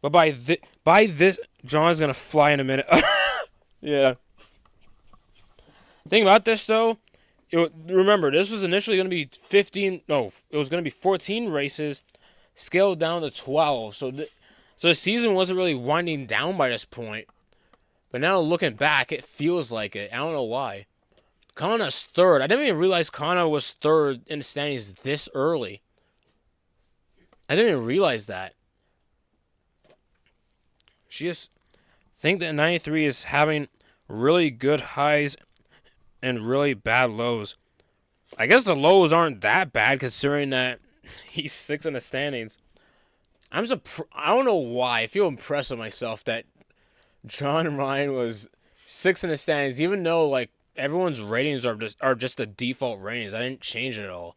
But by this, John's going to fly in a minute. Yeah. Thing about this, though, remember, this was initially going to be 15. No, it was going to be 14 races, scaled down to 12. So the season wasn't really winding down by this point. But now looking back, it feels like it. I don't know why. Kana's 3rd. I didn't even realize Kana was 3rd in the standings this early. I didn't even realize that. She just think that 93 is having really good highs and really bad lows. I guess the lows aren't that bad considering that he's 6th in the standings. I don't know why. I feel impressed with myself that John Ryan was 6th in the standings, even though like everyone's ratings are just the default ratings. I didn't change it at all.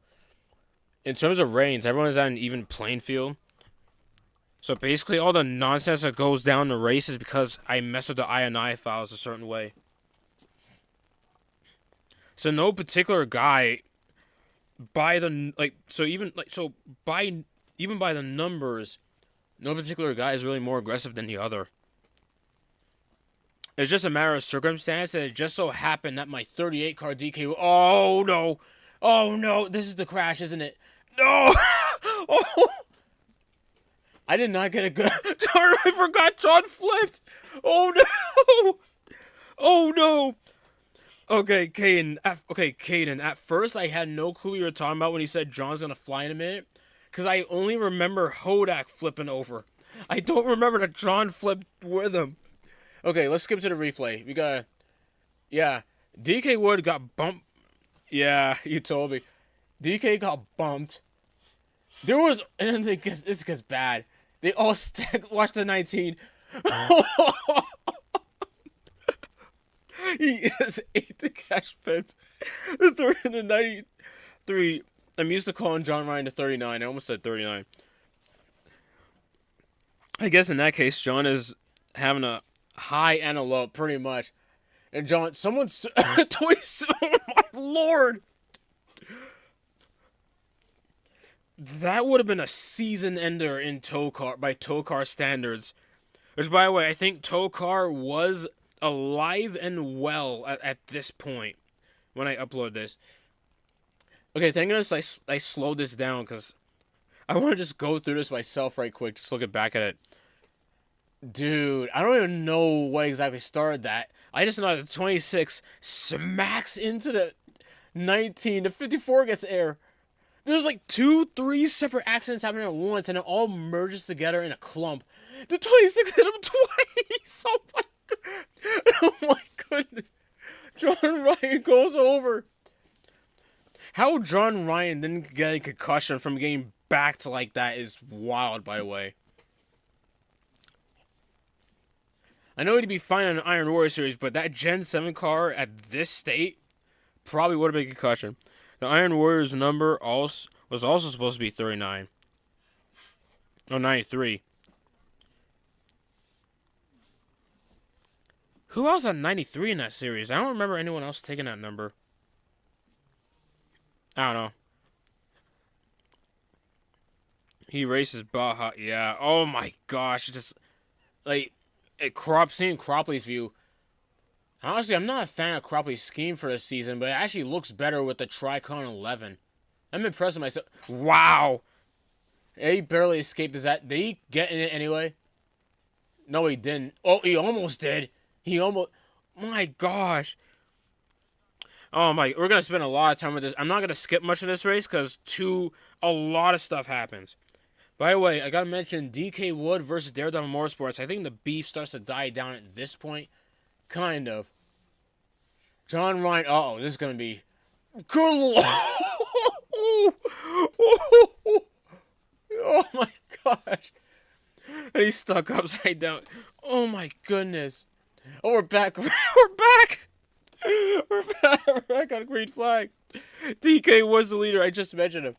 In terms of ratings, everyone's at an even playing field. So basically, all the nonsense that goes down the race is because I mess with the INI files a certain way. So no particular guy, by the numbers, no particular guy is really more aggressive than the other. It's just a matter of circumstance, and it just so happened that my 38 car DK. Oh no! This is the crash, isn't it? No! Oh! I did not get a good. I forgot John flipped. Oh no! Oh no! Okay, Caden. At first, I had no clue what you were talking about when he said John's gonna fly in a minute, because I only remember Hodak flipping over. I don't remember that John flipped with him. Okay, let's skip to the replay. Yeah, DK Wood got bumped. Yeah, you told me. DK got bumped. And it gets bad. They all watch the 19. He just ate the cash pens. The 93. I'm used to calling John Ryan the 39. I almost said 39. I guess in that case, John is having a high and a low, pretty much. And John, someone's... oh my lord! That would have been a season ender in tow car standards. Which, by the way, I think Tokar was alive and well at this point when I upload this. Okay, thank goodness I slowed this down because I want to just go through this myself right quick, just looking back at it. Dude, I don't even know what exactly started that. I just know the 26 smacks into the 19. The 54 gets air. There's like 2-3 separate accidents happening at once, and it all merges together in a clump. The 26 hit him twice. Oh my god. Oh my goodness. John Ryan goes over. How John Ryan didn't get a concussion from getting backed like that is wild, by the way. I know he'd be fine on an Iron Warrior series, but that Gen 7 car at this state probably would have been a concussion. The Iron Warrior's number was also supposed to be 39. Oh, 93. Who else had 93 in that series? I don't remember anyone else taking that number. I don't know. He races Baja. Yeah. Oh my gosh. Just like seeing Cropley's view. Honestly, I'm not a fan of Cropley's scheme for this season, but it actually looks better with the Tricon 11. I'm impressed with myself. Wow. He barely escaped his that. Did he get in it anyway? No, he didn't. Oh, he almost did. He almost. My gosh. Oh my. We're gonna spend a lot of time with this. I'm not gonna skip much of this race because a lot of stuff happens. By the way, I gotta mention DK Wood versus Daredevil Motorsports. I think the beef starts to die down at this point. Kind of. John Ryan. Uh-oh, this is gonna be. Good. Oh my gosh. And he's stuck upside down. Oh my goodness. Oh, we're back. We're back. We're back. We're back on green flag. DK was the leader. I just mentioned him.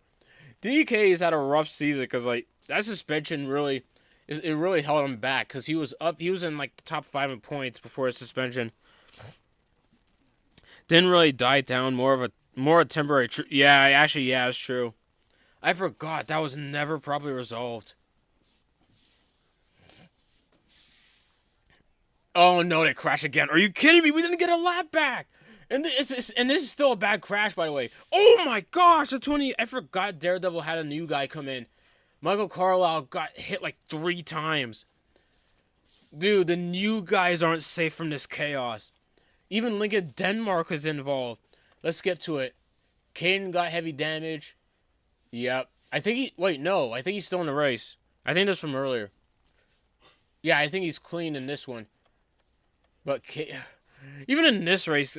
DK has had a rough season because like that suspension really held him back because he was in like the top 5 in points before his suspension. Didn't really die down. More a temporary. Yeah, it's true. I forgot that was never properly resolved. Oh no, they crashed again. Are you kidding me? We didn't get a lap back. And this is still a bad crash, by the way. Oh my gosh, the 20. I forgot Daredevil had a new guy come in. Michael Carlisle got hit like 3 times. Dude, the new guys aren't safe from this chaos. Even Lincoln Denmark is involved. Let's skip to it. Caden got heavy damage. Yep. I think he's still in the race. I think that's from earlier. Yeah, I think he's clean in this one. But even in this race,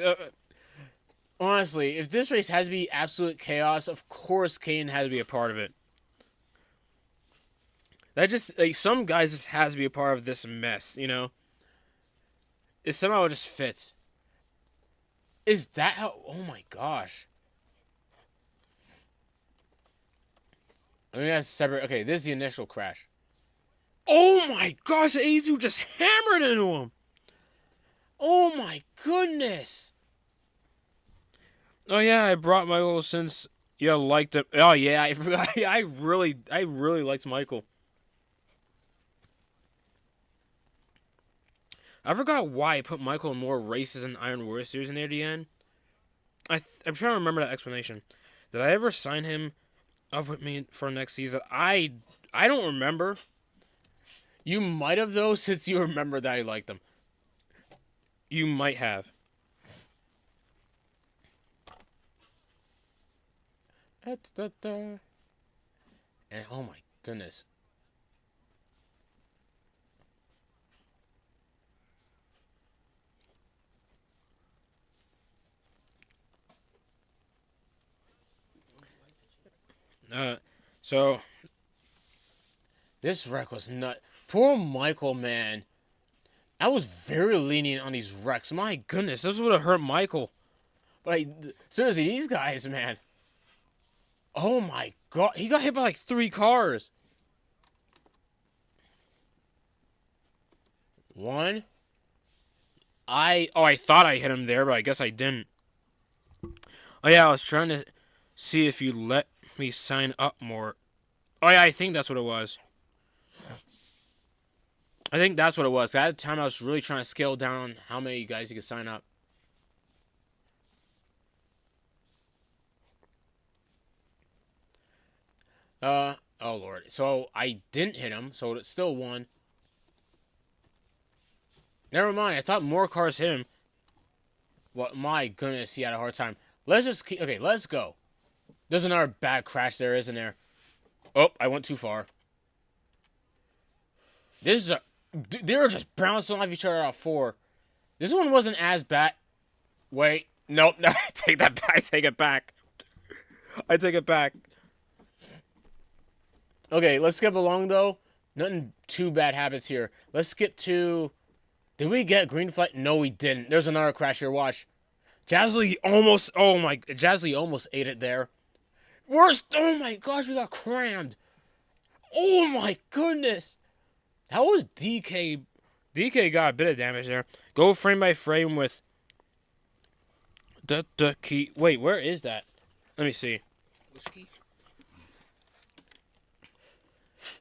honestly, if this race has to be absolute chaos, of course Caden had to be a part of it. That just, like, some guys just has to be a part of this mess, you know? It somehow just fits. Is that how... Oh my gosh. I mean, that's separate... Okay, this is the initial crash. Oh my gosh, the 82 just hammered into him! Oh my goodness! Oh yeah, I brought Michael since you liked him. Oh yeah, I forgot. I really liked Michael. I forgot why I put Michael in more races in Iron Warrior Series near the end. I'm trying to remember that explanation. Did I ever sign him up with me for next season? I don't remember. You might have, though, since you remember that I liked him. You might have. And oh my goodness. So this wreck was nut. Poor Michael, man. I was very lenient on these wrecks. My goodness, this would have hurt Michael. But seriously, these guys, man. Oh my god, he got hit by like 3 cars. One. I thought I hit him there, but I guess I didn't. Oh yeah, I was trying to see if you let me sign up more. Oh yeah, I think that's what it was. I think that's what it was. At the time, I was really trying to scale down on how many guys you could sign up. Oh Lord. So I didn't hit him, so it still won. Never mind. I thought more cars hit him. Well, my goodness, he had a hard time. Let's just keep. Okay, let's go. There's another bad crash there, isn't there? Oh, I went too far. This is a. They were just bouncing off each other off 4. This one wasn't as bad. Wait. Nope. No, I take that back. I take it back. I take it back. Okay, let's skip along, though. Nothing too bad happens here. Let's skip to... Did we get green flag? No, we didn't. There's another crash here. Watch. Jazzy almost... Oh, my... Jazzy almost ate it there. Worst... Oh, my gosh. We got crammed. Oh, my goodness. That was DK. DK got a bit of damage there. Go frame by frame with... The key... Wait, where is that? Let me see. Which key?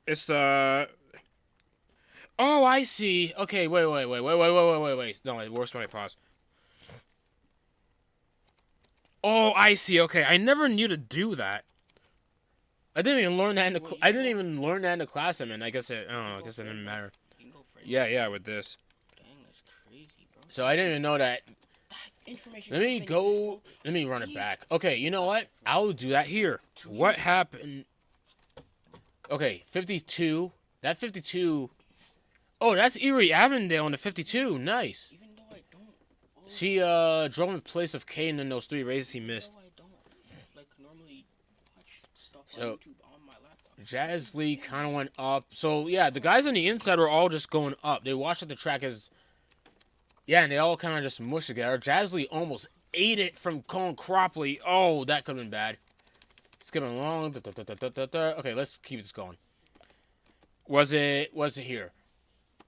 It's the... Oh, I see. Okay, wait. No, it works when I pause. Oh, I see. Okay, I never knew to do that. I didn't even learn that in the. I didn't even learn that in the class I'm in. I guess it. I don't know. I guess it didn't matter. Yeah, with this. Dang, that's crazy, bro. So I didn't even know that. Information. Let me go. Let me run it back. Okay, you know what? I'll do that here. What happened? Okay, 52. That 52. Oh, that's Erie Avondale in the 52. Nice. Even though I don't. She drove in place of Kane in those 3 races he missed. I don't like normally watch stuff So, on YouTube on my laptop. Jazz Lee kind of went up. So yeah, the guys on the inside were all just going up. They watched at the track as. Yeah, and they all kind of just mushed together. Jazz Lee almost ate it from Colin Cropley. Oh, that could have been bad. Skipping along. Okay, let's keep this going. Was it here?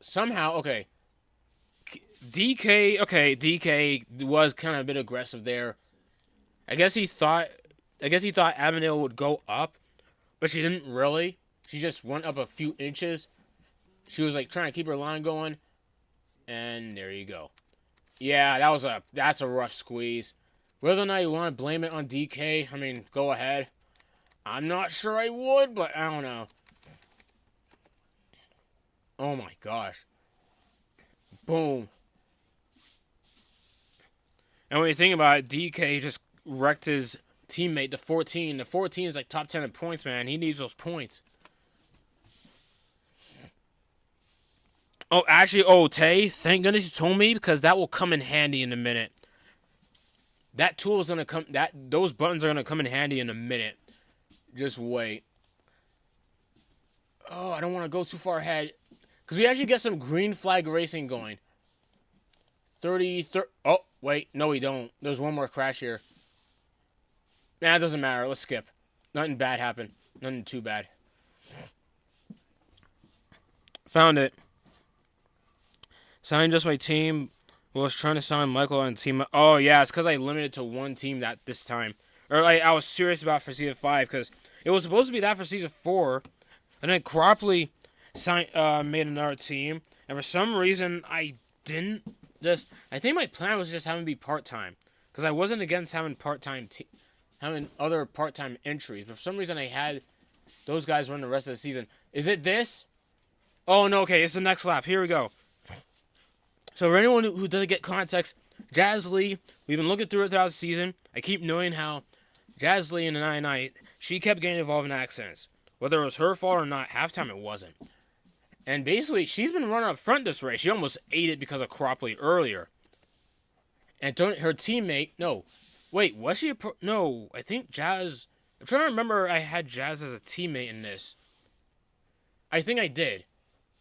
Somehow, okay. DK was kind of a bit aggressive there. I guess he thought Avondale would go up, but she didn't really. She just went up a few inches. She was like trying to keep her line going, and there you go. Yeah, that's a rough squeeze. Whether or not you want to blame it on DK, I mean, go ahead. I'm not sure I would, but I don't know. Oh my gosh. Boom. And when you think about it, DK just wrecked his teammate, the 14. The 14 is like top 10 in points, man. He needs those points. Oh, actually, Tay, thank goodness you told me, because that will come in handy in a minute. That tool is going to come, those buttons are going to come in handy in a minute. Just wait. Oh, I don't want to go too far ahead. Because we actually get some green flag racing going. 30. Oh, wait. No, we don't. There's one more crash here. Nah, it doesn't matter. Let's skip. Nothing bad happened. Nothing too bad. Found it. Signed just my team. Was trying to sign Michael on team. Oh, yeah. It's because I limited to one team this time. Or like I was serious about for season 5. Because it was supposed to be that for season 4. And then Cropley made another team, and for some reason I didn't. I think my plan was just having to be part-time, because I wasn't against having having other part-time entries, but for some reason I had those guys run the rest of the season. Is it this? Oh no, okay, it's the next lap. Here we go. So for anyone who doesn't get context, Jazz Lee, we've been looking through it throughout the season. I keep knowing how Jazz Lee in the 99, she kept getting involved in accidents. Whether it was her fault or not, halftime it wasn't. And basically, she's been running up front this race. She almost ate it because of Cropley earlier. And her teammate, no. Wait, was she no, I think Jazz... I'm trying to remember I had Jazz as a teammate in this. I think I did.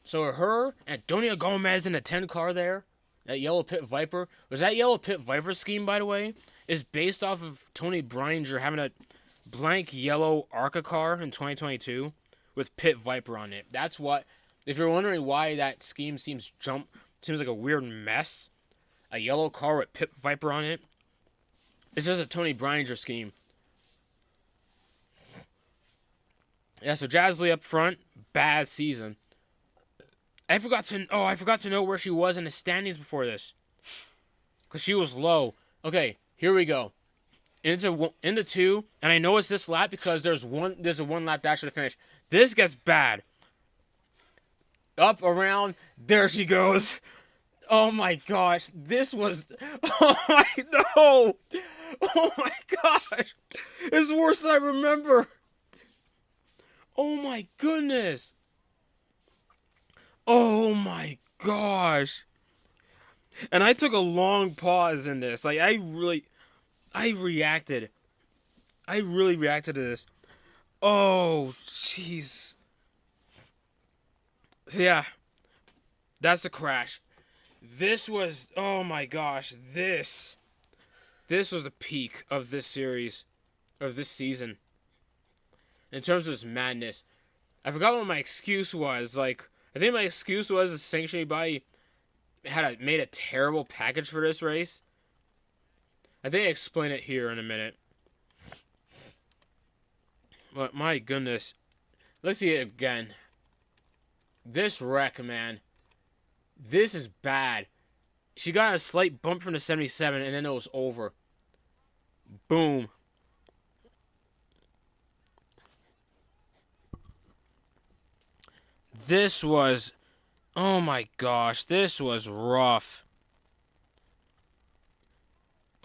So her, Antonia Gomez in the 10 car there, that Yellow Pit Viper. Was that Yellow Pit Viper scheme, by the way, is based off of Tony Brininger having a blank yellow ARCA car in 2022 with Pit Viper on it. That's what... If you're wondering why that scheme seems like a weird mess, a yellow car with Pit Viper on it, it's just a Tony Brininger scheme. Yeah, so Jazz Lee up front, bad season. I forgot to know where she was in the standings before this. Because she was low. Okay, here we go. Into 2, and I know it's this lap because there's a 1 lap dash to the finish. This gets bad. Up, around, there she goes. Oh my gosh, this was, oh my, no. Oh my gosh. It's worse than I remember. Oh my goodness. Oh my gosh. And I took a long pause in this. Like, I really reacted to this. Oh, jeez. So yeah, that's the crash. This was, oh my gosh, this was the peak of this series, of this season. In terms of this madness. I forgot what my excuse was. Like, I think my excuse was the sanctioning body made a terrible package for this race. I think I explain it here in a minute. But my goodness. Let's see it again. This wreck, man. This is bad. She got a slight bump from the 77 and then it was over. Boom. This was... Oh my gosh, this was rough.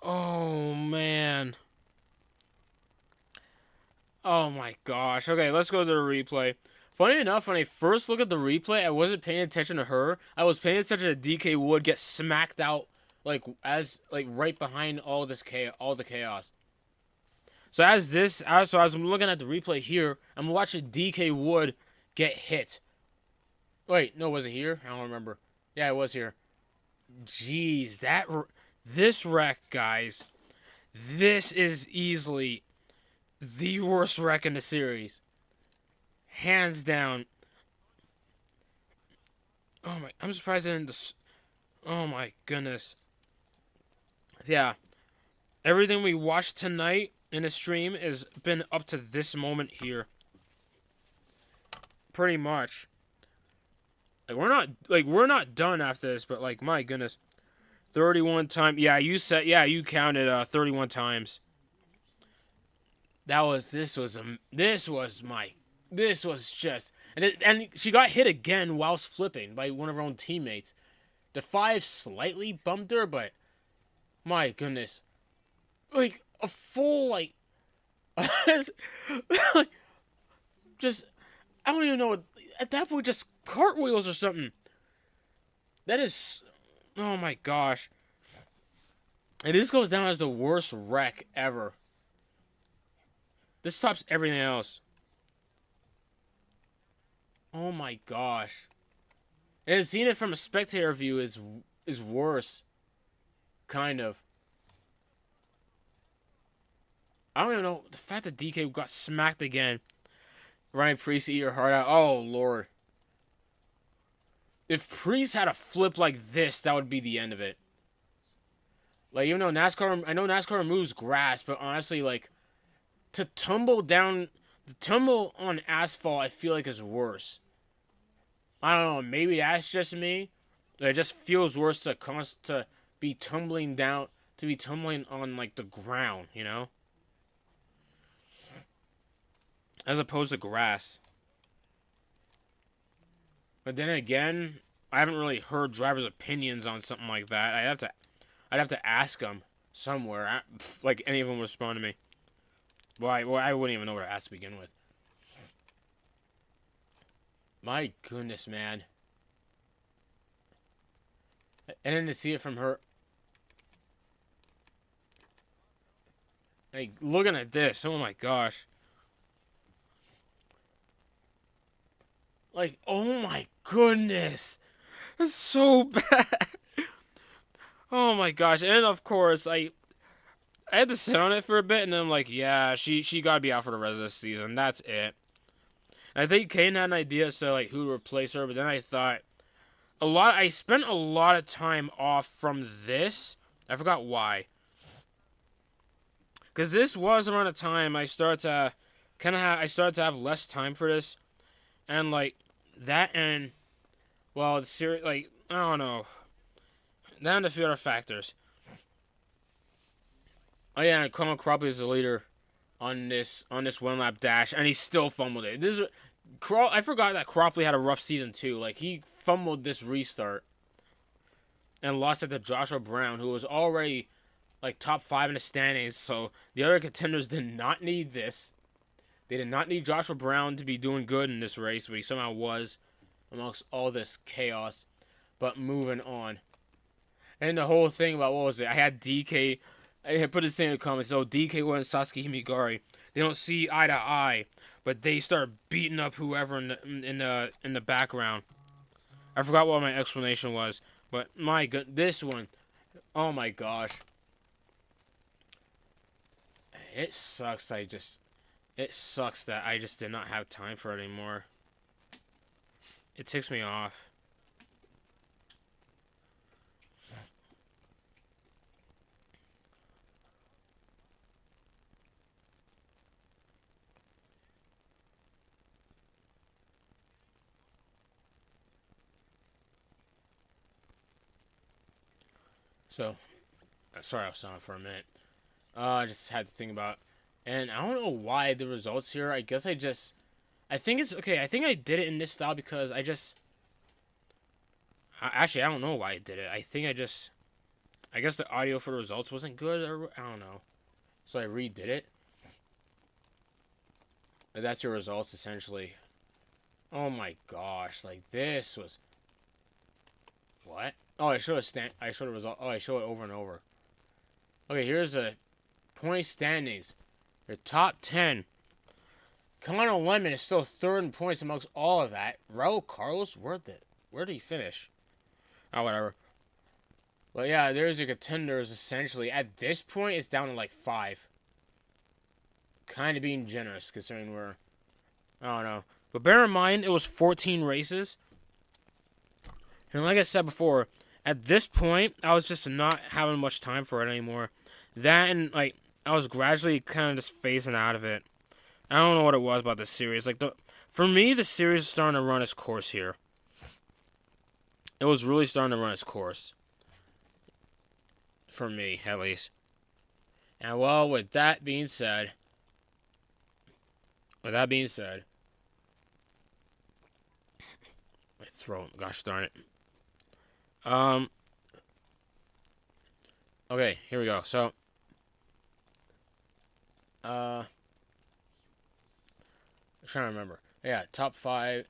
Oh man. Oh my gosh. Okay, let's go to the replay. Funny enough, when I first looked at the replay, I wasn't paying attention to her. I was paying attention to DK Wood get smacked out right behind all the chaos. So as I'm looking at the replay here, I'm watching DK Wood get hit. Wait, no, was it here? I don't remember. Yeah, it was here. Jeez, this wreck, guys. This is easily the worst wreck in the series. Hands down. Oh my, I'm surprised I didn't. Oh my goodness. Yeah. Everything we watched tonight in the stream has been up to this moment here. Pretty much. We're not done after this, but like, my goodness. 31 times. Yeah, you counted 31 times. This was just, and she got hit again whilst flipping by one of her own teammates. The 5 slightly bumped her, but my goodness, like a full just I don't even know what, at that point, just cartwheels or something. That is, oh my gosh. And this goes down as the worst wreck ever. This tops everything else. Oh my gosh. And seeing it from a spectator view is worse. Kind of. I don't even know. The fact that DK got smacked again. Ryan Priest eat your heart out. Oh, Lord. If Priest had a flip like this, that would be the end of it. Like, even though I know NASCAR removes grass, but honestly, like, to tumble down, the tumble on asphalt, I feel like is worse. I don't know, maybe that's just me. It just feels worse to be tumbling down, to be tumbling on, like, the ground, you know? As opposed to grass. But then again, I haven't really heard drivers' opinions on something like that. I'd have to ask them somewhere. Like, any of them would respond to me. Well, I wouldn't even know where to ask to begin with. My goodness, man. And then to see it from her. Like, looking at this, oh my gosh. Like, oh my goodness. That's so bad. Oh my gosh. And of course, I had to sit on it for a bit, and then I'm like, yeah, she gotta be out for the rest of this season. That's it. And I think Kane had an idea as to like who to replace her, but then I thought I spent a lot of time off from this. I forgot why. Because this was around the time I started to have less time for this. And like that, and well, the series, like, I don't know. Then a few other factors. Oh yeah, and Colin Cropley is the leader on this 1 lap dash, and he still fumbled it. I forgot that Cropley had a rough season too. Like, he fumbled this restart and lost it to Joshua Brown, who was already like top 5 in the standings. So the other contenders did not need this. They did not need Joshua Brown to be doing good in this race, but he somehow was amongst all this chaos. But moving on. And the whole thing about, what was it? I had DK. I had put this in the comments. So DK and Sasuke Himigari, they don't see eye to eye, but they start beating up whoever in the background. I forgot what my explanation was, but my god, this one, oh my gosh, it sucks. It sucks that I just did not have time for it anymore. It ticks me off. So, sorry I was silent for a minute. I just had to think about, and I don't know why the results here. I guess I think it's okay. I think I did it in this style because actually, I don't know why I did it. I guess the audio for the results wasn't good, or I don't know. So I redid it. But that's your results essentially. Oh my gosh, like this was what? Oh, I showed a result. Oh, I show it over and over. Okay, here's the point standings. Your top 10. Connor Lemon is still third in points amongst all of that. Raul Carlos, where did he finish? Oh, whatever. But yeah, there's your contenders essentially. At this point, it's down to like 5. Kind of being generous considering I don't know. But bear in mind, it was 14 races. And like I said before, at this point, I was just not having much time for it anymore. That and, like, I was gradually kind of just phasing out of it. I don't know what it was about this series. For me, the series is starting to run its course here. It was really starting to run its course. For me, at least. And, well, with that being said, my throat, gosh darn it. Okay, here we go. So, I'm trying to remember. Yeah, top 5.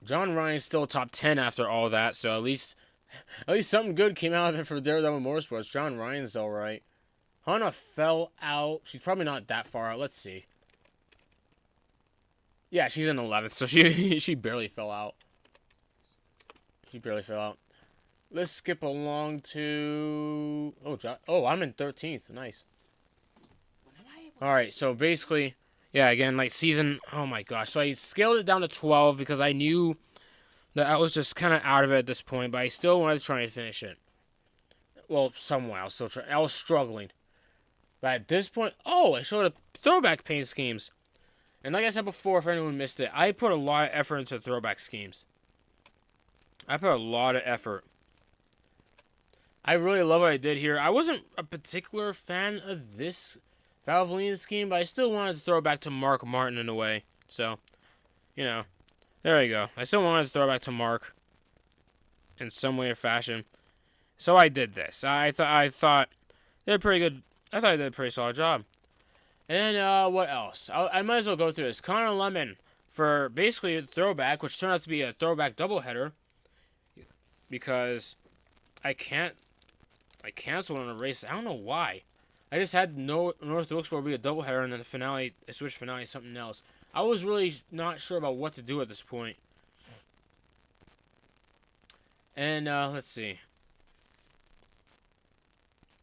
John Ryan's still top 10 after all that, so at least something good came out of it for Daredevil Motorsports. John Ryan's alright. Hannah fell out. She's probably not that far out. Let's see. Yeah, she's in 11th, so she barely fell out. Let's skip along to... Oh, I'm in 13th. Nice. Alright, so basically... Yeah, again, like season... Oh my gosh. So I scaled it down to 12 because I knew that I was just kind of out of it at this point, but I still wanted to try and finish it. Well, somewhat. I was struggling. But at this point... Oh, I showed a throwback paint schemes. And like I said before, if anyone missed it, I put a lot of effort into throwback schemes. I put a lot of effort. I really love what I did here. I wasn't a particular fan of this Valvoline scheme, but I still wanted to throw it back to Mark Martin in a way. So, there you go. I still wanted to throw it back to Mark in some way or fashion. So I did this. I thought they did pretty good. I thought I did a pretty solid job. And then, what else? I might as well go through this. Connor Lemon for basically a throwback, which turned out to be a throwback doubleheader. Because I canceled on a race. I don't know why. I just had North Wilkesboro be a doubleheader, and then the finale, I switched finale to something else. I was really not sure about what to do at this point. And, let's see.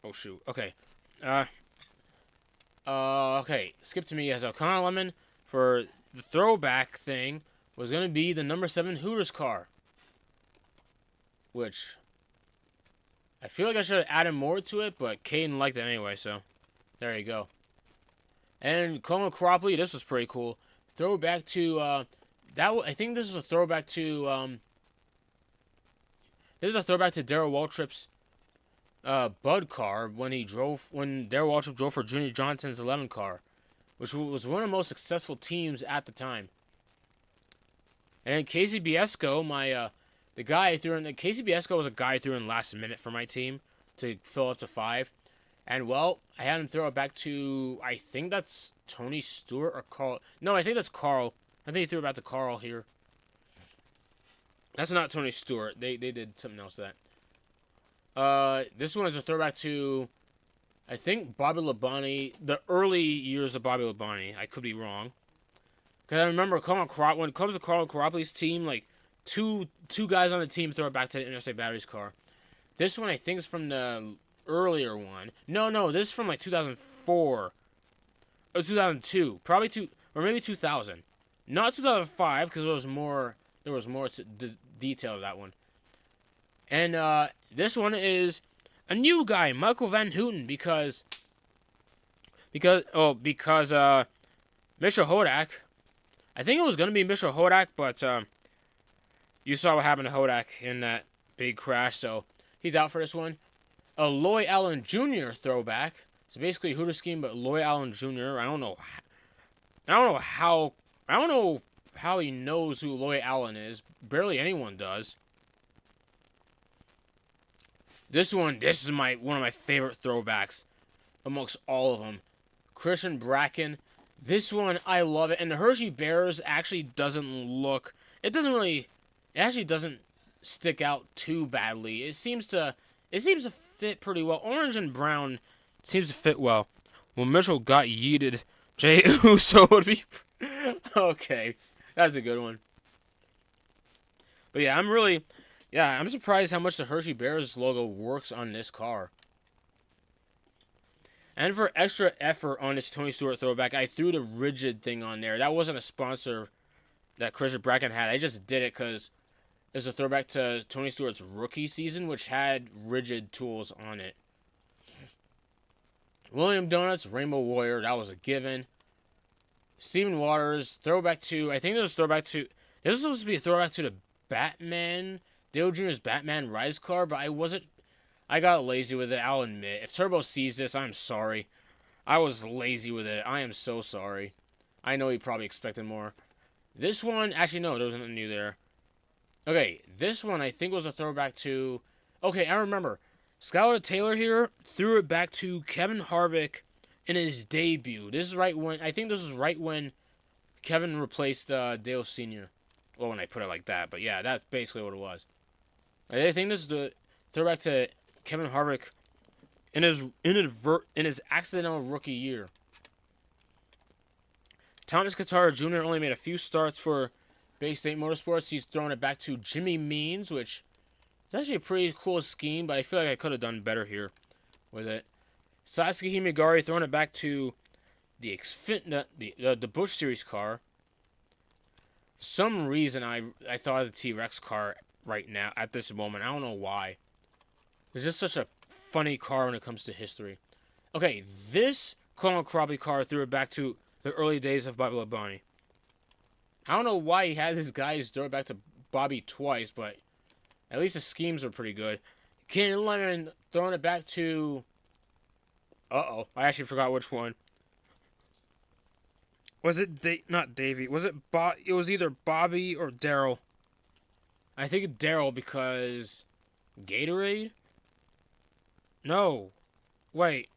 Oh, shoot. Okay. Okay. Skip to me as Connor Lemon for the throwback thing was going to be the number 7 Hooters car. Which, I feel like I should have added more to it, but Caden liked it anyway, so there you go. And Colin Cropley, this was pretty cool. Throwback to, I think this was a throwback to, This is a throwback to Darrell Waltrip's Bud car when Darrell Waltrip drove for Junior Johnson's 11 car, which was one of the most successful teams at the time. And Casey Biesco, the guy threw in. Casey Biesco was a guy threw in last minute for my team to fill up to 5. And, well, I had him throw it back to, I think that's Tony Stewart or Carl. No, I think that's Carl. I think he threw it back to Carl here. That's not Tony Stewart. They did something else to that. This one is a throwback to, I think, Bobby Labonte. The early years of Bobby Labonte. I could be wrong. Because I remember when it comes to Carl Karopli's team, like, two guys on the team throw it back to the Interstate Batteries car. This one, I think, is from the earlier one. No, this is from like 2004 or 2002, probably or maybe 2000. Not 2005 because there was more detail to that one. And this one is a new guy, Michael Van Houten, because Mitchell Hodak. I think it was gonna be Mitchell Hodak, but you saw what happened to Hodak in that big crash, so he's out for this one. A Loy Allen Jr. throwback. So basically Hooter scheme, but Loy Allen Jr. I don't know how he knows who Loy Allen is. Barely anyone does. This is one of my favorite throwbacks amongst all of them. Christian Bracken. This one, I love it. And the Hershey Bears actually doesn't stick out too badly. It seems to fit pretty well. Orange and brown seems to fit well. Well, Mitchell got yeeted. Jey Uso would be... Okay, that's a good one. But yeah, I'm surprised how much the Hershey Bears logo works on this car. And for extra effort on this Tony Stewart throwback, I threw the rigid thing on there. That wasn't a sponsor that Christian Bracken had. I just did it because it's a throwback to Tony Stewart's rookie season, which had rigid tools on it. William Donuts, Rainbow Warrior, that was a given. Stephen Waters, throwback to, I think this was supposed to be a throwback to the Batman, Dale Jr.'s Batman Rise car, but I got lazy with it, I'll admit. If Turbo sees this, I'm sorry. I was lazy with it. I am so sorry. I know he probably expected more. This one, actually no, there was nothing new there. Okay, this one I think was a throwback to... Okay, I remember. Skylar Taylor here threw it back to Kevin Harvick in his debut. This is right when Kevin replaced Dale Sr. Well, when I put it like that, but yeah, that's basically what it was. I think this is the throwback to Kevin Harvick in his accidental rookie year. Thomas Katara Jr. only made a few starts for Bay State Motorsports. He's throwing it back to Jimmy Means, which is actually a pretty cool scheme, but I feel like I could have done better here with it. Sasuke Himigari throwing it back to the Busch Series car. Some reason I thought of the T-Rex car right now at this moment. I don't know why. It's just such a funny car when it comes to history. Okay, this Colin Cropley car threw it back to the early days of Bobby Labonte. I don't know why he had his guys throw it back to Bobby twice, but at least the schemes are pretty good. Kenny Lemon throwing it back to... Uh-oh, I actually forgot which one. Was it not Davey? Was it It was either Bobby or Daryl. I think Daryl because Gatorade? No. Wait.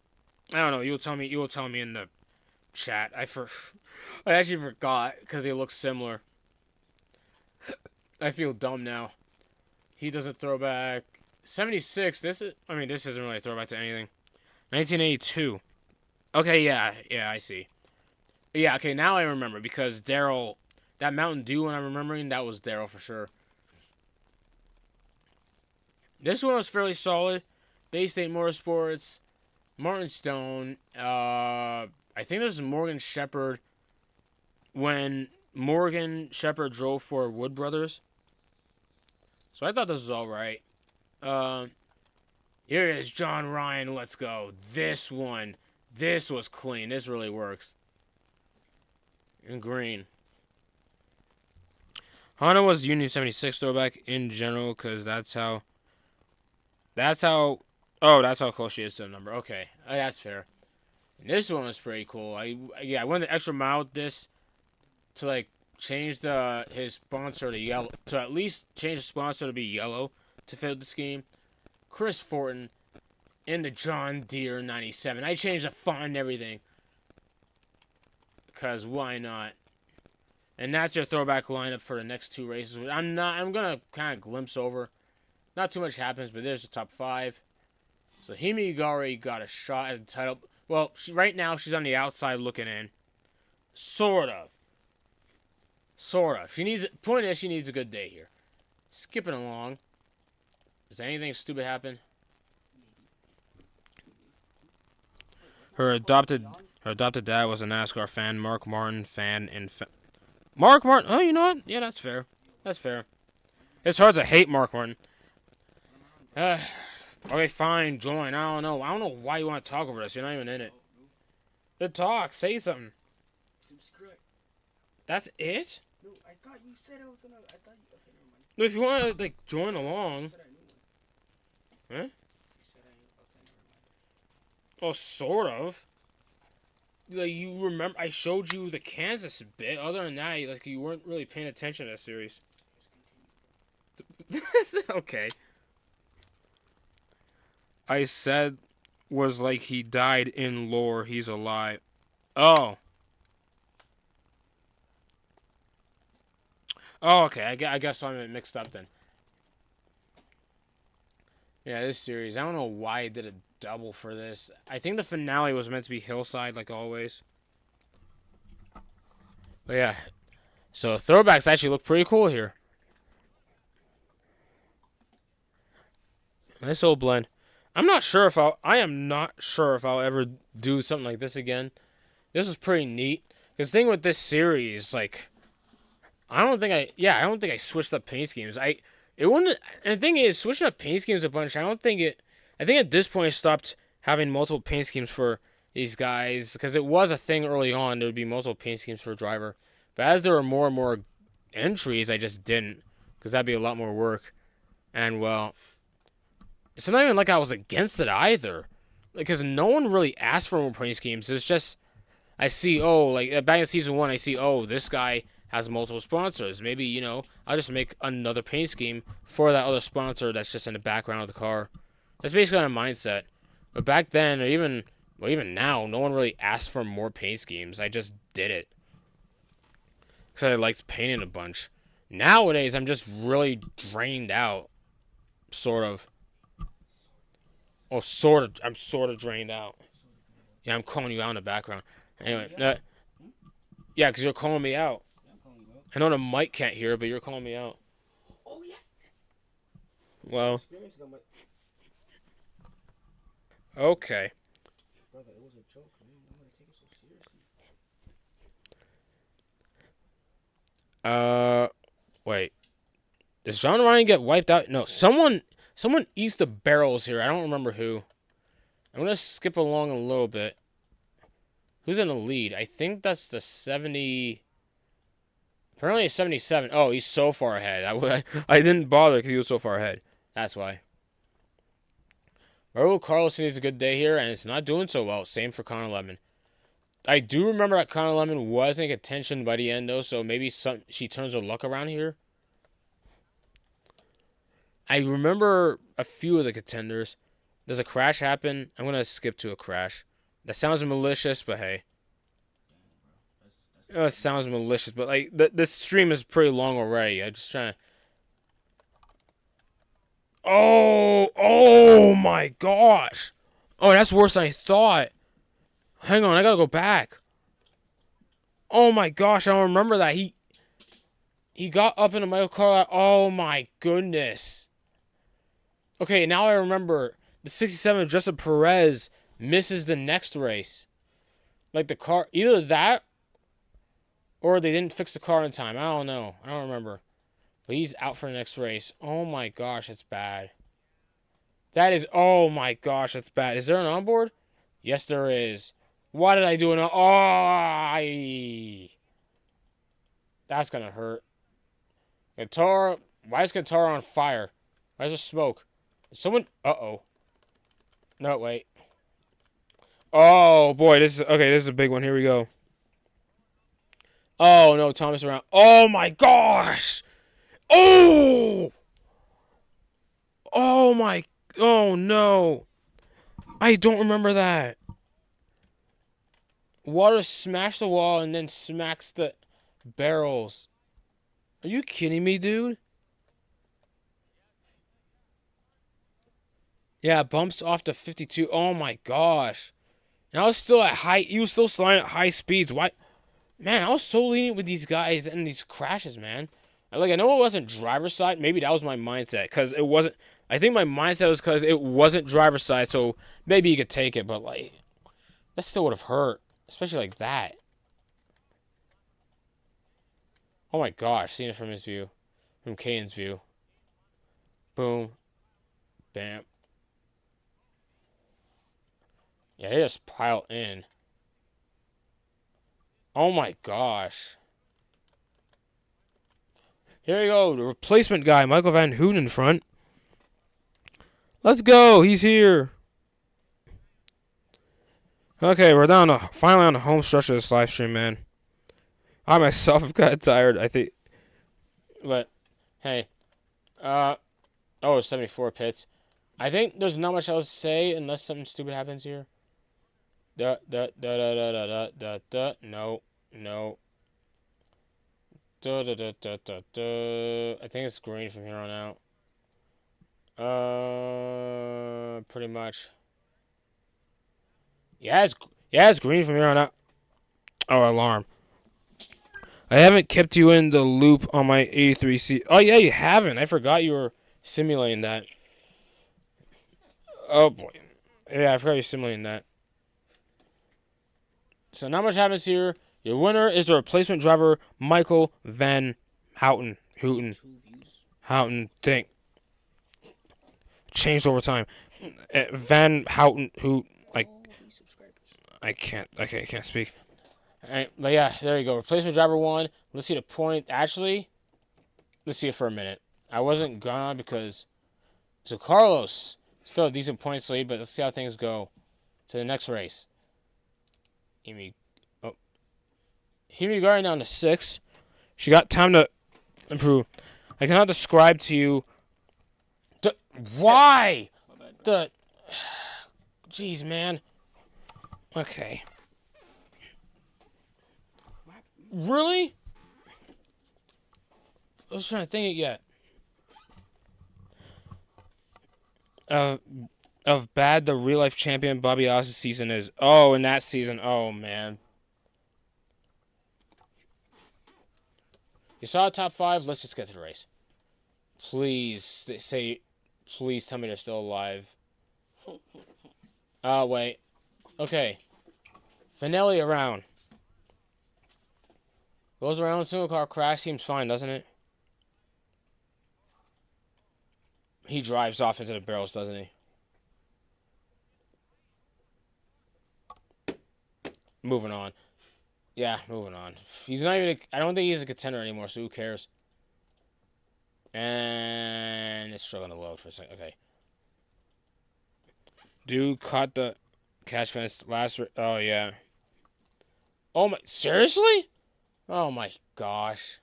I don't know. You will tell me in the chat. I actually forgot because they look similar. I feel dumb now. He doesn't throw back 76. This isn't really a throwback to anything. 1982. Okay, yeah, I see. Yeah, okay, now I remember because Daryl, that Mountain Dew when I'm remembering, that was Daryl for sure. This one was fairly solid. Bay State Motorsports, Martin Stone. I think this is Morgan Shepherd when Morgan Shepherd drove for Wood Brothers. So I thought this was alright. Here it is, John Ryan, let's go. This one. This was clean. This really works. In green. Honda was Union 76 throwback in general because that's how That's how. Oh, that's how close she is to the number. Okay, that's fair. And this one was pretty cool. I went the extra mile with this to like change his sponsor to yellow, to at least change the sponsor to be yellow to fit the scheme. Chris Fortin in the John Deere 97. I changed the font and everything. Because why not? And that's your throwback lineup for the next two races. Which I'm gonna kind of glimpse over. Not too much happens, but there's the top 5. So Himigari got a shot at the title. Well, right now she's on the outside looking in. Sort of. Point is, she needs a good day here. Skipping along. Does anything stupid happen? Her adopted dad was a NASCAR fan, Mark Martin fan, and Mark Martin. Oh, you know what? Yeah, that's fair. That's fair. It's hard to hate Mark Martin. Okay, fine, join. I don't know why you want to talk over this. You're not even in it. The talk. Say something. Subscribe. That's it? No, I thought you said I was gonna. I thought you. Okay, never mind. No, if you want to like join along. You said I knew one. Huh? You said I knew. Okay, never mind. Well, sort of. Like you remember, I showed you the Kansas bit. Other than that, like you weren't really paying attention to that series. Okay. I said was like he died in lore. He's alive. Oh. Oh, okay. I guess I'm mixed up then. Yeah, this series. I don't know why I did a double for this. I think the finale was meant to be Hillside, like always. But yeah. So throwbacks actually look pretty cool here. Nice old blend. I am not sure if I'll ever do something like this again. This is pretty neat. Because the thing with this series, like, I don't think I switched up paint schemes. And the thing is, switching up paint schemes a bunch, I think at this point I stopped having multiple paint schemes for these guys. Because it was a thing early on, there would be multiple paint schemes for a driver. But as there were more and more entries, I just didn't. Because that'd be a lot more work. And, well, it's not even like I was against it either. Because no one really asked for more paint schemes. It's just, I see, back in season 1, I see, this guy has multiple sponsors. Maybe, I'll just make another paint scheme for that other sponsor that's just in the background of the car. That's basically my mindset. But back then, or even now, no one really asked for more paint schemes. I just did it. Because I liked painting a bunch. Nowadays, I'm just really drained out. Sort of. Oh, sort of. I'm sort of drained out. Yeah, I'm calling you out in the background. Anyway, yeah, because you're calling me out. I know the mic can't hear it, but you're calling me out. Oh, yeah. Well. Okay. Brother, it was a joke, man. I'm going to take it so seriously. Wait. Does John Ryan get wiped out? No, someone eats the barrels here. I don't remember who. I'm going to skip along a little bit. Who's in the lead? I think that's the 70... Apparently it's 77. Oh, he's so far ahead. I didn't bother because he was so far ahead. That's why. Raul Carlos needs a good day here, and it's not doing so well. Same for Connor Lemon. I do remember that Connor Lemon was in contention by the end, though, so maybe she turns her luck around here. I remember a few of the contenders. Does a crash happen? I'm going to skip to a crash. That sounds malicious, but hey. It sounds malicious, but like this stream is pretty long already. I'm just trying to... Oh my gosh. Oh, that's worse than I thought. Hang on, I gotta go back. Oh my gosh, I don't remember that. He got up into Michael Carlisle. Oh my goodness. Okay, now I remember. The 67 Justin Perez misses the next race. Like the car, either that or they didn't fix the car in time. I don't know. I don't remember. But he's out for the next race. Oh my gosh, that's bad. Oh my gosh, that's bad. Is there an onboard? Yes, there is. Why did I do an... That's gonna hurt. Guitar... Why is Guitar on fire? Why is there smoke? Someone. Uh-oh. No, wait. Oh, boy. This is... Okay, this is a big one. Here we go. Oh, no. Thomas around. Oh, my gosh. Oh! Oh, my... Oh, no. I don't remember that. Water smashed the wall and then smacks the barrels. Are you kidding me, dude? Yeah, bumps off to 52. Oh, my gosh. And I was still at high... He was still sliding at high speeds. Why... Man, I was so lenient with these guys and these crashes, man. Like, I know it wasn't driver's side. Maybe that was my mindset, because it wasn't... I think my mindset was because it wasn't driver's side, so maybe you could take it, but, like, that still would have hurt. Especially like that. Oh my gosh, seeing it from his view. From Kane's view. Boom. Bam. Yeah, they just pile in. Oh my gosh. Here we go, the replacement guy, Michael Van Houten in front. Let's go, he's here. Okay, we're down to finally on the home stretch of this live stream, man. I myself have got tired, I think. But, hey. Oh, 74 pits. I think there's not much else to say unless something stupid happens here. No. I think it's green from here on out. Pretty much. Yeah, it's green from here on out. Oh, alarm. I haven't kept you in the loop on my 83C. Oh, yeah, you haven't. I forgot you were simulating that. Oh, boy. Yeah, I forgot you were simulating that. So not much happens here. Your winner is the replacement driver, Michael Van Houten. Houten. Think. Changed over time. Van Houten, who, like, I can't speak. Alright, but yeah, there you go. Replacement driver 1. Let's see the point. Actually, let's see it for a minute. I wasn't gonna because... So Carlos, still a decent points lead, but let's see how things go to the next race. Himi going down to 6. She got time to improve. I cannot describe to you... Why? Jeez, man. Okay. Really? I was trying to think it yet. Of bad the real life champion Bobby Oss's season is. Oh, in that season. Oh, man. You saw top 5. Let's just get to the race. Please please tell me they're still alive. Oh, wait. Okay. Finale around. Goes around, single car crash, seems fine, doesn't it? He drives off into the barrels, doesn't he? Moving on. Yeah, moving on. He's not even... I don't think he's a contender anymore, so who cares? And it's struggling to load for a second. Okay. Dude caught the catch fence last... Oh, yeah. Oh, my... Seriously? Oh, my gosh.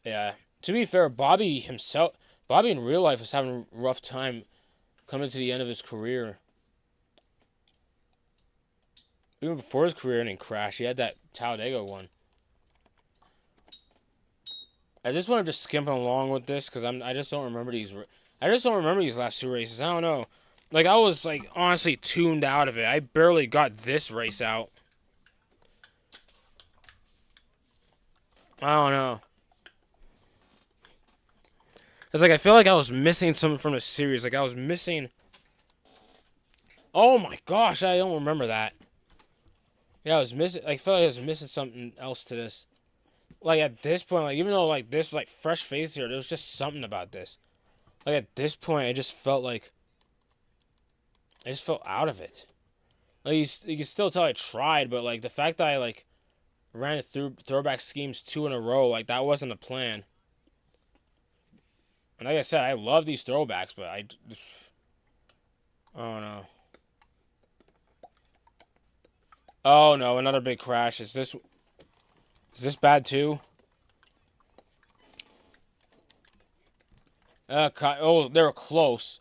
Yeah. To be fair, Bobby in real life was having a rough time coming to the end of his career. Even before his career ending crash, he had that Talladega one. I just want to just skimp along with this because I just don't remember these. I just don't remember these last 2 races. I don't know. Like, I was, like, honestly tuned out of it. I barely got this race out. I don't know. It's like I feel like I was missing something from the series. Like, I was missing... Oh, my gosh. I don't remember that. Yeah, I was missing... I felt like I was missing something else to this. Like, at this point, like, even though, like, this, like, fresh face here, there was just something about this. Like, at this point, I just felt like... I just felt out of it. Like, you can still tell I tried, but, like, the fact that I, like, ran it through throwback schemes 2 in a row, like, that wasn't the plan. And like I said, I love these throwbacks, but I don't know. Oh no, another big crash. Is this bad too? Oh, they were close.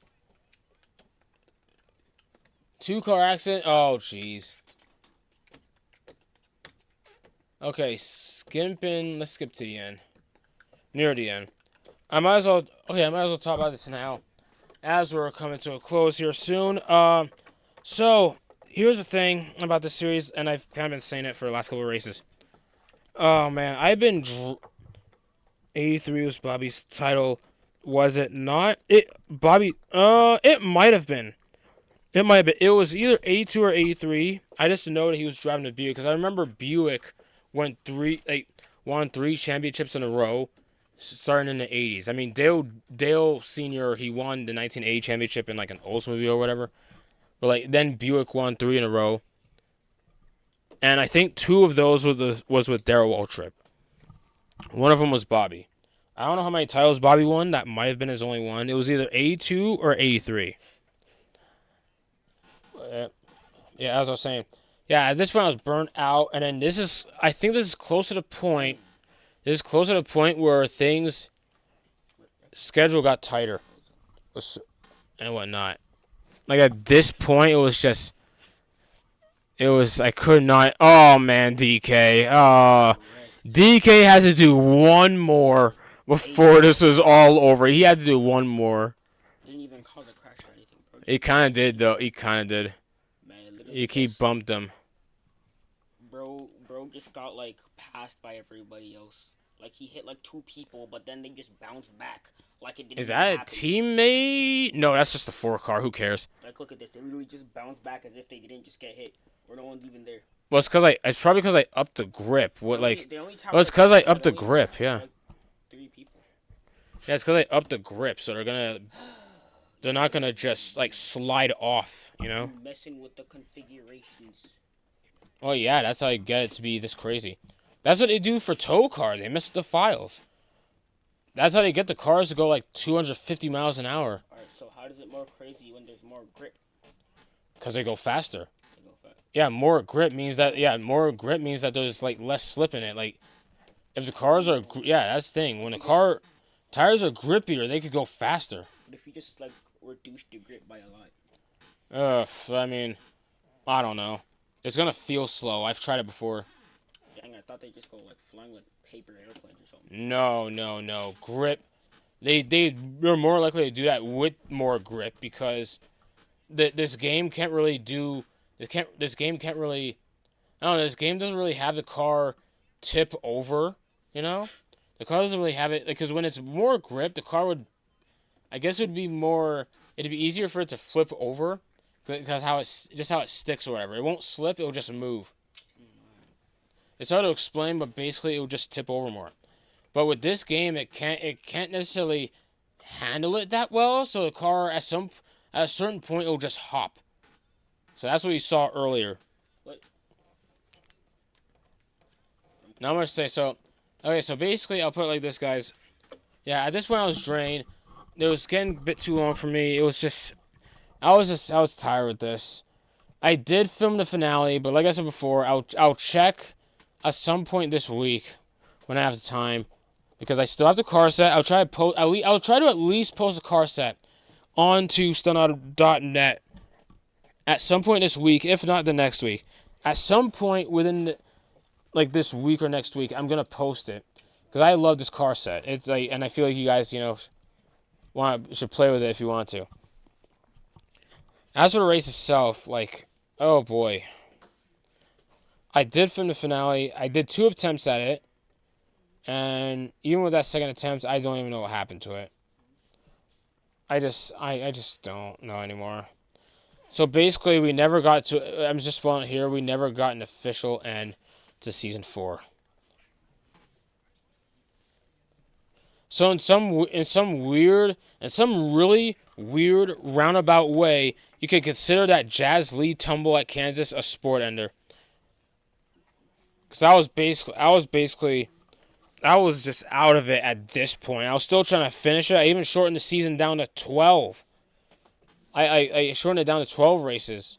2-car accident. Oh, jeez. Okay, skimping. Let's skip to the end. Near the end. I might as well talk about this now, as we're coming to a close here soon. So here's the thing about this series, and I've kind of been saying it for the last couple of races. Oh man, I've been 83 was Bobby's title, was it not? It might have been. It might have been. It was either 82 or 83. I just know that he was driving a Buick because I remember Buick won 3 championships in a row, starting in the 80s. I mean, Dale Senior, he won the 1980 championship in like an Oldsmobile or whatever, but like then Buick won 3 in a row, and I think 2 of those was with Darrell Waltrip. One of them was Bobby. I don't know how many titles Bobby won. That might have been his only one. It was either 82 or 83. Yeah, as I was saying. Yeah, at this point I was burnt out, and then I think this is close to the point. This is close to the point where things schedule got tighter and whatnot. Like at this point, I could not. Oh man, DK. DK has to do one more before this is all over. He had to do one more. Didn't even cause a crash or anything, bro. He kind of did, though. He kind of did. Man, He bumped him. Bro just got like passed by everybody else. Like he hit like 2 people, but then they just bounced back. Like it didn't. Is that a teammate? No, that's just a 4-car. Who cares? Like look at this. They literally just bounced back as if they didn't just get hit, or no one's even there. Well, it's probably because I upped the grip. Well, it's because I upped the grip. Yeah. Like 3 people. Yeah, it's because I upped the grip, so they're not gonna just like slide off. You know. You're messing with the configurations. Oh yeah, that's how I get it to be this crazy. That's what they do for tow car. They mess with the files. That's how they get the cars to go like 250 miles an hour. Alright, so how does it more crazy when there's more grip? Because they go faster. Yeah, more grip means that there's like less slip in it. Like if the cars are that's the thing. When the tires are grippier, they could go faster. But if you just like reduce the grip by a lot. I mean, I don't know. It's gonna feel slow. I've tried it before. Dang, I thought they just go like flying like paper airplanes or something. No. Grip. They're more likely to do that with more grip because this game can't really do. This game can't really. I don't know. This game doesn't really have the car tip over. You know, the car doesn't really have it because when it's more grip, the car would. I guess it would be more. It'd be easier for it to flip over because how it sticks or whatever. It won't slip. It'll just move. It's hard to explain, but basically it will just tip over more. But with this game, it can't necessarily handle it that well. So the car at a certain point it will just hop. So that's what you saw earlier. What? Not much to say. So basically I'll put it like this, guys. Yeah, at this point I was drained. It was getting a bit too long for me. I was tired with this. I did film the finale, but like I said before, I'll check at some point this week when I have the time, because I still have the car set. I'll try to at least post the car set onto stunauto.net at some point this week, if not the next week. At some point within this week or next week, I'm gonna post it because I love this car set. It's like, and I feel like you guys, should play with it if you want to. As for the race itself, oh boy. I did film the finale. I did 2 attempts at it. And even with that second attempt, I don't even know what happened to it. I just don't know anymore. So basically, we never got to, I'm just spoiling it here, we never got an official end to Season 4. So in some really weird roundabout way, you could consider that Jazz Lee tumble at Kansas a sport ender. Because I was basically just out of it at this point. I was still trying to finish it. I even shortened the season down to 12. I shortened it down to 12 races.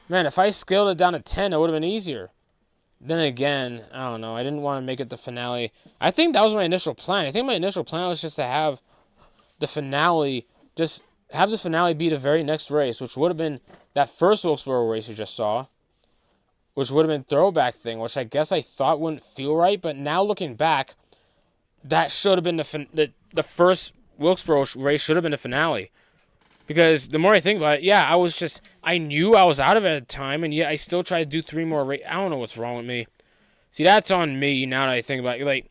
Man, if I scaled it down to 10, it would have been easier. Then again, I don't know. I didn't want to make it the finale. I think that was my initial plan. I think my initial plan was just to have the finale, just have the finale be the very next race, which would have been that first Wilkesboro race you just saw, which would have been throwback thing, which I guess I thought wouldn't feel right. But now looking back, that should have been the first Wilkesboro race should have been the finale. Because the more I think about it, yeah, I knew I was out of it at the time, and yet I still tried to do 3 more races. I don't know what's wrong with me. See, that's on me now that I think about it. Like,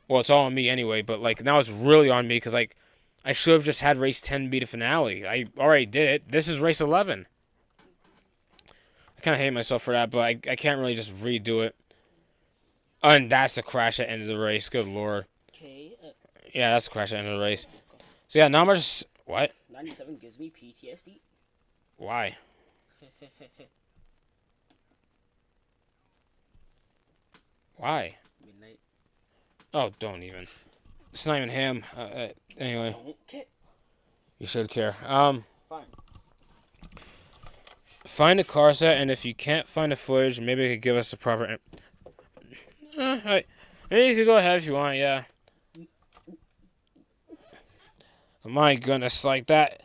well, it's all on me anyway, but, like, now it's really on me because, like, I should have just had race 10 be the finale. I already did it. This is race 11. I kind of hate myself for that, but I can't really just redo it. And that's the crash at the end of the race. Good lord. Okay. Yeah, that's the crash at the end of the race. So, yeah, now I'm just... What? 97 gives me PTSD. Why? Why? Midnight. Oh, don't even. It's not even him. Anyway. Don't care. You should care. Fine. Find a car set, and if you can't find the footage, maybe you could give us a proper... Maybe you could go ahead if you want, yeah. My goodness, like that...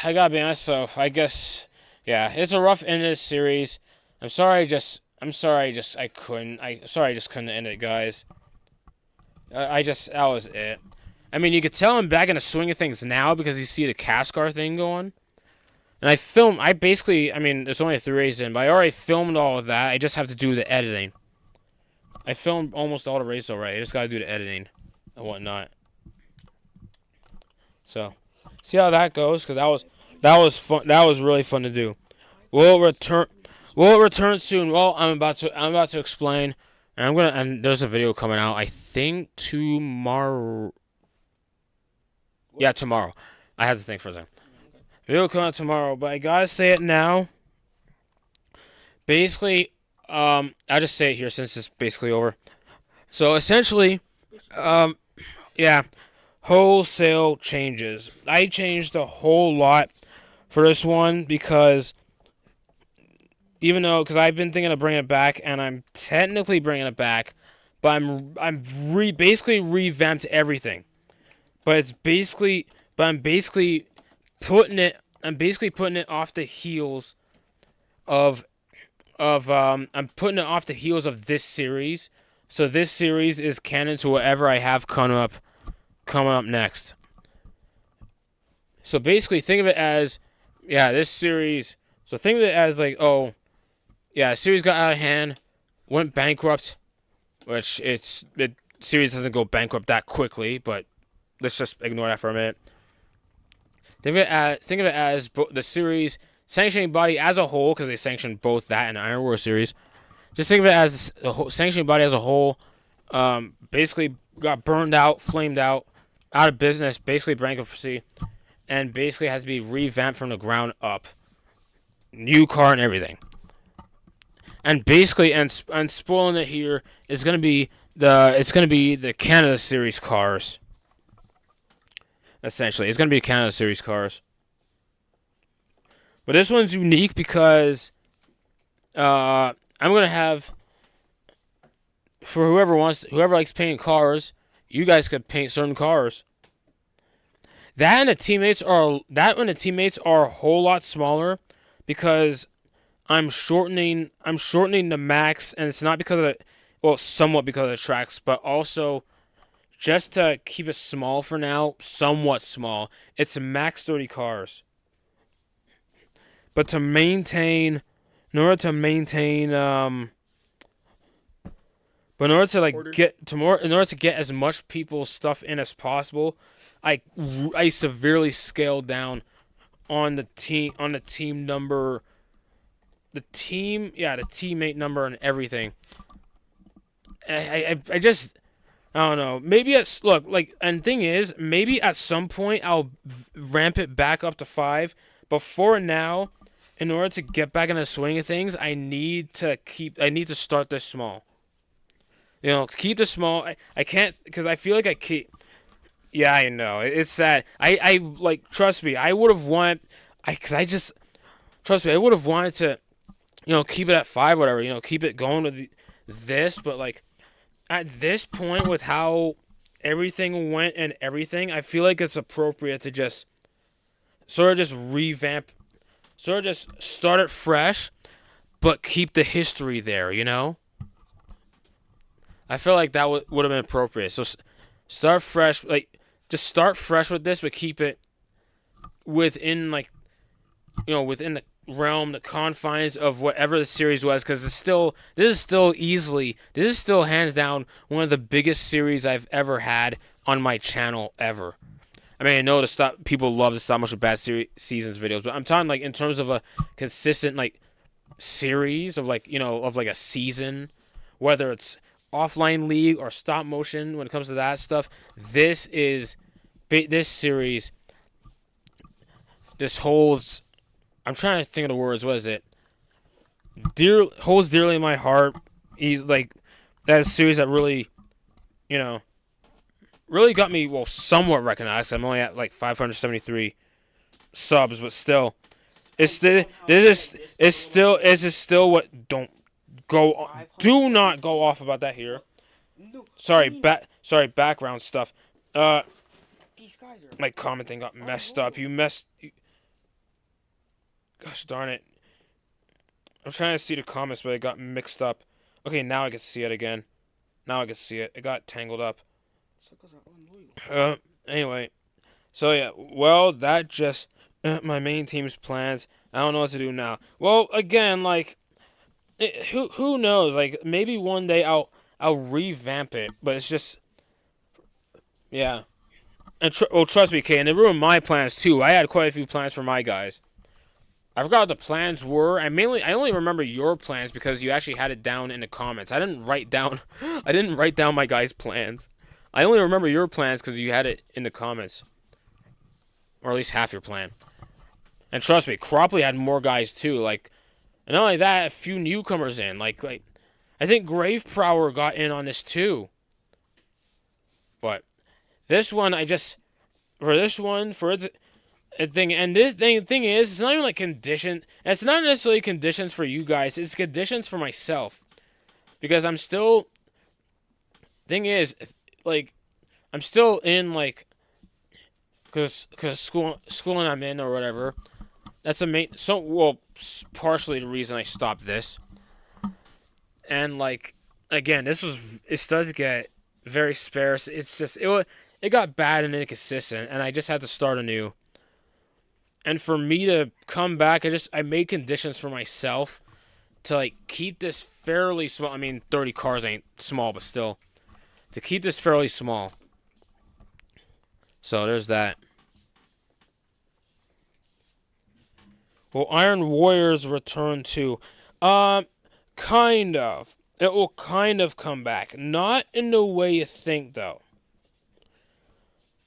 I gotta be honest, so I guess... Yeah, it's a rough end of the series. I'm sorry I just couldn't end it, guys. That was it. I mean, you could tell I'm back in the swing of things now because you see the CASCAR thing going. And I mean, there's only 3 races in, but I already filmed all of that. I just have to do the editing. I filmed almost all the races already. I just gotta do the editing and whatnot. So, see how that goes, because that was fun. That was really fun to do. Will it return soon? Well, I'm about to explain, and there's a video coming out. I think tomorrow. Yeah, tomorrow. I had to think for a second. Video coming out tomorrow, but I gotta say it now. Basically, I'll just say it here since it's basically over. So essentially, yeah, wholesale changes. I changed a whole lot for this one because because I've been thinking of bringing it back, and I'm technically bringing it back, but I'm basically revamped everything. But I'm basically putting it off the heels of I'm putting it off the heels of this series. So this series is canon to whatever I have coming up next. So basically think of it as, this series. So think of it as like, the series got out of hand, went bankrupt, which the series doesn't go bankrupt that quickly, but let's just ignore that for a minute. Think of it as the series sanctioning body as a whole, because they sanctioned both that and the Iron War series. Just think of it as the sanctioning body as a whole. Basically got burned out, flamed out of business, basically bankruptcy, and basically had to be revamped from the ground up. New car and everything. And basically, and spoiling it here, is gonna be the Canada Series cars. Essentially, it's gonna be Canada Series cars. But this one's unique because I'm gonna have, for whoever likes painting cars, you guys could paint certain cars. That and the teammates are a whole lot smaller because I'm shortening the max, and it's not because of somewhat because of the tracks, but also just to keep it small for now, somewhat small. It's max 30 cars. But in order to get as much people's stuff in as possible, I severely scaled down on the team number, the teammate number and everything. I don't know. Maybe and thing is, maybe at some point I'll ramp it back up to 5. But for now, in order to get back in the swing of things, I need to start this small. Keep this small. I can't, because I feel like I keep. Yeah, I know. It's sad. I like, trust me. I would have wanted. Trust me. I would have wanted to, keep it at 5, whatever. Keep it going with this. But like, at this point, with how everything went and everything, I feel like it's appropriate to just sort of just revamp, sort of just start it fresh, but keep the history there. I feel like that would have been appropriate. So start fresh, like just start fresh with this, but keep it within within the realm, the confines of whatever the series was, because this is still hands down one of the biggest series I've ever had on my channel ever. I mean, I know people love the stop motion bad seasons videos, but I'm talking like in terms of a consistent like series of of like a season, whether it's offline league or stop motion. When it comes to that stuff, this series, this holds. I'm trying to think of the words. What is it? Holds dearly in my heart. He's like that series that really, really got me somewhat recognized. I'm only at like 573 subs, but still, this is still what do not go off about that here. Sorry, background stuff. My commenting got messed up. Gosh darn it. I'm trying to see the comments, but it got mixed up. Okay, now I can see it again. Now I can see it. It got tangled up. Anyway. So yeah, well, that just my main team's plans. I don't know what to do now. Well, again, like who knows? Like maybe one day I'll revamp it, but it's just yeah. And trust me, Kay, and it ruined my plans too. I had quite a few plans for my guys. I forgot what the plans were. I only remember your plans because you actually had it down in the comments. I didn't write down my guys' plans. I only remember your plans because you had it in the comments. Or at least half your plan. And trust me, Cropley had more guys too. Like, and not only that, a few newcomers in. Like I think Graveprower got in on this too. But this one, thing is, it's not even like condition. It's not necessarily conditions for you guys. It's conditions for myself, because I'm still. Thing is, like, I'm still in like, cause schooling I'm in or whatever. That's partially the reason I stopped this. And like, again, it starts to get very sparse. It's just it got bad and inconsistent, and I just had to start anew. And for me to come back, I made conditions for myself to like keep this fairly small. I mean, 30 cars ain't small, but still, to keep this fairly small. So there's that. Will Iron Warriors return too? Kind of. It will kind of come back. Not in the way you think, though.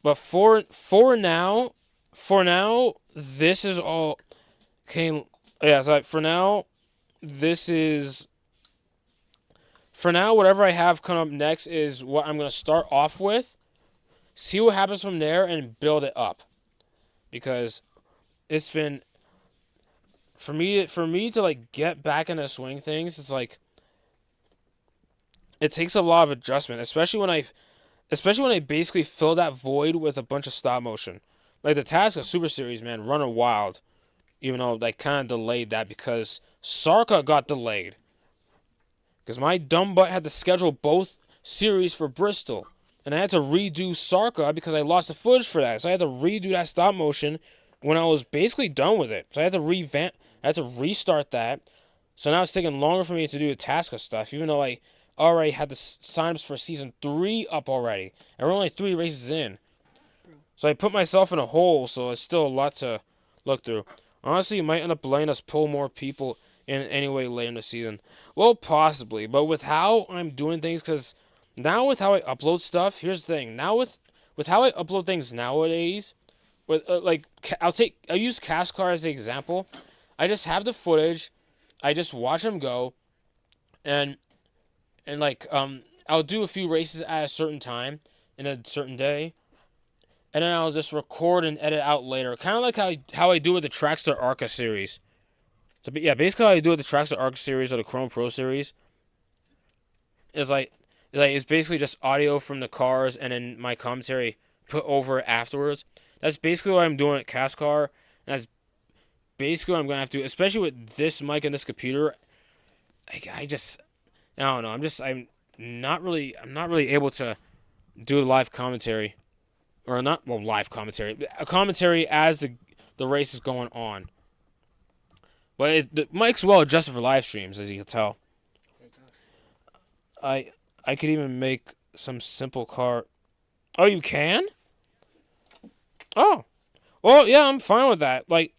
But for now, this is all. Okay, yeah. So for now, this is. For now, whatever I have come up next is what I'm gonna start off with. See what happens from there and build it up, because it's been. For me to like get back into swing things, it's like. It takes a lot of adjustment, especially when I basically fill that void with a bunch of stop motion. Like the Trackster Super Series, man, running wild. Even though they kind of delayed that because Sarka got delayed. Because my dumb butt had to schedule both series for Bristol. And I had to redo Sarka because I lost the footage for that. So I had to redo that stop motion when I was basically done with it. So I had to restart that. So now it's taking longer for me to do the Trackster stuff, even though I already had the signups for season 3 up already. And we're only 3 races in. So I put myself in a hole, so it's still a lot to look through. Honestly, you might end up letting us pull more people in anyway later in the season. Well, possibly. But with how I'm doing things, because now with how I upload stuff, here's the thing. Now with how I upload things nowadays, with I'll use CashCar as an example. I just have the footage. I just watch them go, and like I'll do a few races at a certain time in a certain day, and then I'll just record and edit out later. Kind of like how I do with the Trackster Arca series. So yeah, basically how I do with the Trackster Arca series or the Chrome Pro series is like it's basically just audio from the cars and then my commentary put over it afterwards. That's basically what I'm doing at CastCar, and that's basically what I'm gonna have to, especially with this mic and this computer. I don't know. I'm not really able to do live commentary, or not well live commentary, a commentary as the race is going on. But the mic's well adjusted for live streams, as you can tell. I could even make some simple car. Oh, you can? Oh, well, yeah, I'm fine with that. Like,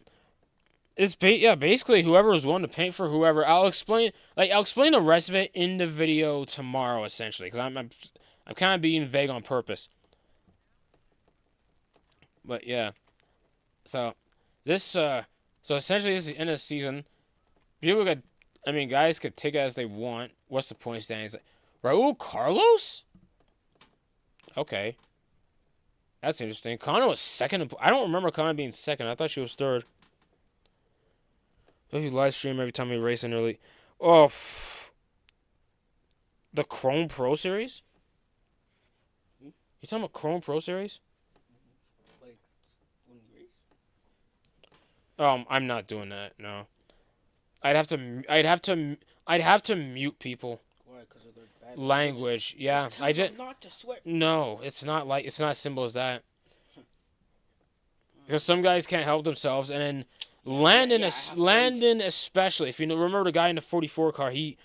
basically whoever is willing to paint for whoever. I'll explain the rest of it in the video tomorrow, essentially, because I'm kind of being vague on purpose. But yeah, so so essentially this is the end of the season. Guys could take it as they want. What's the point standings? Raul Carlos? Okay. That's interesting. Connor was second. I don't remember Connor being second. I thought she was third. If you live stream every time we race in early. Oh, the Chrome Pro Series? You talking about Chrome Pro Series? Like, when you race? I'm not doing that. No. I'd have to mute people. Why? Because of their bad Language. Yeah, just tell them not to swear. No, it's not as simple as that. Because some guys can't help themselves, and then Landon especially. If you remember the guy in the 44 car, the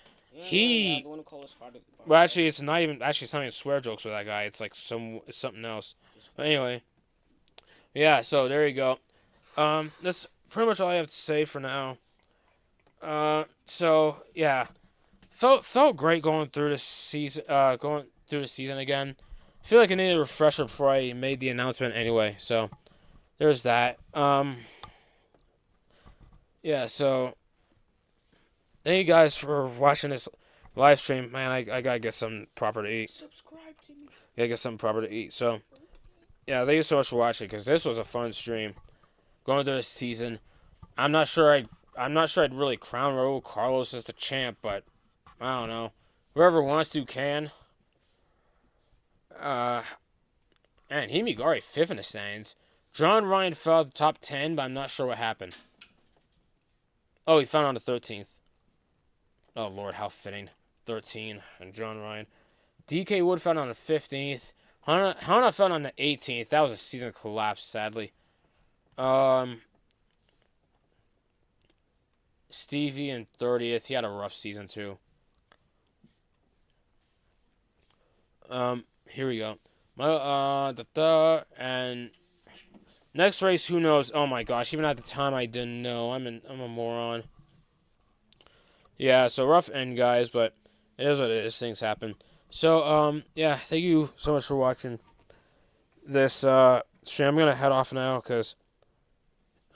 one who called us father. Well, actually, it's not even swear jokes with that guy. It's like it's something else. But anyway, yeah. So there you go. That's pretty much all I have to say for now. So yeah, felt great going through the season. Again. I feel like I needed a refresher before I made the announcement anyway. So there's that. Yeah. So thank you guys for watching this live stream. Man, I gotta get something proper to eat. Subscribe to me. Gotta get something proper to eat. So yeah, thank you so much for watching, because this was a fun stream. Going through this season, I'm not sure I'd really crown Raul Carlos as the champ, but I don't know. Whoever wants to can. And Himigari 5th in the standings. John Ryan fell at the top 10, but I'm not sure what happened. Oh, he found on the 13th. Oh, Lord, how fitting. 13 and John Ryan. DK Wood found on the 15th. Hana found on the 18th. That was a season collapse, sadly. Stevie in 30th. He had a rough season, too. Here we go. And next race, who knows? Oh my gosh, even at the time I didn't know. I'm a moron. Yeah, so rough end, guys, but it is what it is. Things happen. So, yeah, thank you so much for watching this stream. I'm gonna head off now because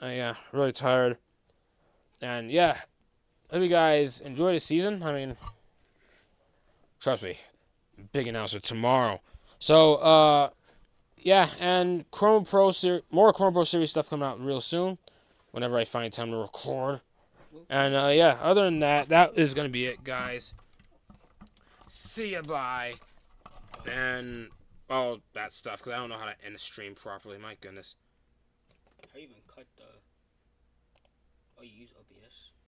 really tired. And yeah, hope you guys enjoy the season. I mean, trust me, big announcement tomorrow. So, yeah, and more Chrome Pro Series stuff coming out real soon, whenever I find time to record. And yeah, other than that, that is gonna be it, guys. See ya, bye, and all that stuff, because I don't know how to end a stream properly. My goodness. How you even cut the? Oh, you use OBS.